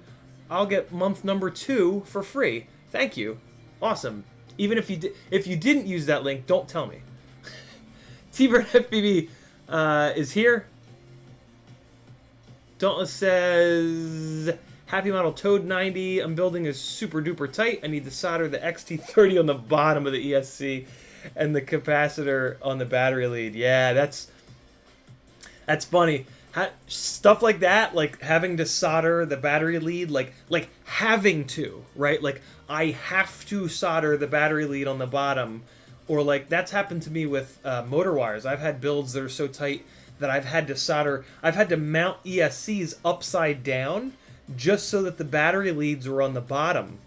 Speaker 1: I'll get month number 2 for free. Thank you. Awesome. Even if you didn't use that link, don't tell me. T-Bird FPV is here. Dauntless says, Happy Model Toad 90. I'm building is super duper tight. I need to solder the XT30 on the bottom of the ESC and the capacitor on the battery lead. Yeah, that's funny. Stuff like that, like having to solder the battery lead, like having to, right? Like I have to solder the battery lead on the bottom, or like that's happened to me with motor wires. I've had builds that are so tight that I've had to mount ESCs upside down just so that the battery leads were on the bottom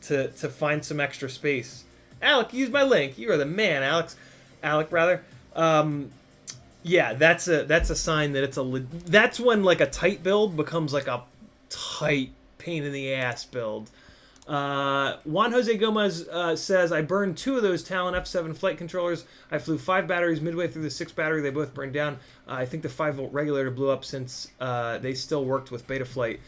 Speaker 1: to find some extra space. Alec, use my link. You are the man, Alex. Alec, rather. Yeah, that's a sign that it's that's when like a tight build becomes like a tight pain in the ass build. Juan Jose Gomez says, I burned 2 of those Talon F7 flight controllers. I flew 5 batteries. Midway through the 6th battery, they both burned down. I think the 5-volt regulator blew up since they still worked with Betaflight.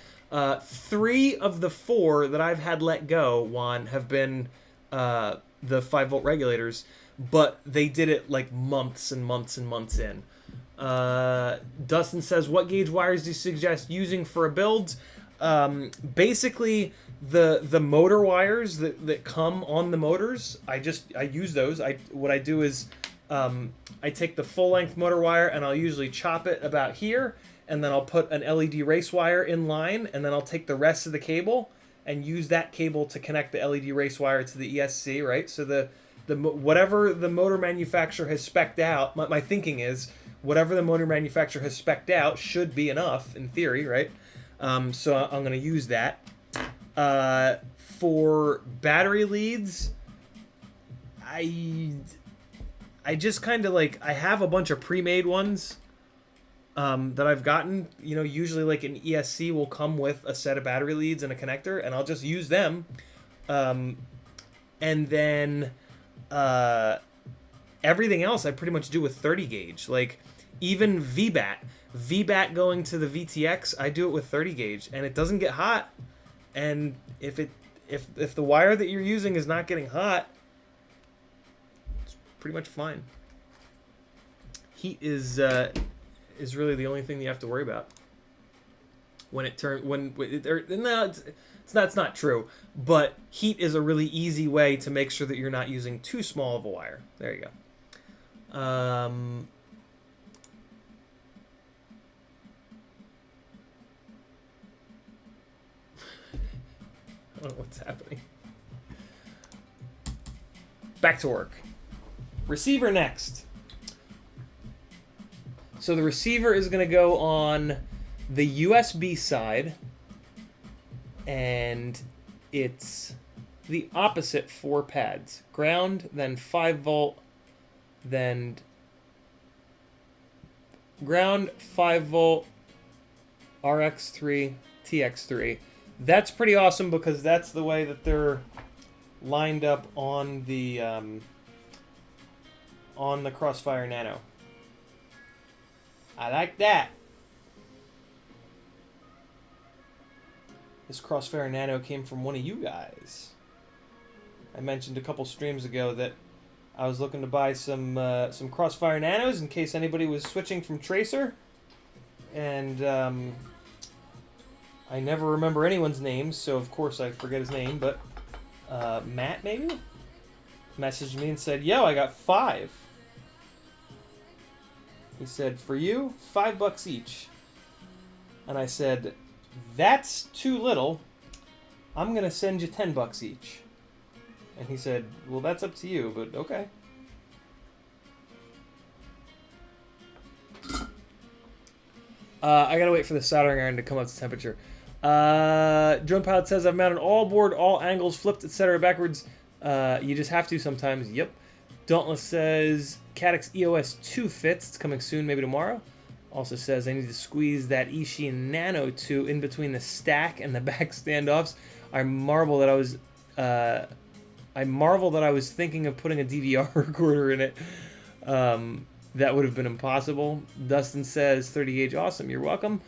Speaker 1: 3 of the 4 that I've had let go, Juan, have been the 5-volt regulators, but they did it like months and months and months in. Dustin says, what gauge wires do you suggest using for a build? Basically, the motor wires that come on the motors, I use those. What I do is I take the full length motor wire and I'll usually chop it about here, and then I'll put an LED race wire in line, and then I'll take the rest of the cable and use that cable to connect the LED race wire to the ESC, right? So the whatever the motor manufacturer has spec'd out, my thinking is whatever the motor manufacturer has spec'd out should be enough in theory, right? So I'm going to use that. For battery leads, I just kind of like, I have a bunch of pre-made ones that I've gotten. You know, usually like an ESC will come with a set of battery leads and a connector, and I'll just use them. And then everything else I pretty much do with 30 gauge. Like even VBAT going to the VTX, I do it with 30 gauge, and it doesn't get hot. And if the wire that you're using is not getting hot, it's pretty much fine. Heat is really the only thing you have to worry about. When it turns, no, it's not true. But heat is a really easy way to make sure that you're not using too small of a wire. There you go. I don't know what's happening. Back to work. Receiver next. So the receiver is going to go on the USB side, and it's the opposite 4 pads. Ground, then 5 volt, then ground, 5 volt, RX3, TX3. That's pretty awesome because that's the way that they're lined up on the Crossfire Nano. I like that. This Crossfire Nano came from one of you guys. I mentioned a couple streams ago that I was looking to buy some Crossfire Nanos in case anybody was switching from Tracer, and I never remember anyone's name, so of course I forget his name, but Matt maybe messaged me and said, yo, I got 5. He said, for you, $5 each. And I said, that's too little. I'm going to send you $10 each. And he said, well, that's up to you, but okay. I gotta wait for the soldering iron to come up to temperature. Drone Pilot says, I've mounted all board, all angles, flipped, etc. backwards. You just have to sometimes. Yep. Dauntless says, Caddx EOS 2 fits. It's coming soon, maybe tomorrow. Also says, I need to squeeze that Ishii Nano 2 in between the stack and the back standoffs. I marvel that I was thinking of putting a DVR recorder in it. That would have been impossible. Dustin says, 30 gauge awesome. You're welcome.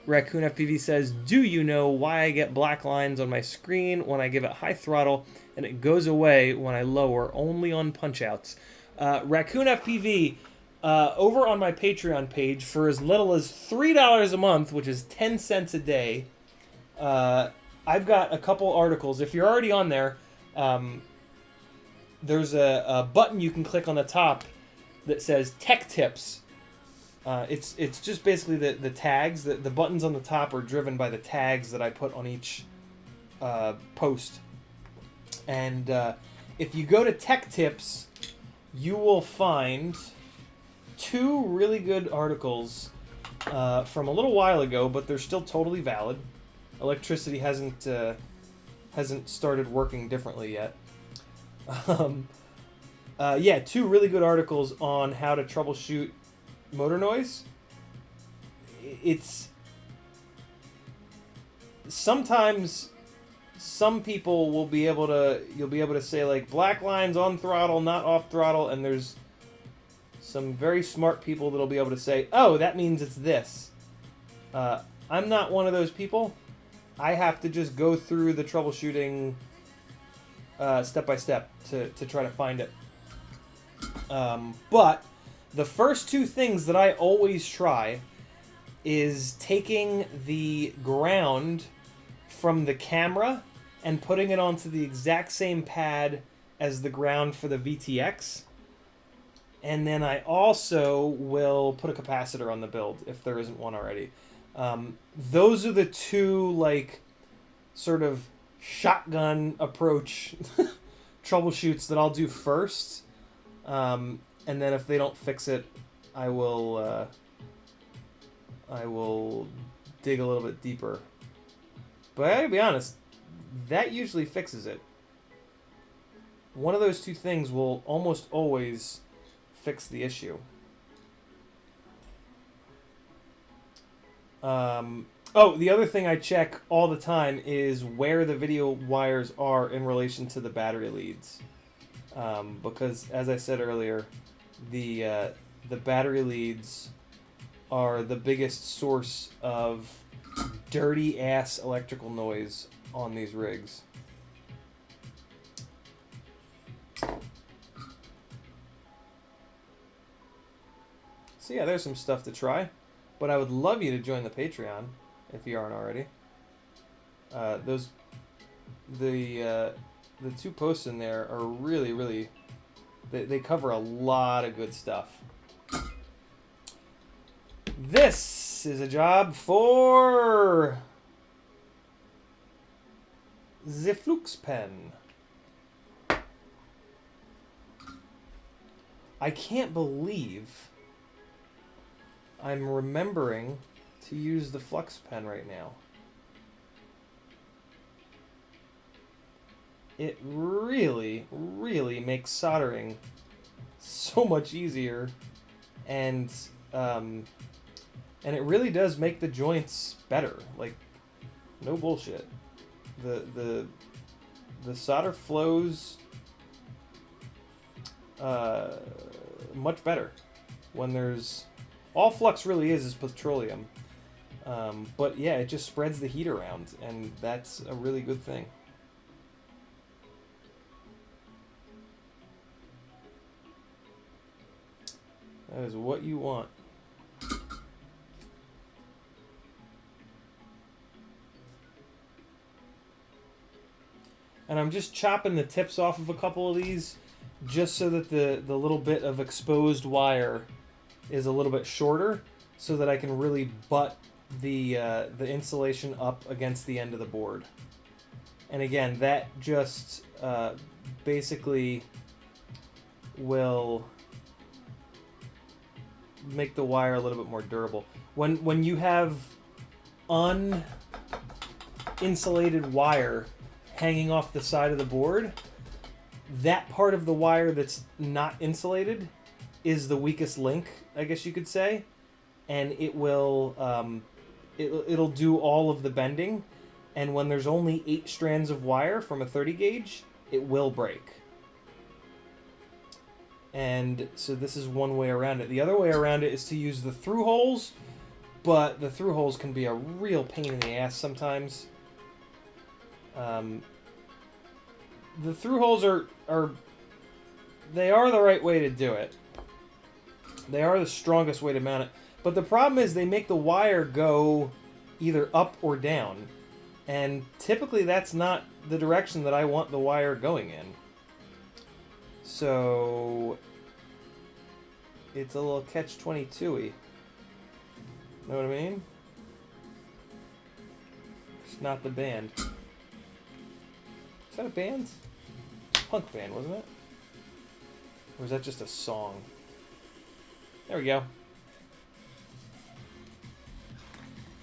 Speaker 1: Raccoon FPV says, do you know why I get black lines on my screen when I give it high throttle and it goes away when I lower, only on punch-outs? Raccoon FPV, over on my Patreon page, for as little as $3 a month, which is 10 cents a day, I've got a couple articles. If you're already on there, there's a button you can click on the top that says Tech Tips. It's just basically the tags. The buttons on the top are driven by the tags that I put on each post. And if you go to Tech Tips, you will find 2 really good articles from a little while ago, but they're still totally valid. Electricity hasn't hasn't started working differently yet. Yeah, 2 really good articles on how to troubleshoot motor noise. It's sometimes some people will be able to, you'll be able to say like black lines on throttle, not off throttle, and there's some very smart people that'll be able to say, oh, that means it's this. I'm not one of those people. I have to just go through the troubleshooting step by step to try to find it. But the first 2 things that I always try is taking the ground from the camera and putting it onto the exact same pad as the ground for the VTX. And then I also will put a capacitor on the build if there isn't one already. Those are the 2 like sort of shotgun approach troubleshoots that I'll do first. And then if they don't fix it, I will dig a little bit deeper. But I gotta be honest, that usually fixes it. One of those 2 things will almost always fix the issue. Oh, the other thing I check all the time is where the video wires are in relation to the battery leads. Because, as I said earlier, the battery leads are the biggest source of dirty-ass electrical noise on these rigs. So yeah, there's some stuff to try. But I would love you to join the Patreon if you aren't already. The 2 posts in there are really, really... They cover a lot of good stuff. This is a job for the Flux pen. I can't believe I'm remembering to use the Flux pen right now. It really, really makes soldering so much easier, and it really does make the joints better. Like, no bullshit. The solder flows much better when there's... All flux really is petroleum. But yeah, it just spreads the heat around, and that's a really good thing. That is what you want. And I'm just chopping the tips off of a couple of these just so that the little bit of exposed wire is a little bit shorter, so that I can really butt the insulation up against the end of the board. And again, that just basically will make the wire a little bit more durable. When you have uninsulated wire hanging off the side of the board, that part of the wire that's not insulated is the weakest link, I guess you could say, and it will it'll do all of the bending, and when there's only 8 strands of wire from a 30 gauge, it will break. And so this is one way around it. The other way around it is to use the through holes, but the through holes can be a real pain in the ass sometimes. The through holes are they are the right way to do it. They are the strongest way to mount it. But the problem is they make the wire go either up or down. And typically that's not the direction that I want the wire going in. So it's a little catch-22-y. Know what I mean? It's not the band. Is that a band? Punk band, wasn't it? Or is that just a song? There we go.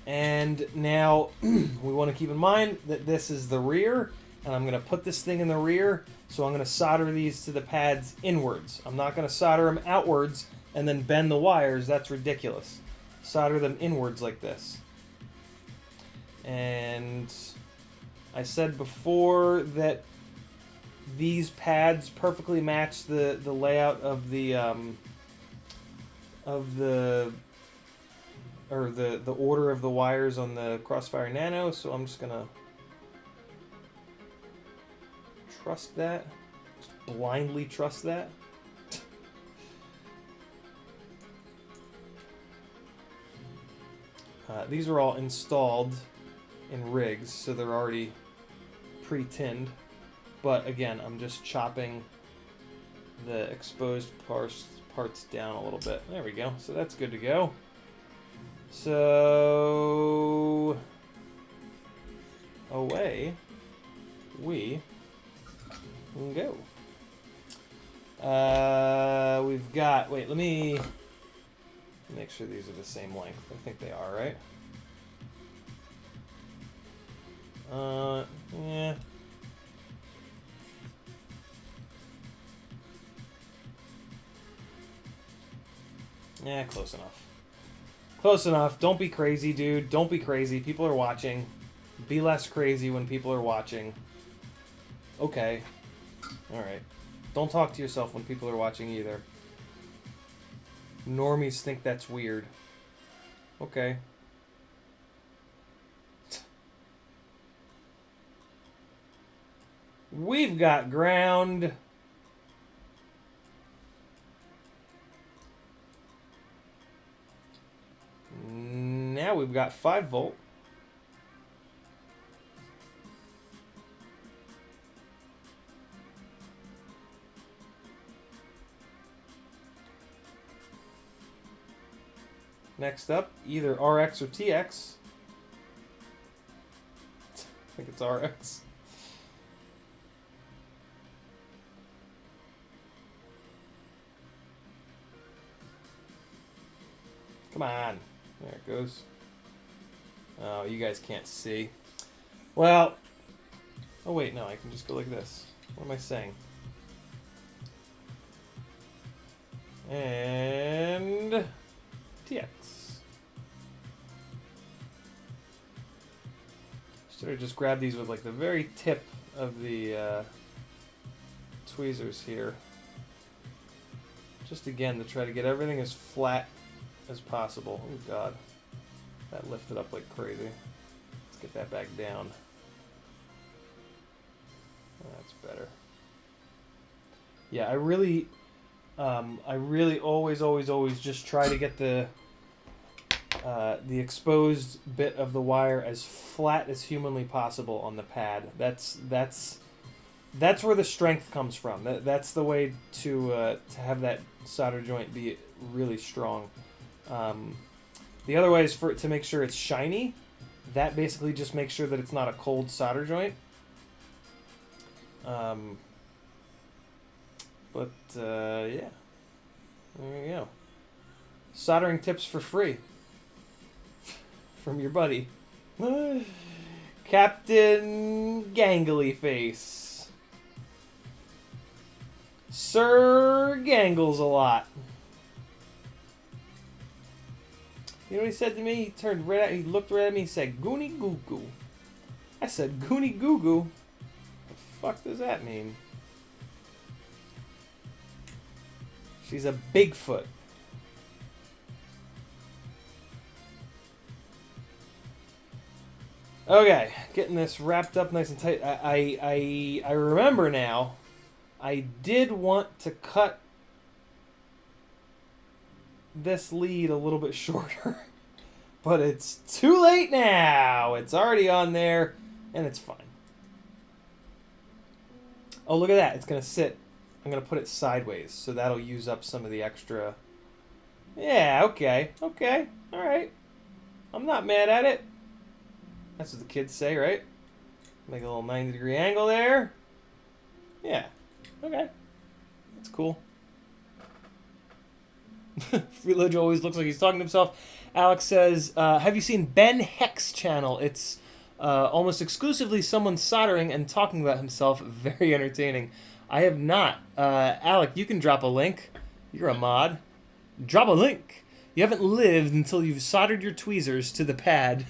Speaker 1: And now we want to keep in mind that this is the rear and I'm going to put this thing in the rear, so I'm going to solder these to the pads inwards. I'm not going to solder them outwards and then bend the wires. That's ridiculous. Solder them inwards like this. And I said before that these pads perfectly match the layout of the order of the wires on the Crossfire Nano, so I'm just gonna trust that. Just blindly trust that. These are all installed in rigs, so they're already pre-tinned. But again, I'm just chopping the exposed parts down a little bit. There we go. So that's good to go. So away we go. We've got, wait, let me make sure these are the same length. I think they are, right? Yeah. Yeah, close enough. Close enough. Don't be crazy, dude. Don't be crazy. People are watching. Be less crazy when people are watching. Okay. Alright. Don't talk to yourself when people are watching either. Normies think that's weird. Okay. We've got ground. Now we've got 5 volt. Next up, either RX or TX. I think it's RX. Come on. There it goes. Oh, you guys can't see. Well, oh wait, no, I can just go like this. What am I saying? And TX. Should have just grabbed these with like the very tip of the tweezers here. Just again to try to get everything as flat as possible. Oh god. That lifted up like crazy. Let's get that back down. That's better. Yeah, I really always just try to get the exposed bit of the wire as flat as humanly possible on the pad. That's where the strength comes from. That's the way to have that solder joint be really strong. The other way is to make sure it's shiny. That basically just makes sure that it's not a cold solder joint. Yeah. There you go. Soldering tips for free. From your buddy. Captain Gangly Face. Sir Gangles a lot. You know what he said to me? He turned right at me, he looked right at me, he said, "Goonie goo goo." I said, "Goonie goo goo." What the fuck does that mean? She's a Bigfoot. Okay, getting this wrapped up nice and tight. I remember now. I did want to cut this lead a little bit shorter, but it's too late now. It's already on there, and it's fine. Oh, look at that. It's going to sit. I'm going to put it sideways, so that'll use up some of the extra. Yeah, okay. Okay. All right. I'm not mad at it. That's what the kids say, right? Make a little 90-degree angle there. Yeah. Okay. That's cool. Freeload always looks like he's talking to himself. Alex says, have you seen Ben Heck's channel? It's almost exclusively someone soldering and talking about himself. Very entertaining. I have not. Alec, you can drop a link. You're a mod. Drop a link. You haven't lived until you've soldered your tweezers to the pad.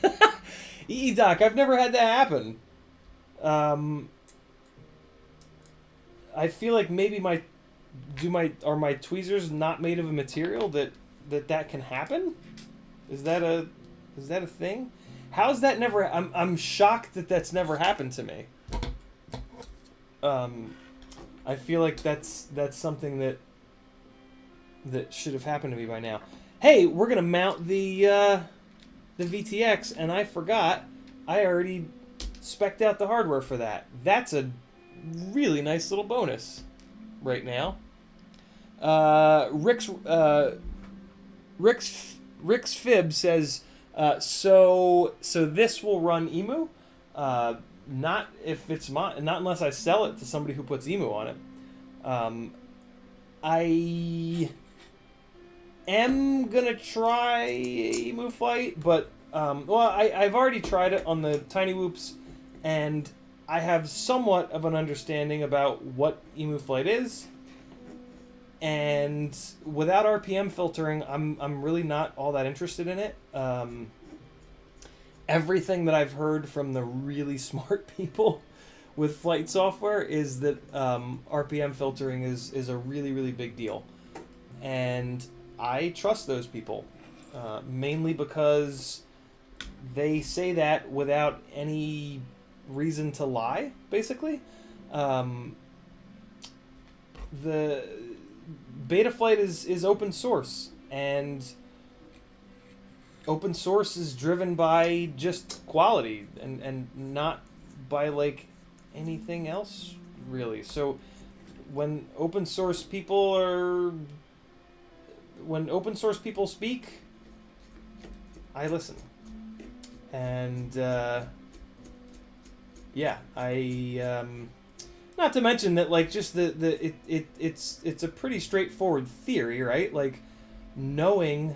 Speaker 1: Doc, I've never had that happen. I feel like maybe are my tweezers not made of a material that can happen? Is that a thing? How's that never? I'm shocked that that's never happened to me. I feel like that's something that should have happened to me by now. Hey, we're gonna mount the VTX, and I forgot. I already spec'd out the hardware for that. That's a really nice little bonus right now. Rick's Fib says, so this will run Emu, not unless I sell it to somebody who puts Emu on it. I am gonna try Emu Flight, but I've already tried it on the Tiny Whoops, and I have somewhat of an understanding about what Emu Flight is. And without RPM filtering, I'm really not all that interested in it. Everything that I've heard from the really smart people with flight software is that RPM filtering is a really, really big deal. And I trust those people, mainly because they say that without any reason to lie, basically. The Betaflight is open source, and open source is driven by just quality and not by like anything else, really. So when open source people speak, I listen. And yeah, not to mention that, like, just it's a pretty straightforward theory, right? Like, knowing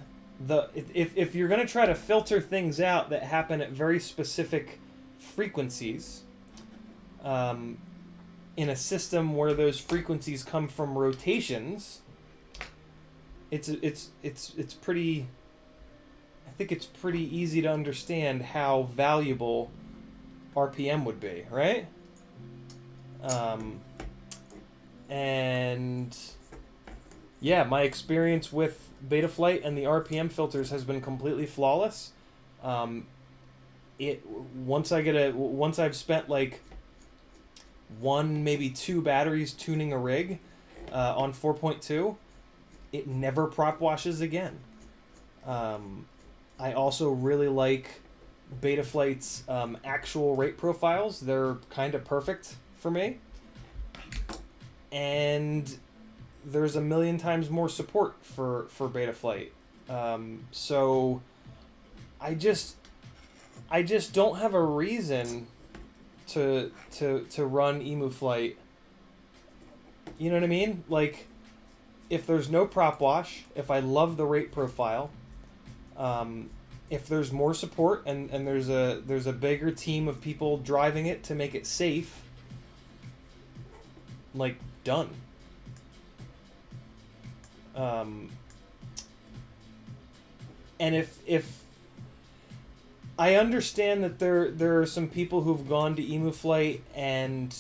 Speaker 1: if you're gonna try to filter things out that happen at very specific frequencies, in a system where those frequencies come from rotations, it's pretty. I think it's pretty easy to understand how valuable RPM would be, right? And yeah, my experience with Betaflight and the RPM filters has been completely flawless. Once I've spent like 1, maybe 2 batteries tuning a rig on 4.2, it never prop washes again. I also really like Betaflight's actual rate profiles. They're kind of perfect for me. And there's a million times more support for Betaflight. So I just don't have a reason to run Emu Flight. You know what I mean? Like, if there's no prop wash, if I love the rate profile, if there's more support and there's a bigger team of people driving it to make it safe, like, done. And if I understand that there are some people who've gone to Emu Flight and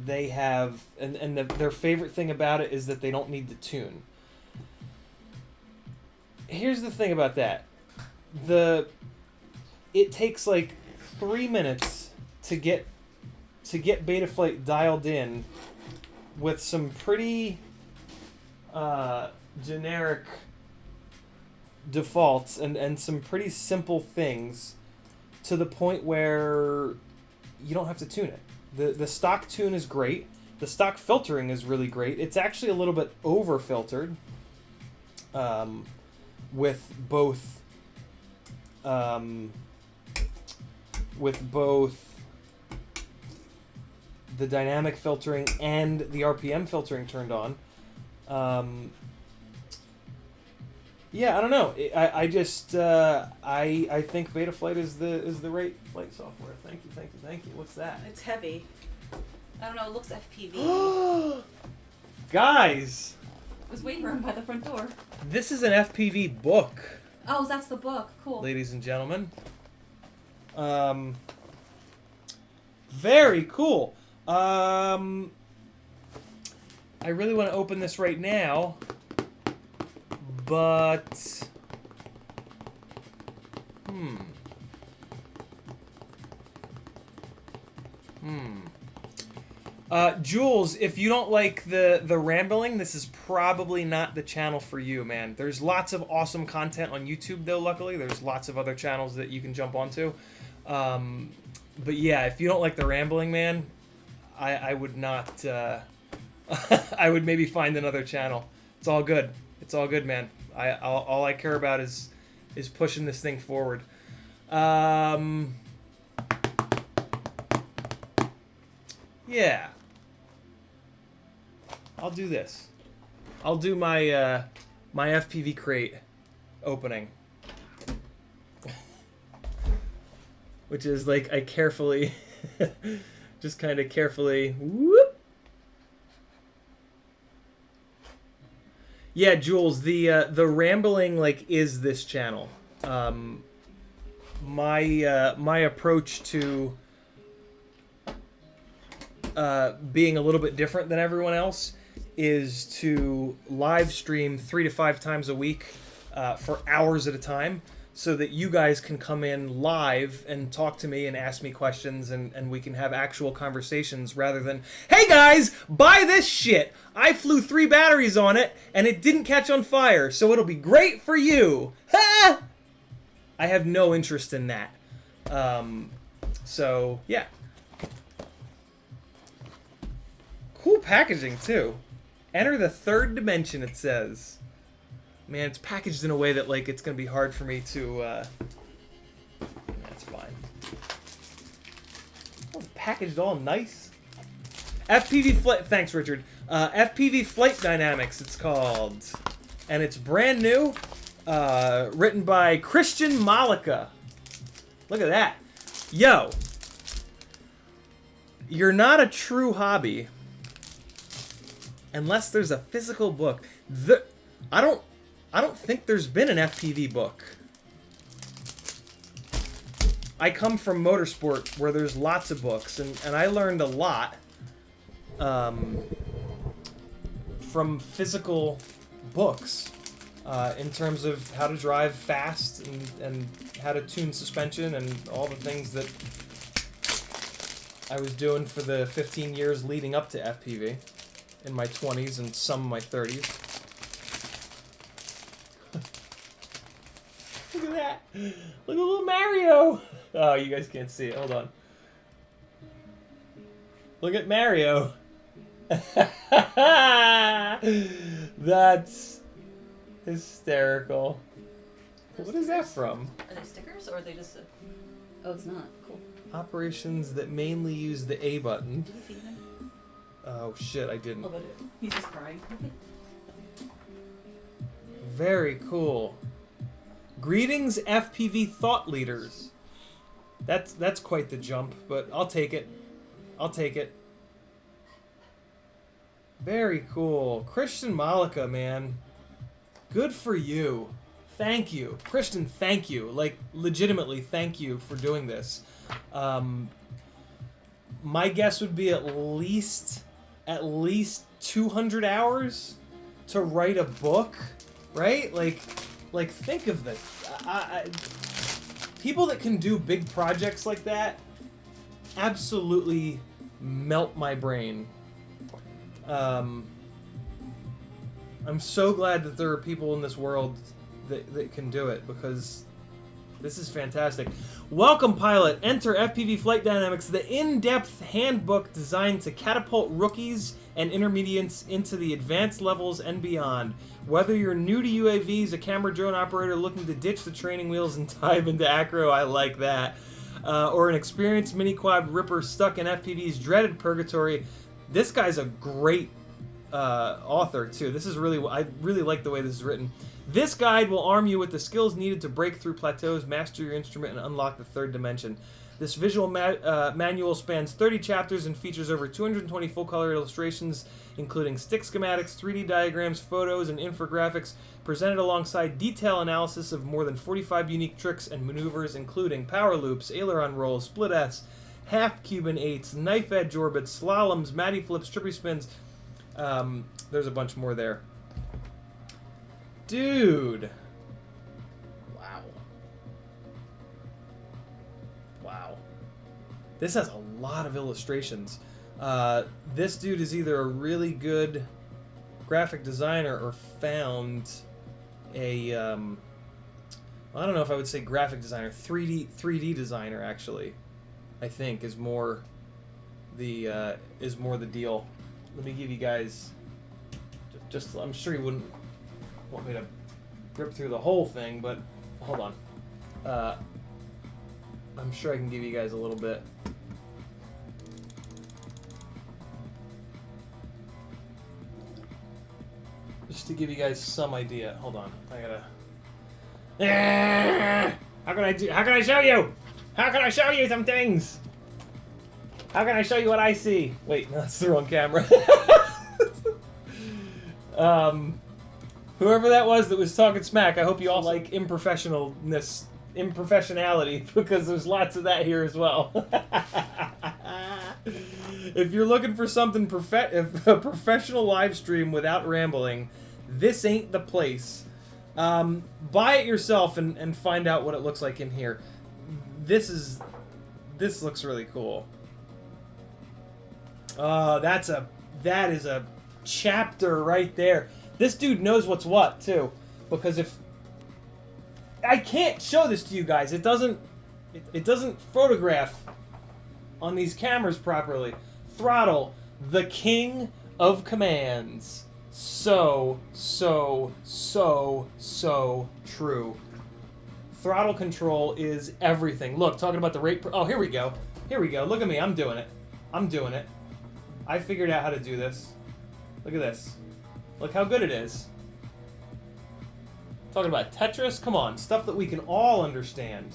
Speaker 1: they have and their favorite thing about it is that they don't need to tune. Here's the thing about that. It takes like 3 minutes to get Betaflight dialed in with some pretty generic defaults and some pretty simple things, to the point where you don't have to tune it. The stock tune is great. The stock filtering is really great. It's actually a little bit over filtered with both the dynamic filtering and the RPM filtering turned on. Yeah, I don't know. I just I think Betaflight is the right flight software. Thank you. What's that?
Speaker 2: It's heavy. I don't know. It looks FPV.
Speaker 1: Guys,
Speaker 2: I was waiting for him by the front door.
Speaker 1: this is an FPV book,
Speaker 2: Oh, that's the book. Cool.
Speaker 1: ladies and gentlemen. Very cool. I really want to open this right now, but Jules, if you don't like the rambling, this is probably not the channel for you, man. There's lots of awesome content on YouTube, though, luckily. There's lots of other channels that you can jump onto. But yeah, if you don't like the rambling, man, I would not... I would maybe find another channel. It's all good. It's all good, man. All I care about is pushing this thing forward. Yeah. I'll do this. I'll do my my FPV crate opening, which is like I carefully, just kind of carefully. Whoop. Yeah, Jules, the rambling like is this channel. My approach to being a little bit different than everyone else is to live stream 3 to 5 times a week for hours at a time, so that you guys can come in live and talk to me and ask me questions, and we can have actual conversations rather than, hey guys, buy this shit! I flew 3 batteries on it and it didn't catch on fire, so it'll be great for you! Ha! I have no interest in that. So, yeah. Cool packaging, too. Enter the 3rd dimension, it says. Man, it's packaged in a way that, like, it's going to be hard for me to, That's fine. Oh, it's packaged all nice. FPV Flight... Thanks, Richard. FPV Flight Dynamics, it's called. And it's brand new. Written by Christian Malika. Look at that. Yo. You're not a true hobby unless there's a physical book. I don't think there's been an FPV book. I come from motorsport where there's lots of books, and I learned a lot from physical books in terms of how to drive fast and how to tune suspension and all the things that I was doing for the 15 years leading up to FPV. In my 20s and some of my 30s. Look at that! Look at little Mario! Oh, you guys can't see it. Hold on. Look at Mario! That's hysterical. What is that from?
Speaker 2: Are they stickers or are they just... Oh, it's not. Cool.
Speaker 1: Operations that mainly use the A button.
Speaker 2: Did you feed him?
Speaker 1: Oh shit, I didn't.
Speaker 2: Oh, but he's just crying.
Speaker 1: Very cool. Greetings, FPV thought leaders. That's quite the jump, but I'll take it. I'll take it. Very cool. Christian Malika, man. Good for you. Thank you. Christian, thank you. Like, legitimately, thank you for doing this. My guess would be at least 200 hours to write a book, right? Like think of this. People that can do big projects like that absolutely melt my brain. I'm so glad that there are people in this world that can do it, because this is fantastic. Welcome, pilot. Enter FPV Flight Dynamics, the in-depth handbook designed to catapult rookies and intermediates into the advanced levels and beyond. Whether you're new to UAVs, a camera drone operator looking to ditch the training wheels and dive into acro, I like that, or an experienced mini-quad ripper stuck in FPV's dreaded purgatory, this guy's a great author, too. This is really... I really like the way this is written. This guide will arm you with the skills needed to break through plateaus, master your instrument, and unlock the third dimension. This visual manual spans 30 chapters and features over 220 full-color illustrations, including stick schematics, 3D diagrams, photos, and infographics, presented alongside detailed analysis of more than 45 unique tricks and maneuvers, including power loops, aileron rolls, split S, half Cuban 8s, knife edge orbits, slaloms, matty flips, trippy spins. There's a bunch more there. Dude. Wow. Wow. This has a lot of illustrations. This dude is either a really good graphic designer or found a, I don't know if I would say graphic designer, 3D designer actually, I think is more the deal. Let me give you guys, just I'm sure you wouldn't want me to rip through the whole thing, but hold on. I'm sure I can give you guys a little bit. Just to give you guys some idea. Hold on. I gotta... How can I show you? How can I show you some things? How can I show you what I see? Wait, no, that's the wrong camera. Whoever that was talking smack, I hope you all like imperfectionality, because there's lots of that here as well. If you're looking for something a professional live stream without rambling, this ain't the place. Buy it yourself and find out what it looks like in here. This looks really cool. That is a chapter right there. This dude knows what's what too, because if I can't show this to you guys, it doesn't photograph on these cameras properly. Throttle, the king of commands. So true. Throttle control is everything. Look, talking about the rate. Oh, here we go. Here we go. Look at me. I'm doing it. I figured out how to do this. Look at this. Look how good it is. Talking about Tetris? Come on, stuff that we can all understand.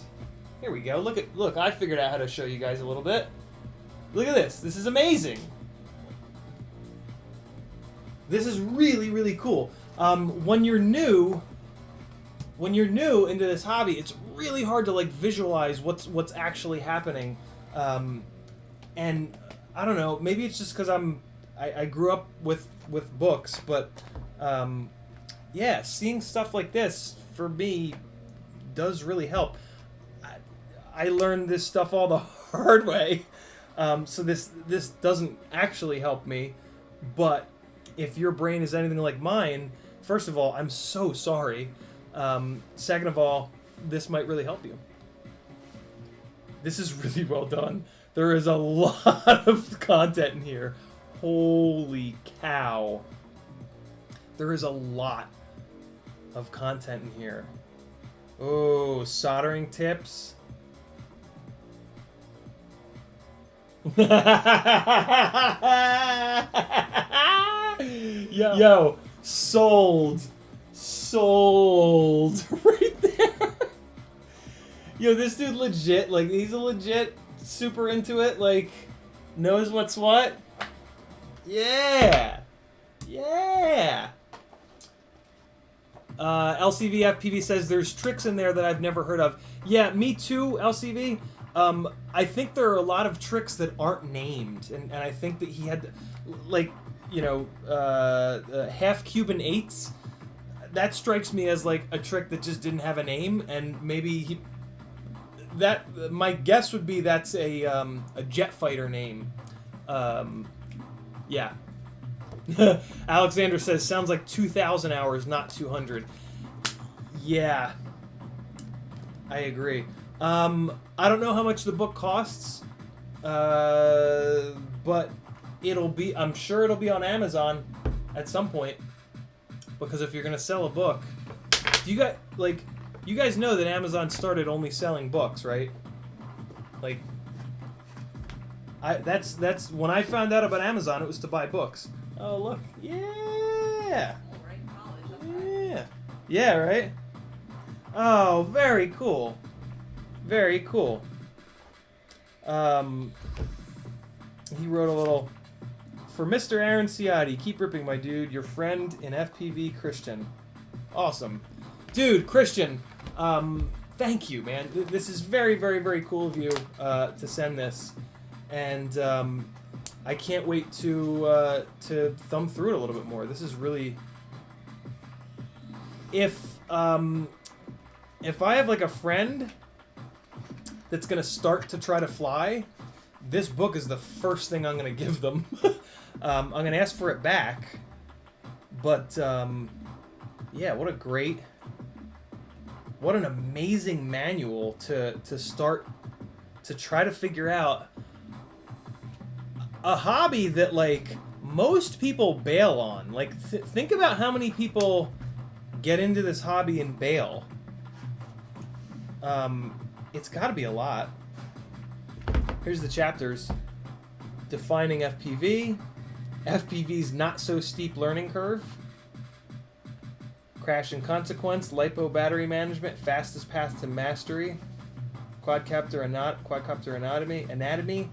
Speaker 1: Here we go. Look, I figured out how to show you guys a little bit. Look at this. This is amazing. This is really, really cool. When you're new into this hobby, it's really hard to like visualize what's actually happening. And I don't know, maybe it's just because I grew up with books, but yeah, seeing stuff like this for me does really help. I learned this stuff all the hard way, so this doesn't actually help me. But if your brain is anything like mine, first of all, I'm so sorry. Second of all, this might really help you. This is really well done. There is a lot of content in here. Holy cow. There is a lot of content in here. Oh, soldering tips. Yo, sold right there. Yo, this dude legit, like, he's a legit super into it, like, knows what's what. Yeah. LCV FPV says there's tricks in there that I've never heard of. Yeah, me too, LCV. I think there are a lot of tricks that aren't named, and I think that he had, like, you know, half Cuban 8s. That strikes me as like a trick that just didn't have a name, and maybe my guess would be that's a jet fighter name. Yeah. Alexander says, sounds like 2,000 hours, not 200. Yeah. I agree. I don't know how much the book costs, but I'm sure it'll be on Amazon at some point, because if you're going to sell a book, you guys know that Amazon started only selling books, right? Like, that's when I found out about Amazon, it was to buy books. Oh, look. Yeah. Yeah, right? Oh, very cool. Very cool. He wrote a little... For Mr. Aaron Ciotti, keep ripping, my dude. Your friend in FPV, Christian. Awesome. Dude, Christian, thank you, man. This is very, very, very cool of you to send this. And I can't wait to thumb through it a little bit more. This is really... If I have, like, a friend that's going to start to try to fly, this book is the first thing I'm going to give them. I'm going to ask for it back. But, yeah, what an amazing manual to start to try to figure out a hobby that, like, most people bail on. Like, think about how many people get into this hobby and bail. It's got to be a lot. Here's the chapters. Defining FPV. FPV's not so steep learning curve. Crash and consequence. LiPo battery management. Fastest path to mastery. Quadcopter anatomy.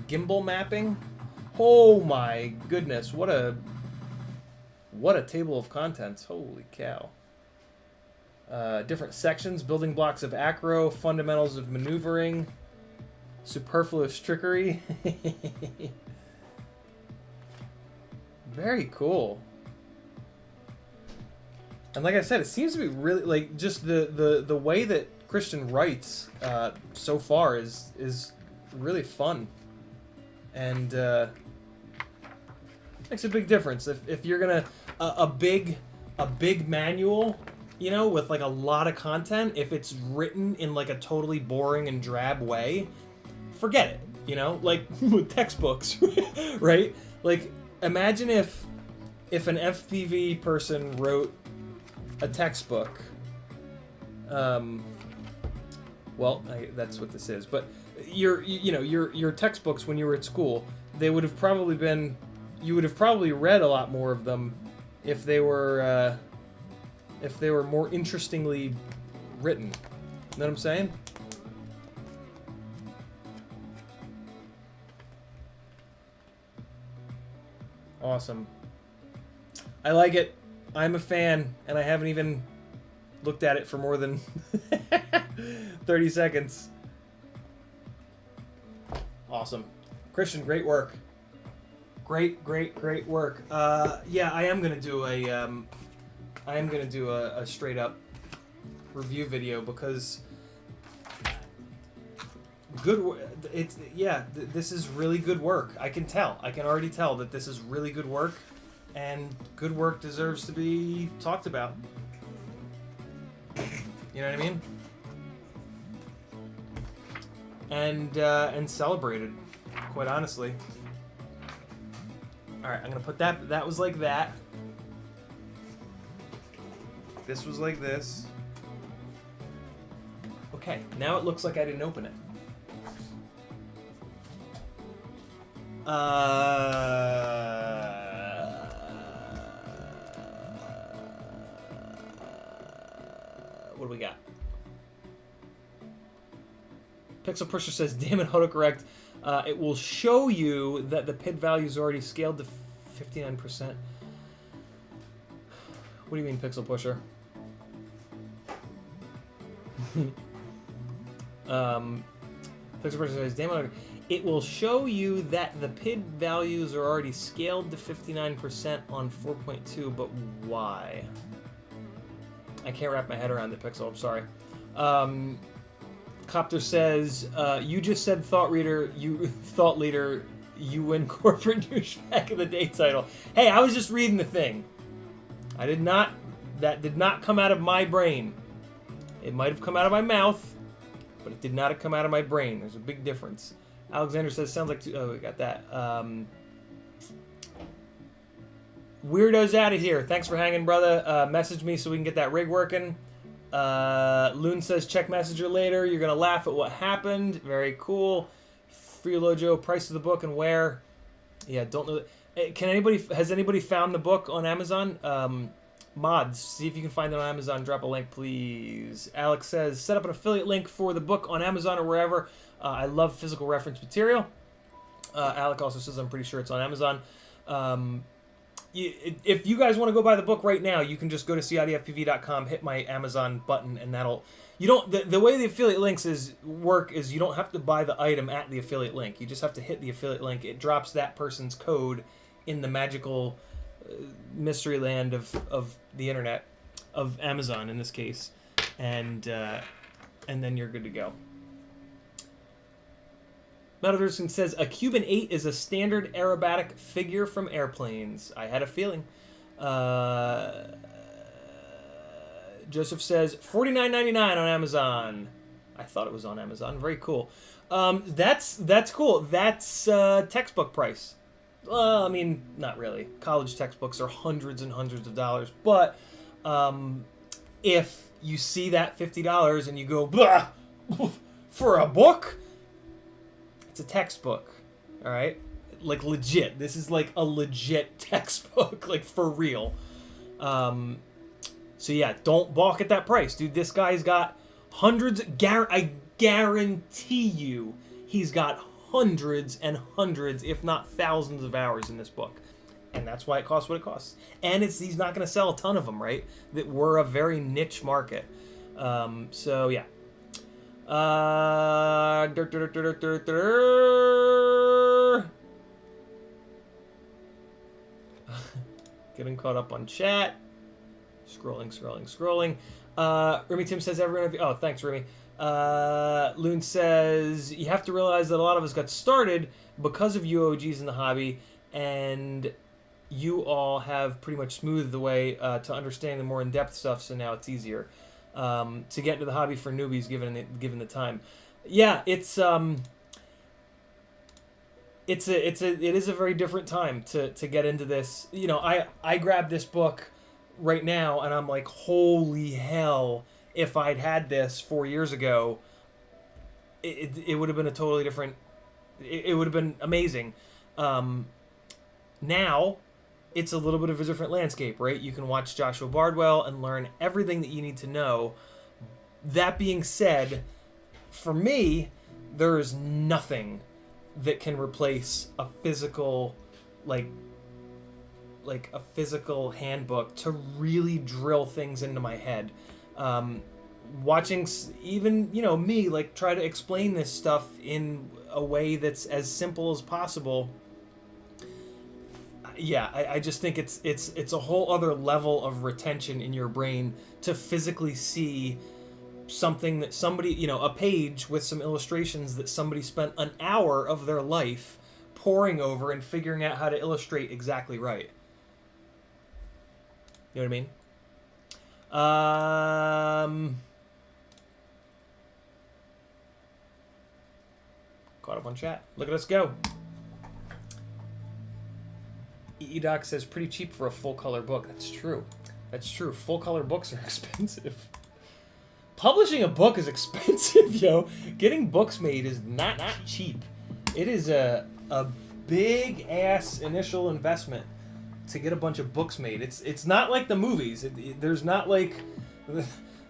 Speaker 1: Gimbal mapping. Oh my goodness! What a table of contents! Holy cow! Different sections, building blocks of acro, fundamentals of maneuvering, superfluous trickery. Very cool. And like I said, it seems to be really, like, just the way that Christian writes so far is really fun. And makes a big difference. If you're gonna a big manual, you know, with like a lot of content, if it's written in like a totally boring and drab way, forget it. You know, like with textbooks, right? Like, imagine if an FPV person wrote a textbook. Well, that's what this is. But your textbooks when you were at school, they would have probably been. You would have probably read a lot more of them if they were more interestingly written. You know what I'm saying? Awesome. I like it. I'm a fan, and I haven't even looked at it for more than 30 seconds. Awesome. Christian, great work. Great work. Yeah, I am gonna do a straight up review video because this is really good work. I can already tell that this is really good work, and good work deserves to be talked about. You know what I mean? And celebrated, quite honestly. Alright, I'm gonna put that was like that. This was like this. Okay, now it looks like I didn't open it. What do we got? Pixel Pusher says, damn it, autocorrect. It will show you that the PID value is already scaled to 59%. What do you mean, Pixel Pusher? Pixel Pusher says, damn it, it will show you that the PID values are already scaled to 59% on 4.2, but why? I can't wrap my head around it, Pixel, I'm sorry. Copter says, you just said thought leader, you win corporate douche back in the day title. Hey, I was just reading the thing. That did not come out of my brain. It might have come out of my mouth, but it did not have come out of my brain. There's a big difference. Alexander says, sounds like, oh, we got that. Weirdo's out of here. Thanks for hanging, brother. Message me so we can get that rig working. Loon says, check messenger later. You're going to laugh at what happened. Very cool. Freelojo, price of the book and where? Yeah, don't know. Has anybody found the book on Amazon? mods. See if you can find it on Amazon. Drop a link, please. Alex says, set up an affiliate link for the book on Amazon or wherever. I love physical reference material. Alec also says, I'm pretty sure it's on Amazon. If you guys want to go buy the book right now, you can just go to CiottiFPV.com, hit my Amazon button, and that'll... You don't... The way the affiliate links work is you don't have to buy the item at the affiliate link. You just have to hit the affiliate link. It drops that person's code in the magical mystery land of the internet, of Amazon in this case, and then you're good to go. Metalderson says, a Cuban 8 is a standard aerobatic figure from airplanes. I had a feeling. Joseph says, $49.99 on Amazon. I thought it was on Amazon. Very cool. That's cool. That's textbook price. Well, I mean, not really. College textbooks are hundreds and hundreds of dollars. But if you see that $50 and you go, blah, for a book, it's a textbook. All right? Like, legit. This is like a legit textbook. Like, for real. So, yeah, don't balk at that price. Dude, this guy's got hundreds. I guarantee you he's got hundreds and hundreds, if not thousands of hours in this book. And that's why it costs what it costs. And he's not going to sell a ton of them, right? That we're a very niche market. So, yeah. Getting caught up on chat. Scrolling. Remy Tim says, everyone... Oh, thanks, Remy. Loon says, you have to realize that a lot of us got started because of you OGs in the hobby, and you all have pretty much smoothed the way to understand the more in-depth stuff, so now it's easier to get into the hobby for newbies given the time. Yeah, it is a very different time to get into this. You know, I grabbed this book right now and I'm like, holy hell, if I'd had this 4 years ago, it would have been a totally different... It would have been amazing. Now, it's a little bit of a different landscape, right? You can watch Joshua Bardwell and learn everything that you need to know. That being said, for me, there is nothing that can replace a physical, like a physical handbook to really drill things into my head. Watching even, you know, me like try to explain this stuff in a way that's as simple as possible. Yeah, I just think it's a whole other level of retention in your brain to physically see something that somebody, you know, a page with some illustrations that somebody spent an hour of their life poring over and figuring out how to illustrate exactly right. You know what I mean? Caught up on chat. Look at us go. EEDoc says pretty cheap for a full color book. That's true. That's true. Full color books are expensive. Publishing a book is expensive, yo. Getting books made is not cheap. It is a big ass initial investment to get a bunch of books made. It's not like the movies. There's not like...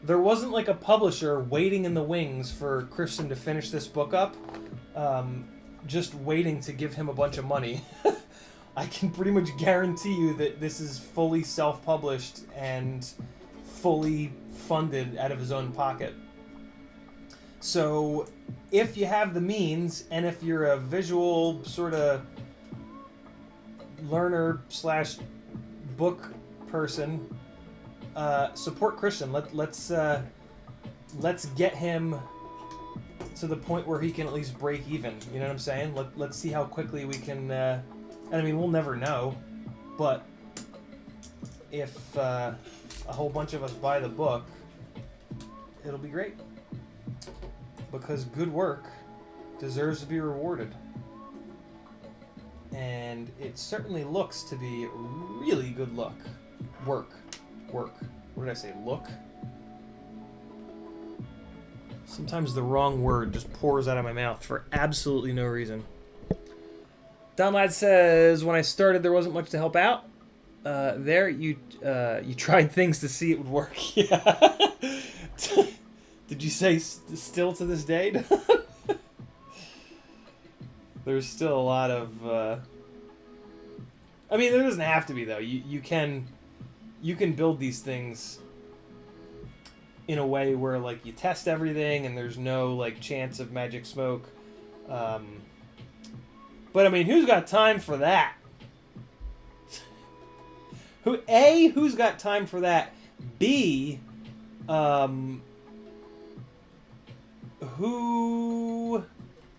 Speaker 1: There wasn't like a publisher waiting in the wings for Christian to finish this book up, just waiting to give him a bunch of money. I can pretty much guarantee you that this is fully self-published and fully funded out of his own pocket. So if you have the means, and if you're a visual sort of learner / book person, support Christian. Let's get him to the point where he can at least break even. You know what I'm saying? Let's see how quickly we can. And I mean, we'll never know, but if a whole bunch of us buy the book, it'll be great. Because good work deserves to be rewarded. And it certainly looks to be really good work. What did I say? Look? Sometimes the wrong word just pours out of my mouth for absolutely no reason. Donlad says, when I started, there wasn't much to help out. there you tried things to see it would work. Yeah. Did you say still to this day? There's still a lot of. I mean, there doesn't have to be though. You can build these things in a way where like you test everything and there's no like chance of magic smoke. But I mean, who's got time for that? Who's got time for that? B,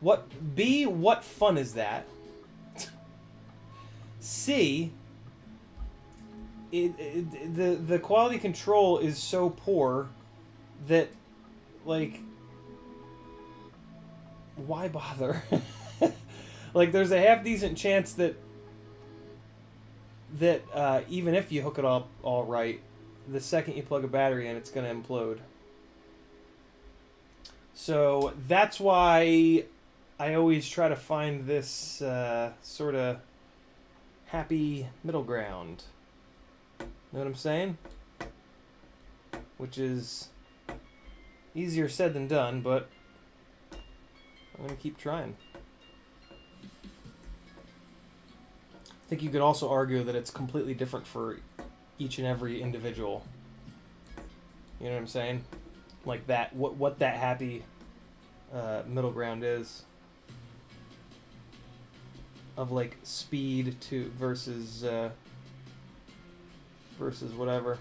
Speaker 1: what fun is that? C, the quality control is so poor that, like, why bother? Like, there's a half-decent chance that even if you hook it up all right, the second you plug a battery in, it's going to implode. So that's why I always try to find this sort of happy middle ground. Know what I'm saying? Which is easier said than done, but I'm going to keep trying. I think you could also argue that it's completely different for each and every individual. You know what I'm saying? Like that, what that happy middle ground is. Of like speed to versus whatever.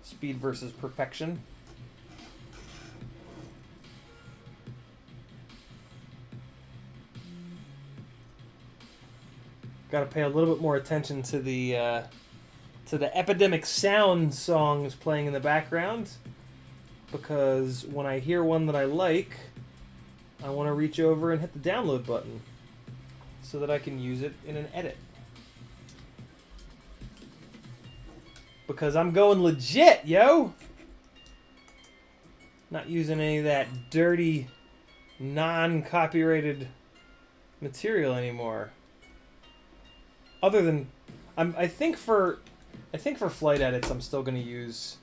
Speaker 1: Speed versus perfection. Got to pay a little bit more attention to the epidemic sound songs playing in the background, because when I hear one that I like, I want to reach over and hit the download button so that I can use it in an edit. Because I'm going legit, yo! Not using any of that dirty, non-copyrighted material anymore. Other than, I think for flight edits, I'm still going to use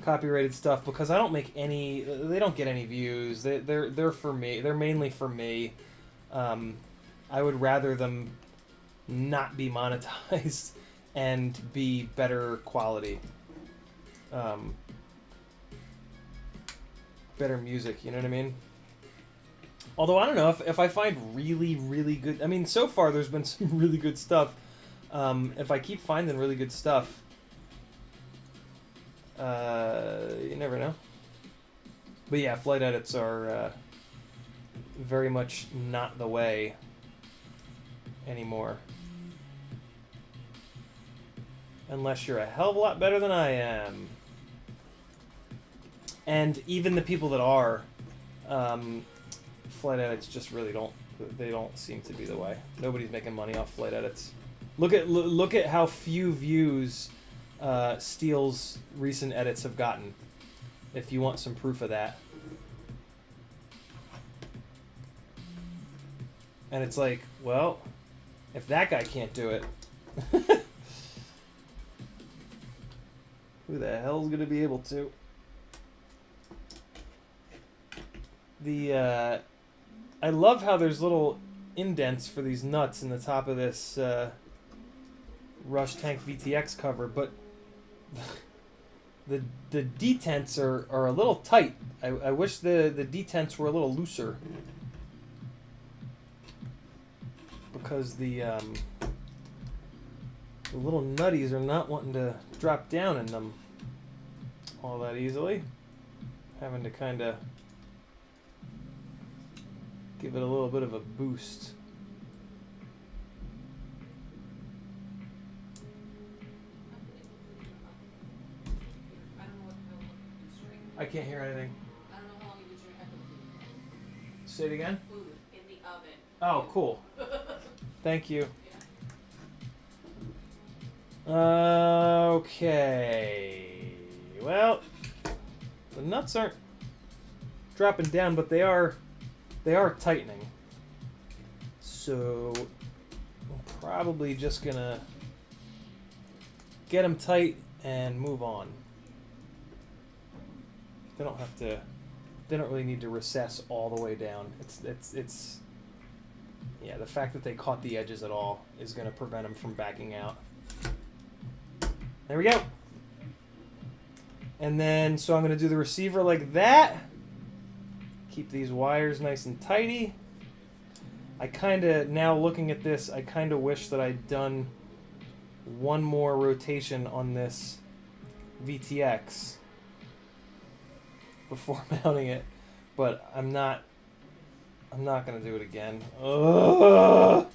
Speaker 1: copyrighted stuff because I don't make any. They don't get any views. They're for me. They're mainly for me. I would rather them not be monetized and be better quality. Better music. You know what I mean? Although, I don't know, if I find really, really good... I mean, so far there's been some really good stuff. If I keep finding really good stuff, you never know. But yeah, flight edits are very much not the way anymore. Unless you're a hell of a lot better than I am. And even the people that are... flight edits just really don't seem to be the way. Nobody's making money off flight edits. Look at how few views Steel's recent edits have gotten, if you want some proof of that. And it's like, well, if that guy can't do it, who the hell's gonna be able to? I love how there's little indents for these nuts in the top of this Rush Tank VTX cover, but the detents are a little tight. I wish the detents were a little looser, because the little nutties are not wanting to drop down in them all that easily. Having to kind of give it a little bit of a boost. I can't hear anything.
Speaker 2: I don't know how long you was your head with
Speaker 1: Say it again?
Speaker 2: food in the oven.
Speaker 1: Oh, cool. Thank you.
Speaker 2: Yeah.
Speaker 1: Okay. Well, the nuts aren't dropping down, but they are tightening. So I'm probably just gonna get them tight and move on. They don't have to. They don't really need to recess all the way down. It's. Yeah, the fact that they caught the edges at all is going to prevent them from backing out. There we go. And then, so I'm going to do the receiver like that. Keep these wires nice and tidy. I kind of, now looking at this, I kind of wish that I'd done one more rotation on this VTX before mounting it, but I'm not going to do it again. Ugh.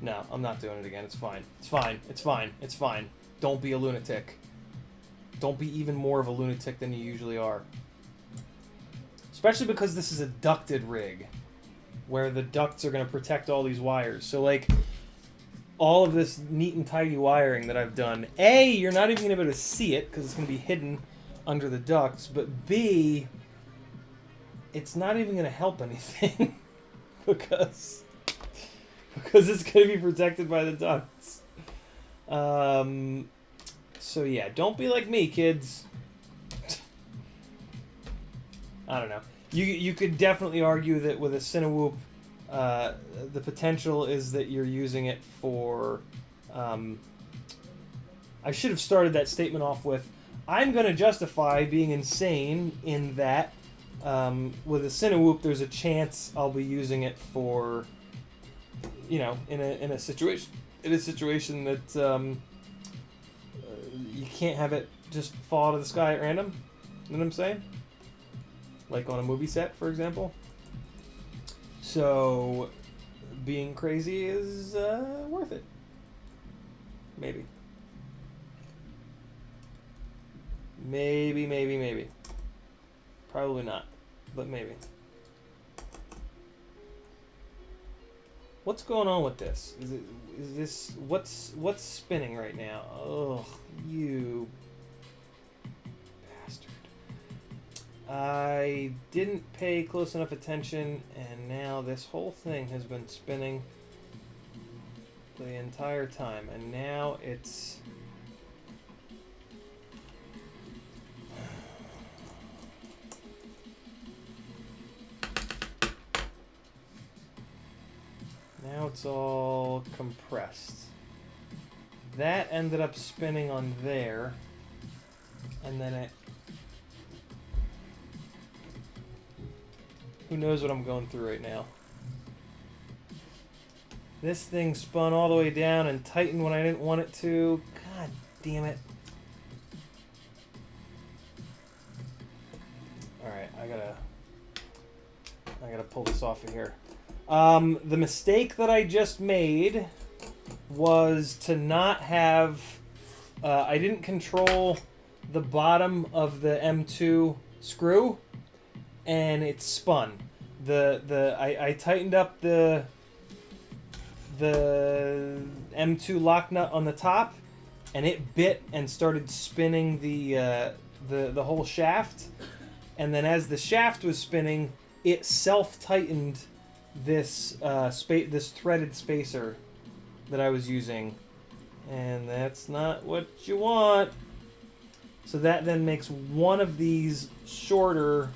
Speaker 1: No, I'm not doing it again. It's fine. It's fine. It's fine. It's fine. Don't be a lunatic. Don't be even more of a lunatic than you usually are. Especially because this is a ducted rig, where the ducts are going to protect all these wires. So, like, all of this neat and tidy wiring that I've done, A, you're not even going to be able to see it, because it's going to be hidden under the ducts, but B, it's not even going to help anything, because it's going to be protected by the ducts. So yeah, don't be like me, kids. I don't know. You could definitely argue that with a Cinewoop, the potential is that you're using it for... I should have started that statement off with, I'm going to justify being insane in that with a Cinewoop, there's a chance I'll be using it for, you know, in a situation that you can't have it just fall out of the sky at random. You know what I'm saying? Like on a movie set, for example. So, being crazy is worth it. Maybe. Maybe. Probably not, but maybe. What's going on with this? Is this what's spinning right now? Ugh, you bastard. I didn't pay close enough attention, and now this whole thing has been spinning the entire time, and now it's... Now it's all compressed. That ended up spinning on there, and then it... Who knows what I'm going through right now. This thing spun all the way down and tightened when I didn't want it to. God damn it. Alright, I gotta pull this off of here. The mistake that I just made was to not have... I didn't control the bottom of the M2 screw, and it spun. I tightened up the M2 lock nut on the top, and it bit and started spinning the whole shaft. And then as the shaft was spinning, it self-tightened this this threaded spacer that I was using, and that's not what you want. So that then makes one of these shorter,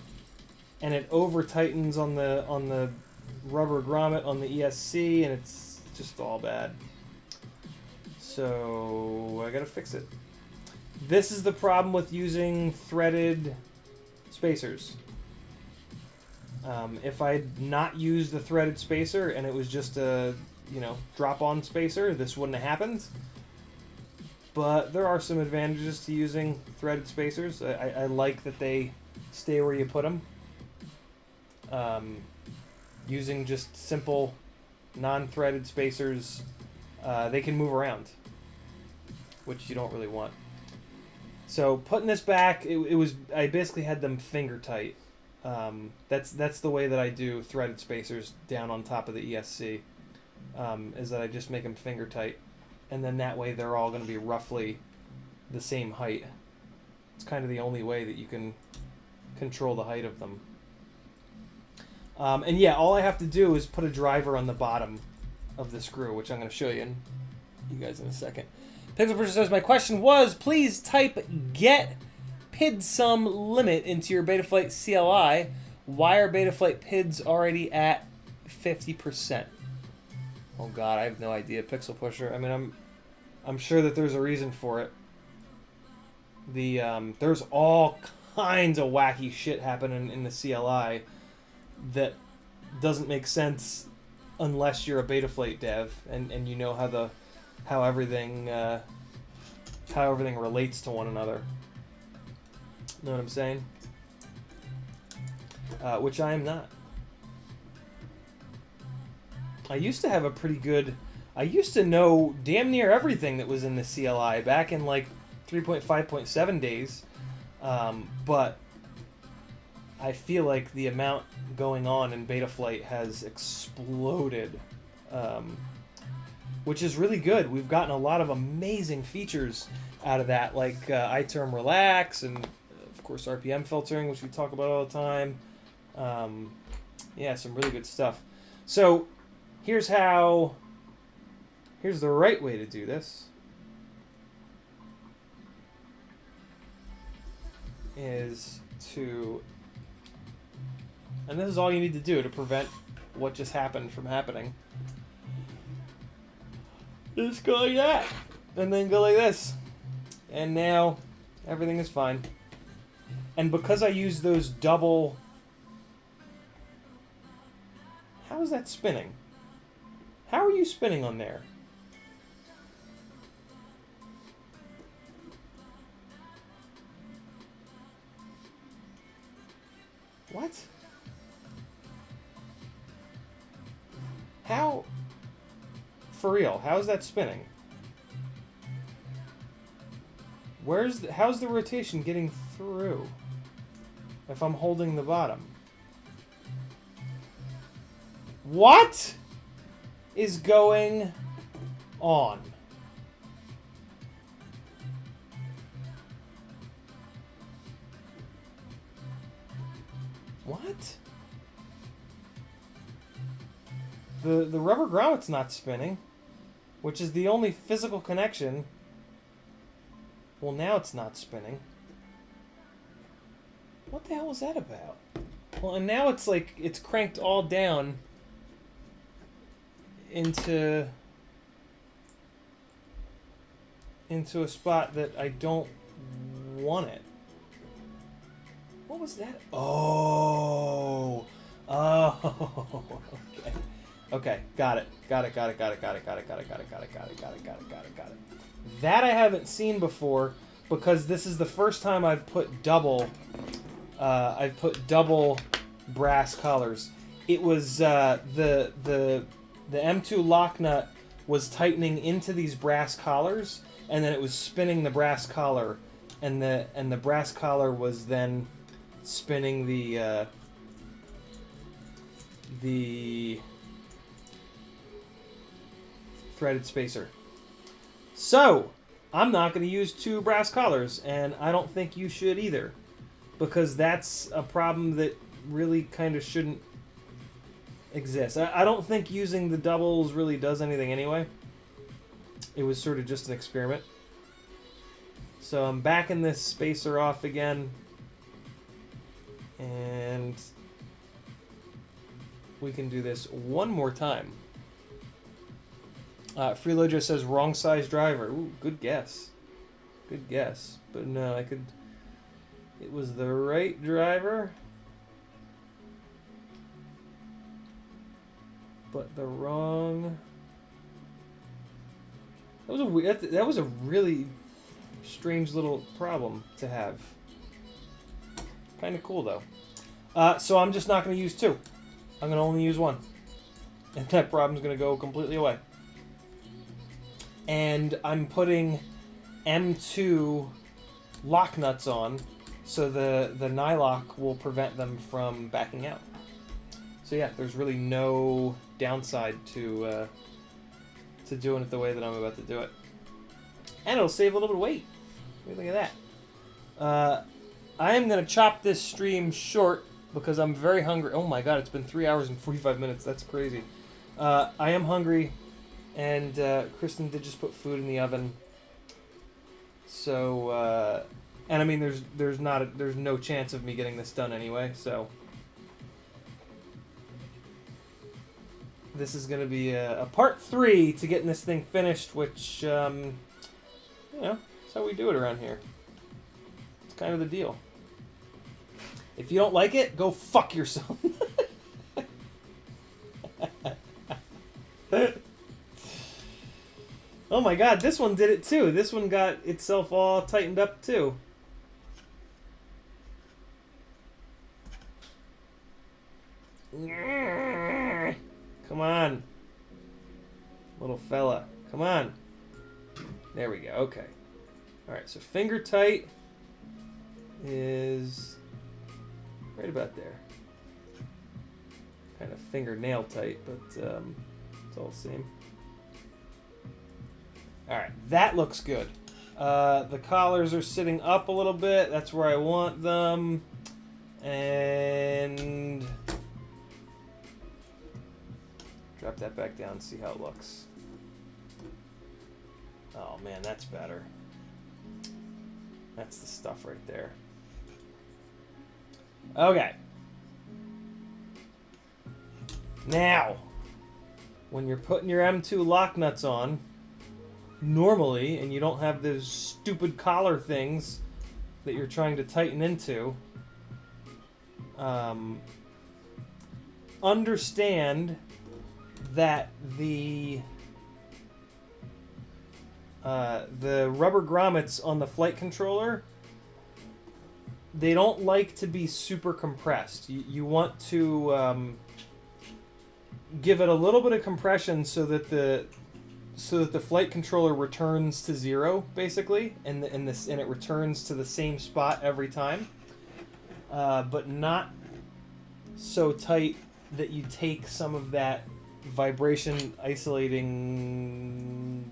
Speaker 1: and it over tightens on the rubber grommet on the ESC, and it's just all bad. So I gotta fix it. This is the problem with using threaded spacers. If I'd not used the threaded spacer and it was just a, drop-on spacer, this wouldn't have happened. But there are some advantages to using threaded spacers. I like that they stay where you put them. Using just simple non-threaded spacers, they can move around, which you don't really want. So putting this back, I basically had them finger tight. That's the way that I do threaded spacers down on top of the ESC, is that I just make them finger tight, and then that way they're all going to be roughly the same height. It's kind of the only way that you can control the height of them. And yeah, all I have to do is put a driver on the bottom of the screw, which I'm going to show you guys in a second. Pixel Pusher says, my question was, please type get PID limit into your Betaflight CLI. Why are Betaflight PIDs already at 50%? Oh god, I have no idea, Pixel Pusher. I mean, I'm sure that there's a reason for it. There's all kinds of wacky shit happening in the CLI that doesn't make sense unless you're a Betaflight dev and you know how everything relates to one another. Know what I'm saying? Which I am not. I used to have a pretty good... I used to know damn near everything that was in the CLI back in like 3.5.7 days, but I feel like the amount going on in Betaflight has exploded, which is really good. We've gotten a lot of amazing features out of that, like iTerm Relax and, of course, RPM filtering, which we talk about all the time. Yeah, some really good stuff. So here's the right way to do this. Is to, and this is all you need to do to prevent what just happened from happening. Just go like that, and then go like this. And now everything is fine. And because I use those double... How is that spinning? How are you spinning on there? What? How? For real, how is that spinning? How's the rotation getting through if I'm holding the bottom? What is going on? What? The rubber grommet's not spinning, which is the only physical connection. Well, now it's not spinning. What the hell was that about? Well, and now it's like it's cranked all down into a spot that I don't want it. What was that? Oh. Okay. Okay, got it. Got it. That I haven't seen before because this is the first time I've put double brass collars. It was the M2 lock nut was tightening into these brass collars, and then it was spinning the brass collar, and the brass collar was then spinning the threaded spacer. So I'm not going to use two brass collars, and I don't think you should either, because that's a problem that really kind of shouldn't exist. I don't think using the doubles really does anything anyway. It was sort of just an experiment. So I'm backing this spacer off again, and we can do this one more time. Freelojo says wrong size driver. Ooh, good guess. Good guess. But no, it was the right driver, but the wrong... That was a really strange little problem to have. Kind of cool, though. So I'm just not going to use two. I'm going to only use one. And that problem's going to go completely away. And I'm putting M2 lock nuts on, so the nylock will prevent them from backing out. So yeah, there's really no downside to doing it the way that I'm about to do it. And it'll save a little bit of weight. Look at that. I am going to chop this stream short because I'm very hungry. Oh my god, it's been 3 hours and 45 minutes. That's crazy. I am hungry, and Kristen did just put food in the oven. So, and I mean, there's no chance of me getting this done anyway. So, this is going to be a part 3 to getting this thing finished, which, you know, that's how we do it around here. It's kind of the deal. If you don't like it, go fuck yourself. Oh my god, this one did it too. This one got itself all tightened up too. Come on. Little fella. Come on. There we go. Okay. Alright, so finger tight is right about there. Kind of fingernail tight, but it's all the same. Alright, that looks good. The collars are sitting up a little bit. That's where I want them. And drop that back down and see how it looks. Oh man, that's better. That's the stuff right there. Okay. Now, when you're putting your M2 lock nuts on, normally, and you don't have those stupid collar things that you're trying to tighten into, understand that the rubber grommets on the flight controller, they don't like to be super compressed. You want to give it a little bit of compression so that the flight controller returns to 0, basically, and it returns to the same spot every time, but not so tight that you take some of that vibration isolating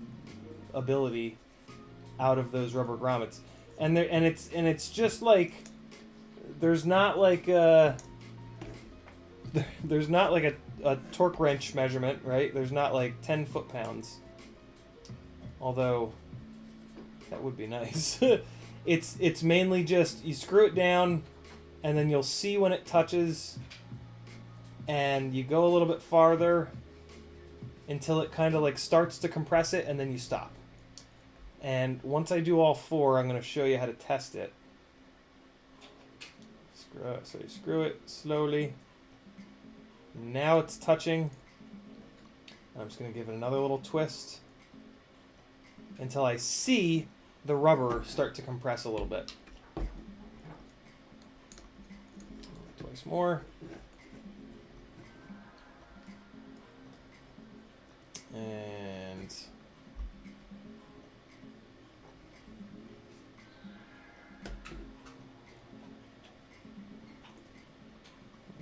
Speaker 1: ability out of those rubber grommets. And it's just like there's not like a torque wrench measurement, right? There's not like 10 foot-pounds. Although that would be nice. It's mainly just you screw it down, and then you'll see when it touches, and you go a little bit farther until it kind of like starts to compress it, and then you stop. And once I do all 4, I'm going to show you how to test it. So you screw it slowly. Now it's touching. I'm just going to give it another little twist until I see the rubber start to compress a little bit. Twice more. And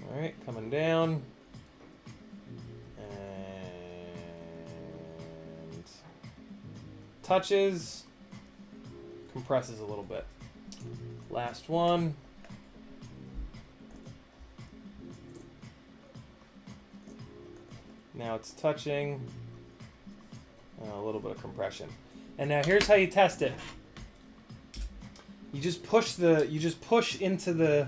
Speaker 1: all right, coming down. And touches, compresses a little bit. Last one. Now it's touching. A little bit of compression. And now here's how you test it. You just push into the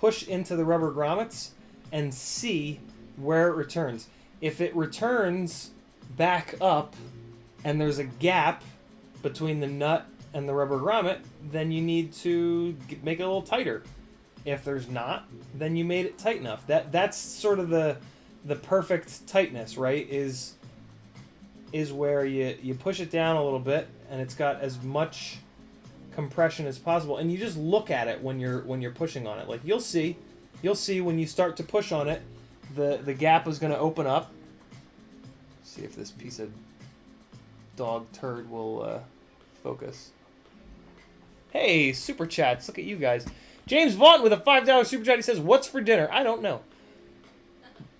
Speaker 1: rubber grommets and see where it returns. If it returns back up and there's a gap between the nut and the rubber grommet, then you need to make it a little tighter. If there's not, then you made it tight enough. That's sort of the perfect tightness, right? Is where you push it down a little bit and it's got as much compression as possible, and you just look at it when you're pushing on it. Like you'll see when you start to push on it, the gap is going to open up. See if this piece of dog turd will focus. Hey, super chats! Look at you guys. James Vaughn with a $5 super chat. He says, "What's for dinner?" I don't know,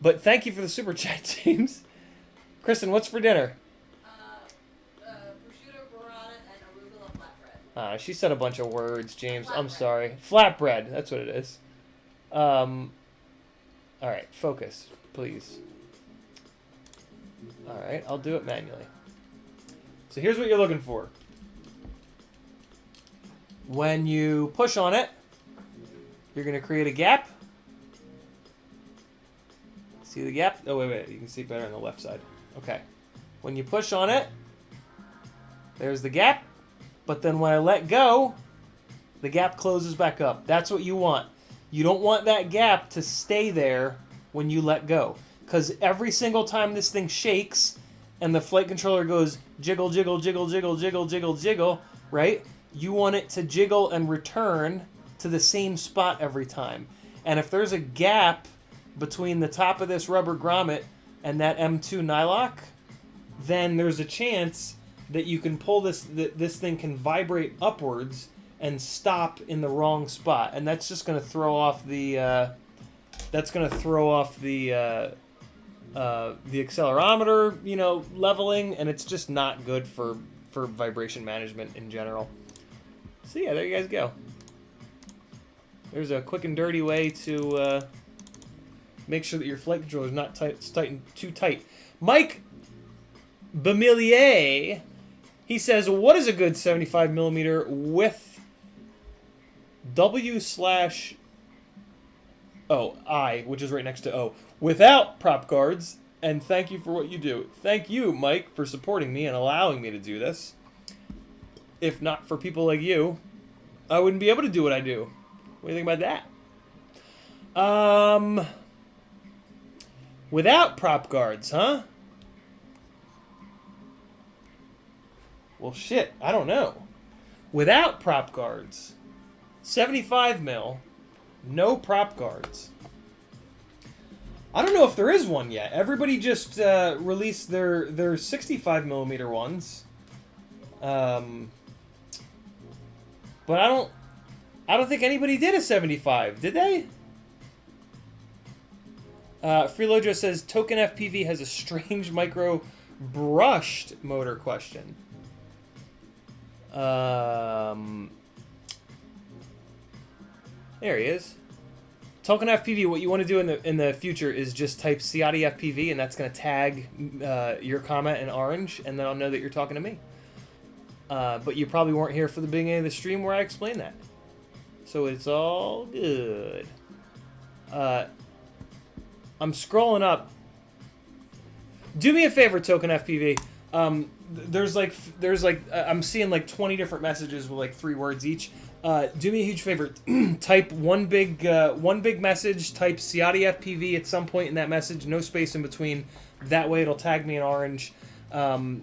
Speaker 1: but thank you for the super chat, James. Kristen, what's for dinner?
Speaker 2: Prosciutto, burrata, and arugula flatbread.
Speaker 1: She said a bunch of words, James. Flatbread. I'm sorry. Flatbread. That's what it is. All right, focus, please. All right, I'll do it manually. So here's what you're looking for. When you push on it, you're going to create a gap. See the gap? Oh, wait. You can see better on the left side. Okay. When you push on it, there's the gap. But then when I let go, the gap closes back up. That's what you want. You don't want that gap to stay there when you let go. Because every single time this thing shakes and the flight controller goes jiggle, jiggle, jiggle, jiggle, jiggle, jiggle, jiggle, right? You want it to jiggle and return to the same spot every time. And if there's a gap between the top of this rubber grommet and that M2 nylock, then there's a chance that you can pull this thing can vibrate upwards and stop in the wrong spot, and that's just going to throw off the accelerometer, leveling, and it's just not good for vibration management in general. So yeah, there you guys go. There's a quick and dirty way to make sure that your flight controller is not too tight. Mike Bamillier, he says, what is a good 75mm with W/I, which is right next to O, without prop guards, and thank you for what you do. Thank you, Mike, for supporting me and allowing me to do this. If not for people like you, I wouldn't be able to do what I do. What do you think about that? Without prop guards, huh? Well, shit, I don't know. Without prop guards, 75mm, no prop guards. I don't know if there is one yet. Everybody just released their 65mm ones. But I don't think anybody did a 75, did they? Freelojo says Token FPV has a strange micro brushed motor question. There he is. Token FPV, what you want to do in the future is just type CiottiFPV, and that's going to tag your comment in orange, and then I'll know that you're talking to me. But you probably weren't here for the beginning of the stream where I explained that. So it's all good. I'm scrolling up. Do me a favor, Token FPV. There's like I'm seeing like 20 different messages with like 3 words each. Do me a huge favor. Type one big message. Type CiottiFPV at some point in that message. No space in between. That way it'll tag me in orange. And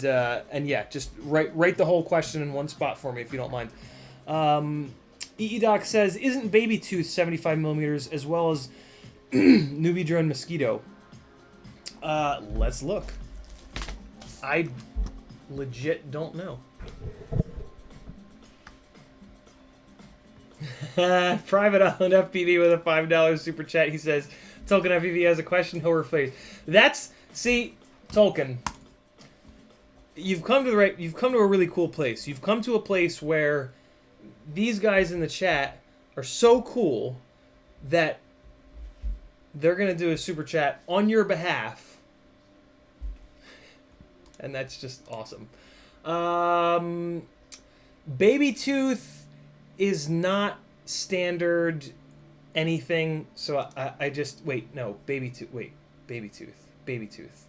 Speaker 1: yeah, just write the whole question in one spot for me if you don't mind. EEDoc says, isn't Baby Tooth 75mm as well as Newbie Drone Mosquito? Let's look. I legit don't know. Private Island FPV with a $5 super chat. He says, Tolkien FPV has a question he'll rephrase. See, Tolkien, you've come to a really cool place. You've come to a place where these guys in the chat are so cool that they're going to do a super chat on your behalf. And that's just awesome. Baby Tooth is not standard anything, so I just... Wait, no. Baby Tooth. Wait. Baby Tooth. Baby Tooth.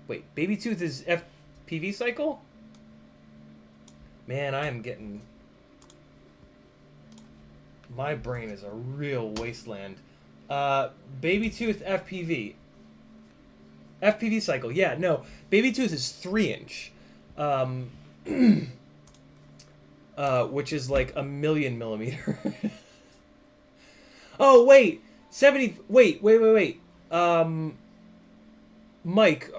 Speaker 1: Wait. Baby Tooth is FPV cycle? Man, I am getting... My brain is a real wasteland. Baby Tooth FPV. FPV cycle. Yeah, no. Baby Tooth is 3-inch. Which is like 1,000,000mm. Oh, wait. 70... Wait. Mike,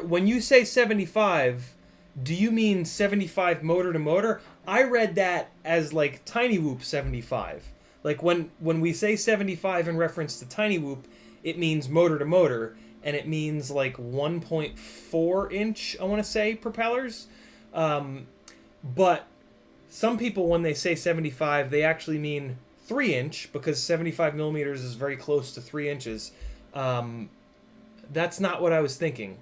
Speaker 1: when you say 75, do you mean 75 motor to motor? I read that as like Tiny Whoop 75. Like when we say 75 in reference to Tiny Whoop, it means motor to motor, and it means like 1.4 inch, I want to say, propellers. But some people, when they say 75, they actually mean 3-inch, because 75 millimeters is very close to 3 inches. That's not what I was thinking.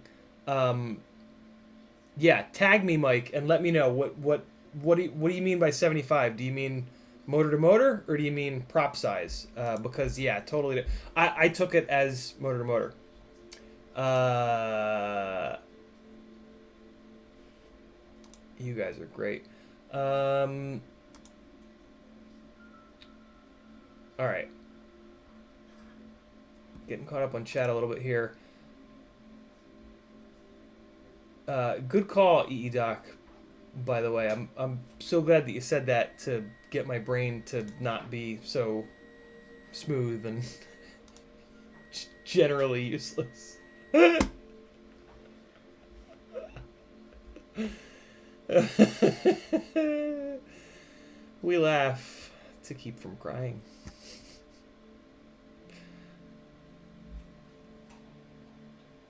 Speaker 1: Yeah, tag me, Mike, and let me know what do you mean by 75? Do you mean motor to motor, or do you mean prop size? Because yeah, totally. I took it as motor to motor. You guys are great. All right. Getting caught up on chat a little bit here. Good call, Doc. By the way, I'm so glad that you said that to get my brain to not be so smooth and generally useless. We laugh to keep from crying.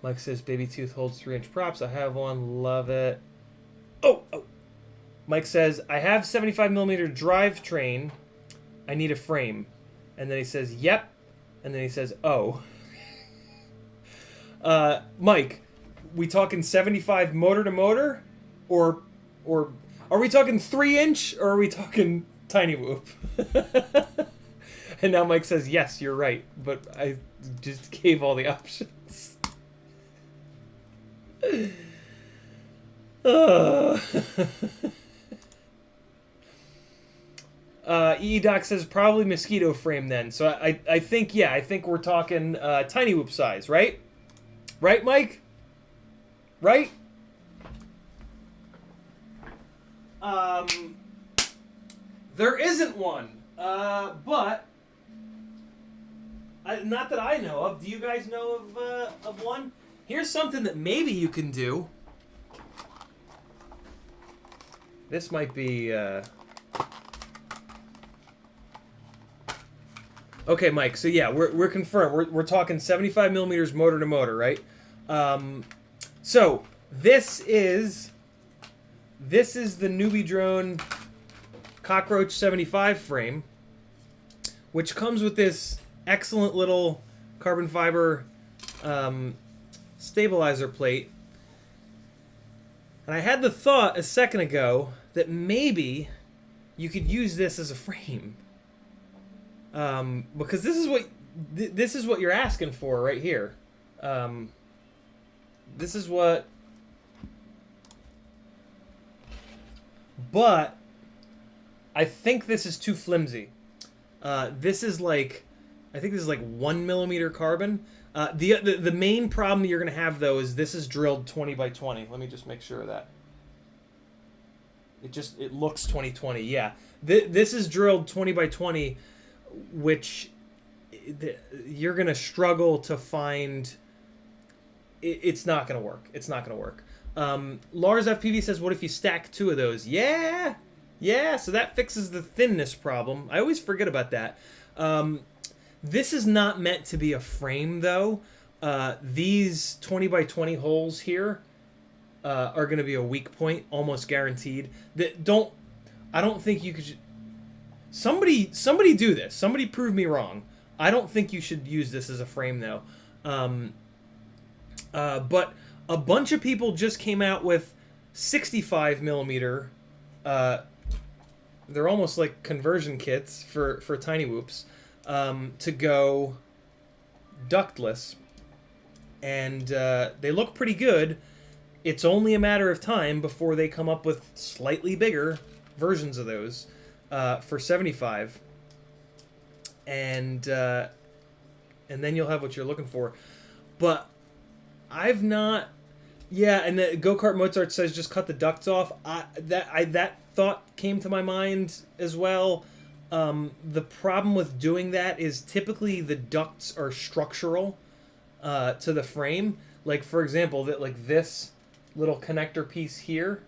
Speaker 1: Mike says, Baby Tooth holds 3-inch props. I have one. Love it. Oh! Mike says, I have 75 millimeter drivetrain. I need a frame. And then he says, yep. And then he says, oh. Mike, we talking 75 motor to motor? Or are we talking 3-inch, or are we talking tiny whoop? And now Mike says, yes, you're right. But I just gave all the options. Doc says probably mosquito frame then. So I think, yeah, I think we're talking tiny whoop size, right? Right, Mike? Right? There isn't one. But not that I know of. Do you guys know of one? Here's something that maybe you can do. This might be... Okay, Mike. So yeah, we're confirmed. We're talking 75 millimeters motor to motor, right? So this is the Newbie Drone Cockroach 75 frame, which comes with this excellent little carbon fiber stabilizer plate. And I had the thought a second ago that maybe you could use this as a frame. Because this is what you're asking for right here. This is what... But I think this is too flimsy. This is like... I think this is like 1 millimeter carbon. The main problem you're going to have, though, is this is drilled 20 by 20. Let me just make sure of that. It looks 2020. Yeah. This is drilled 20 by 20, which you're going to struggle to find. It's not going to work. It's not going to work. Lars FPV says, what if you stack 2 of those? Yeah. So that fixes the thinness problem. I always forget about that. This is not meant to be a frame, though. These 20 by 20 holes here are going to be a weak point, almost guaranteed. I don't think you could... Somebody do this. Somebody prove me wrong. I don't think you should use this as a frame, though. But a bunch of people just came out with 65 millimeter. They're almost like conversion kits for tiny whoops. To go ductless, and they look pretty good. It's only a matter of time before they come up with slightly bigger versions of those for 75, and then you'll have what you're looking for. But I've not... Yeah, and the Go-Kart Mozart says just cut the ducts off. That thought came to my mind as well. The problem with doing that is typically the ducts are structural to the frame. Like, for example, this little connector piece here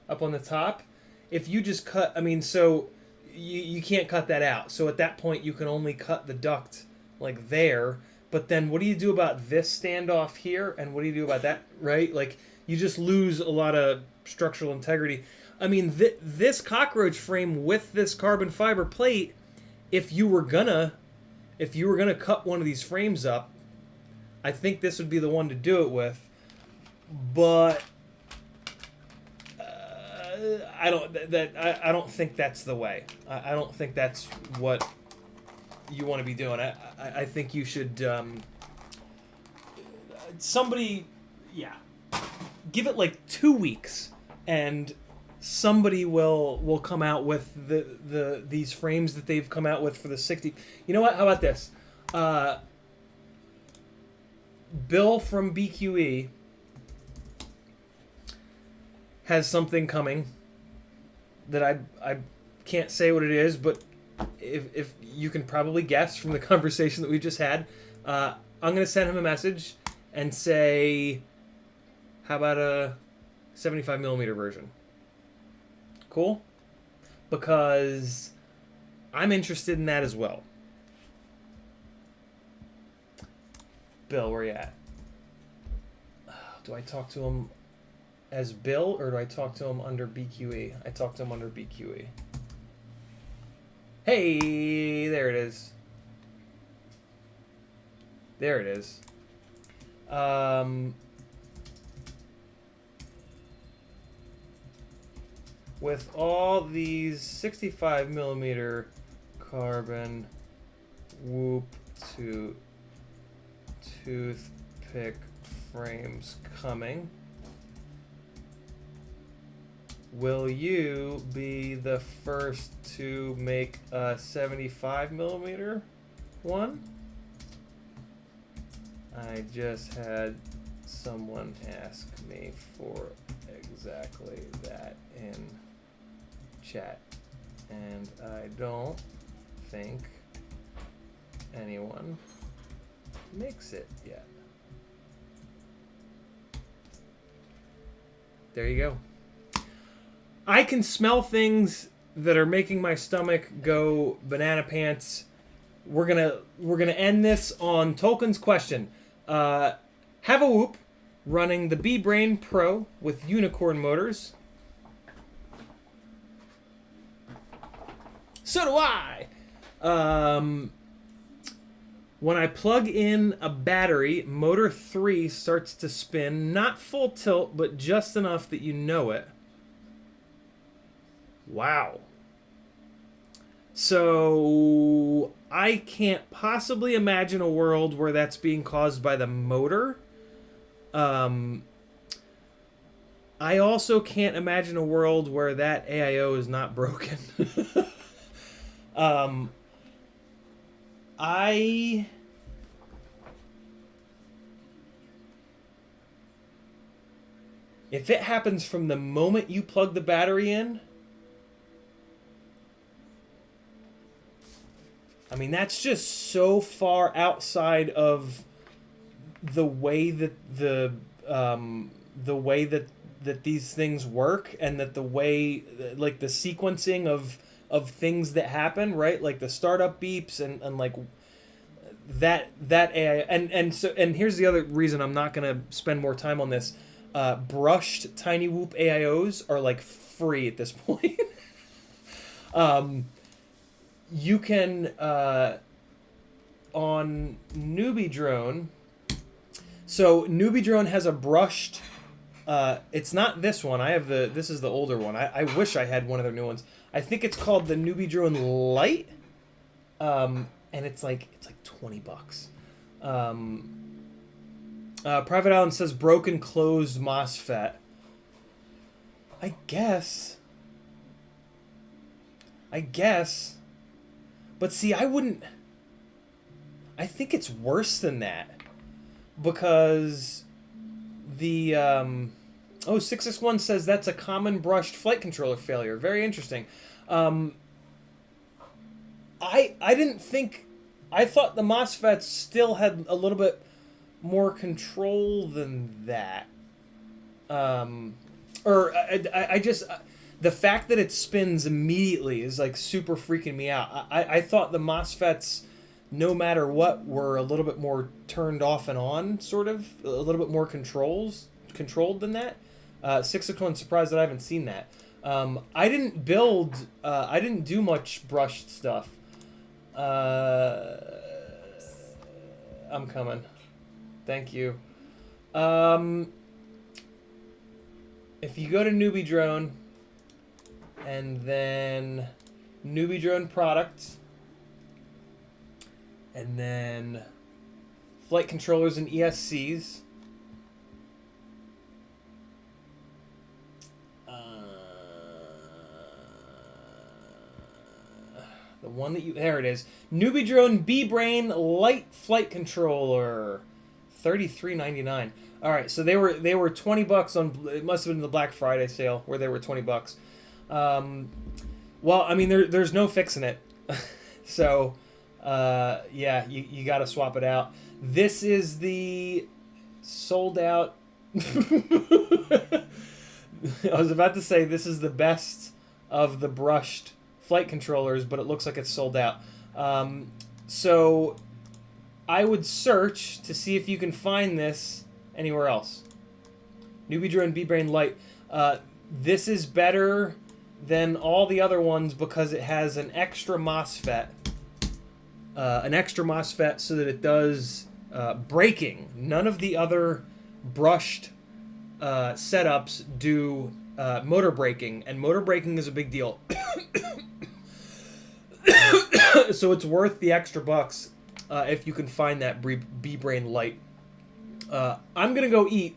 Speaker 1: up on the top, if you just cut... so you can't cut that out. So at that point, you can only cut the duct like there. But then what do you do about this standoff here? And what do you do about that, right? Like, you just lose a lot of structural integrity. This cockroach frame with this carbon fiber plate if you were gonna cut one of these frames up, I think this would be the one to do it with. But I don't think that's the way. I don't think that's what you want to be doing. I think you should somebody, yeah, give it like 2 weeks, and somebody will come out with these frames that they've come out with for the 60. You know what? How about this? Bill from BQE has something coming that I can't say what it is, but if you can probably guess from the conversation that we just had, I'm going to send him a message and say, how about a 75mm version? Cool? Because I'm interested in that as well. Bill, where you at? Do I talk to him as Bill, or do I talk to him under BQE? I talk to him under BQE. Hey, there it is. There it is. With all these 65mm carbon whoop to toothpick frames coming, will you be the first to make a 75mm one? I just had someone ask me for exactly that in chat, and I don't think anyone makes it yet. There you go. I can smell things that are making my stomach go banana pants. We're gonna end this on Tolkien's question. Have a whoop running the B-Brain Pro with unicorn motors. So do I. When I plug in a battery, motor 3 starts to spin, not full tilt, but just enough that you know it. Wow. So I can't possibly imagine a world where that's being caused by the motor. I also can't imagine a world where that AIO is not broken. If it happens from the moment you plug the battery in, I mean, that's just so far outside of the way that the way that these things work, and that the way, like, the sequencing of things that happen, right? Like the startup beeps and like that AI, and here's the other reason I'm not gonna spend more time on this. Brushed Tiny Whoop AIOs are like free at this point. You can on Newbie Drone. So Newbie Drone has a brushed. It's not this one. This is the older one. I wish I had one of their new ones. I think it's called the Newbie Drone Lite, and it's like $20. Private Island says broken closed MOSFET. I guess. But see, I wouldn't. I think it's worse than that, because the 661 says that's a common brushed flight controller failure. Very interesting. I didn't think. I thought the MOSFETs still had a little bit more control than that. I just the fact that it spins immediately is like super freaking me out. I thought the MOSFETs, no matter what, were a little bit more turned off and on, sort of a little bit more controlled than that. 661, surprised that I haven't seen that. I didn't do much brushed stuff. I'm coming. Thank you. If you go to Newbie Drone and then Newbie Drone products and then flight controllers and ESCs. The one that you, there it is. Newbie Drone B-Brain Light Flight Controller, $33.99. All right, so they were $20 on. It must have been the Black Friday sale where they were $20. Well, I mean, there's no fixing it. So, yeah, you got to swap it out. This is the sold out. I was about to say this is the best of the brushed flight controllers, but it looks like it's sold out. So I would search to see if you can find this anywhere else. Newbie Drone B-Brain Lite. This is better than all the other ones because it has an extra MOSFET. So that it does braking. None of the other brushed setups do motor braking, and motor braking is a big deal. So it's worth the extra bucks if you can find that B-Brain Lite. I'm gonna go eat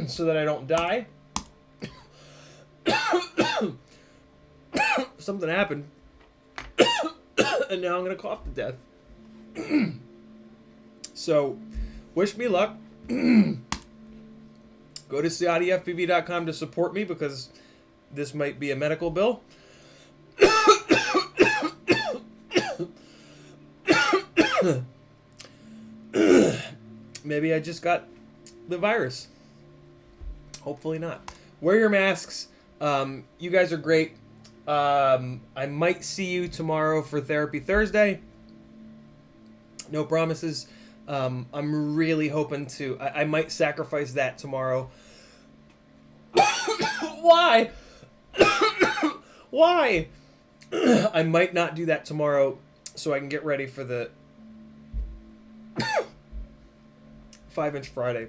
Speaker 1: so that I don't die. Something happened, and now I'm gonna cough to death. So, wish me luck. Go to CiottiFPV.com to support me because this might be a medical bill. Maybe I just got the virus. Hopefully not. Wear your masks. You guys are great. I might see you tomorrow for Therapy Thursday. No promises. I'm really hoping to. I might sacrifice that tomorrow. Why? Why? I might not do that tomorrow so I can get ready for the 5-inch Friday.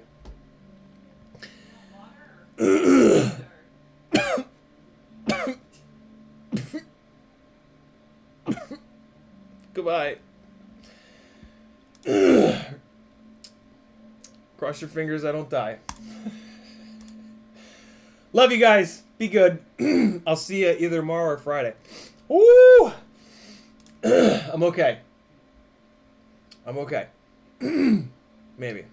Speaker 1: Goodbye. Cross your fingers I don't die. Love you guys. Be good. I'll see you either tomorrow or Friday. Woo! I'm okay. I'm okay. Maybe.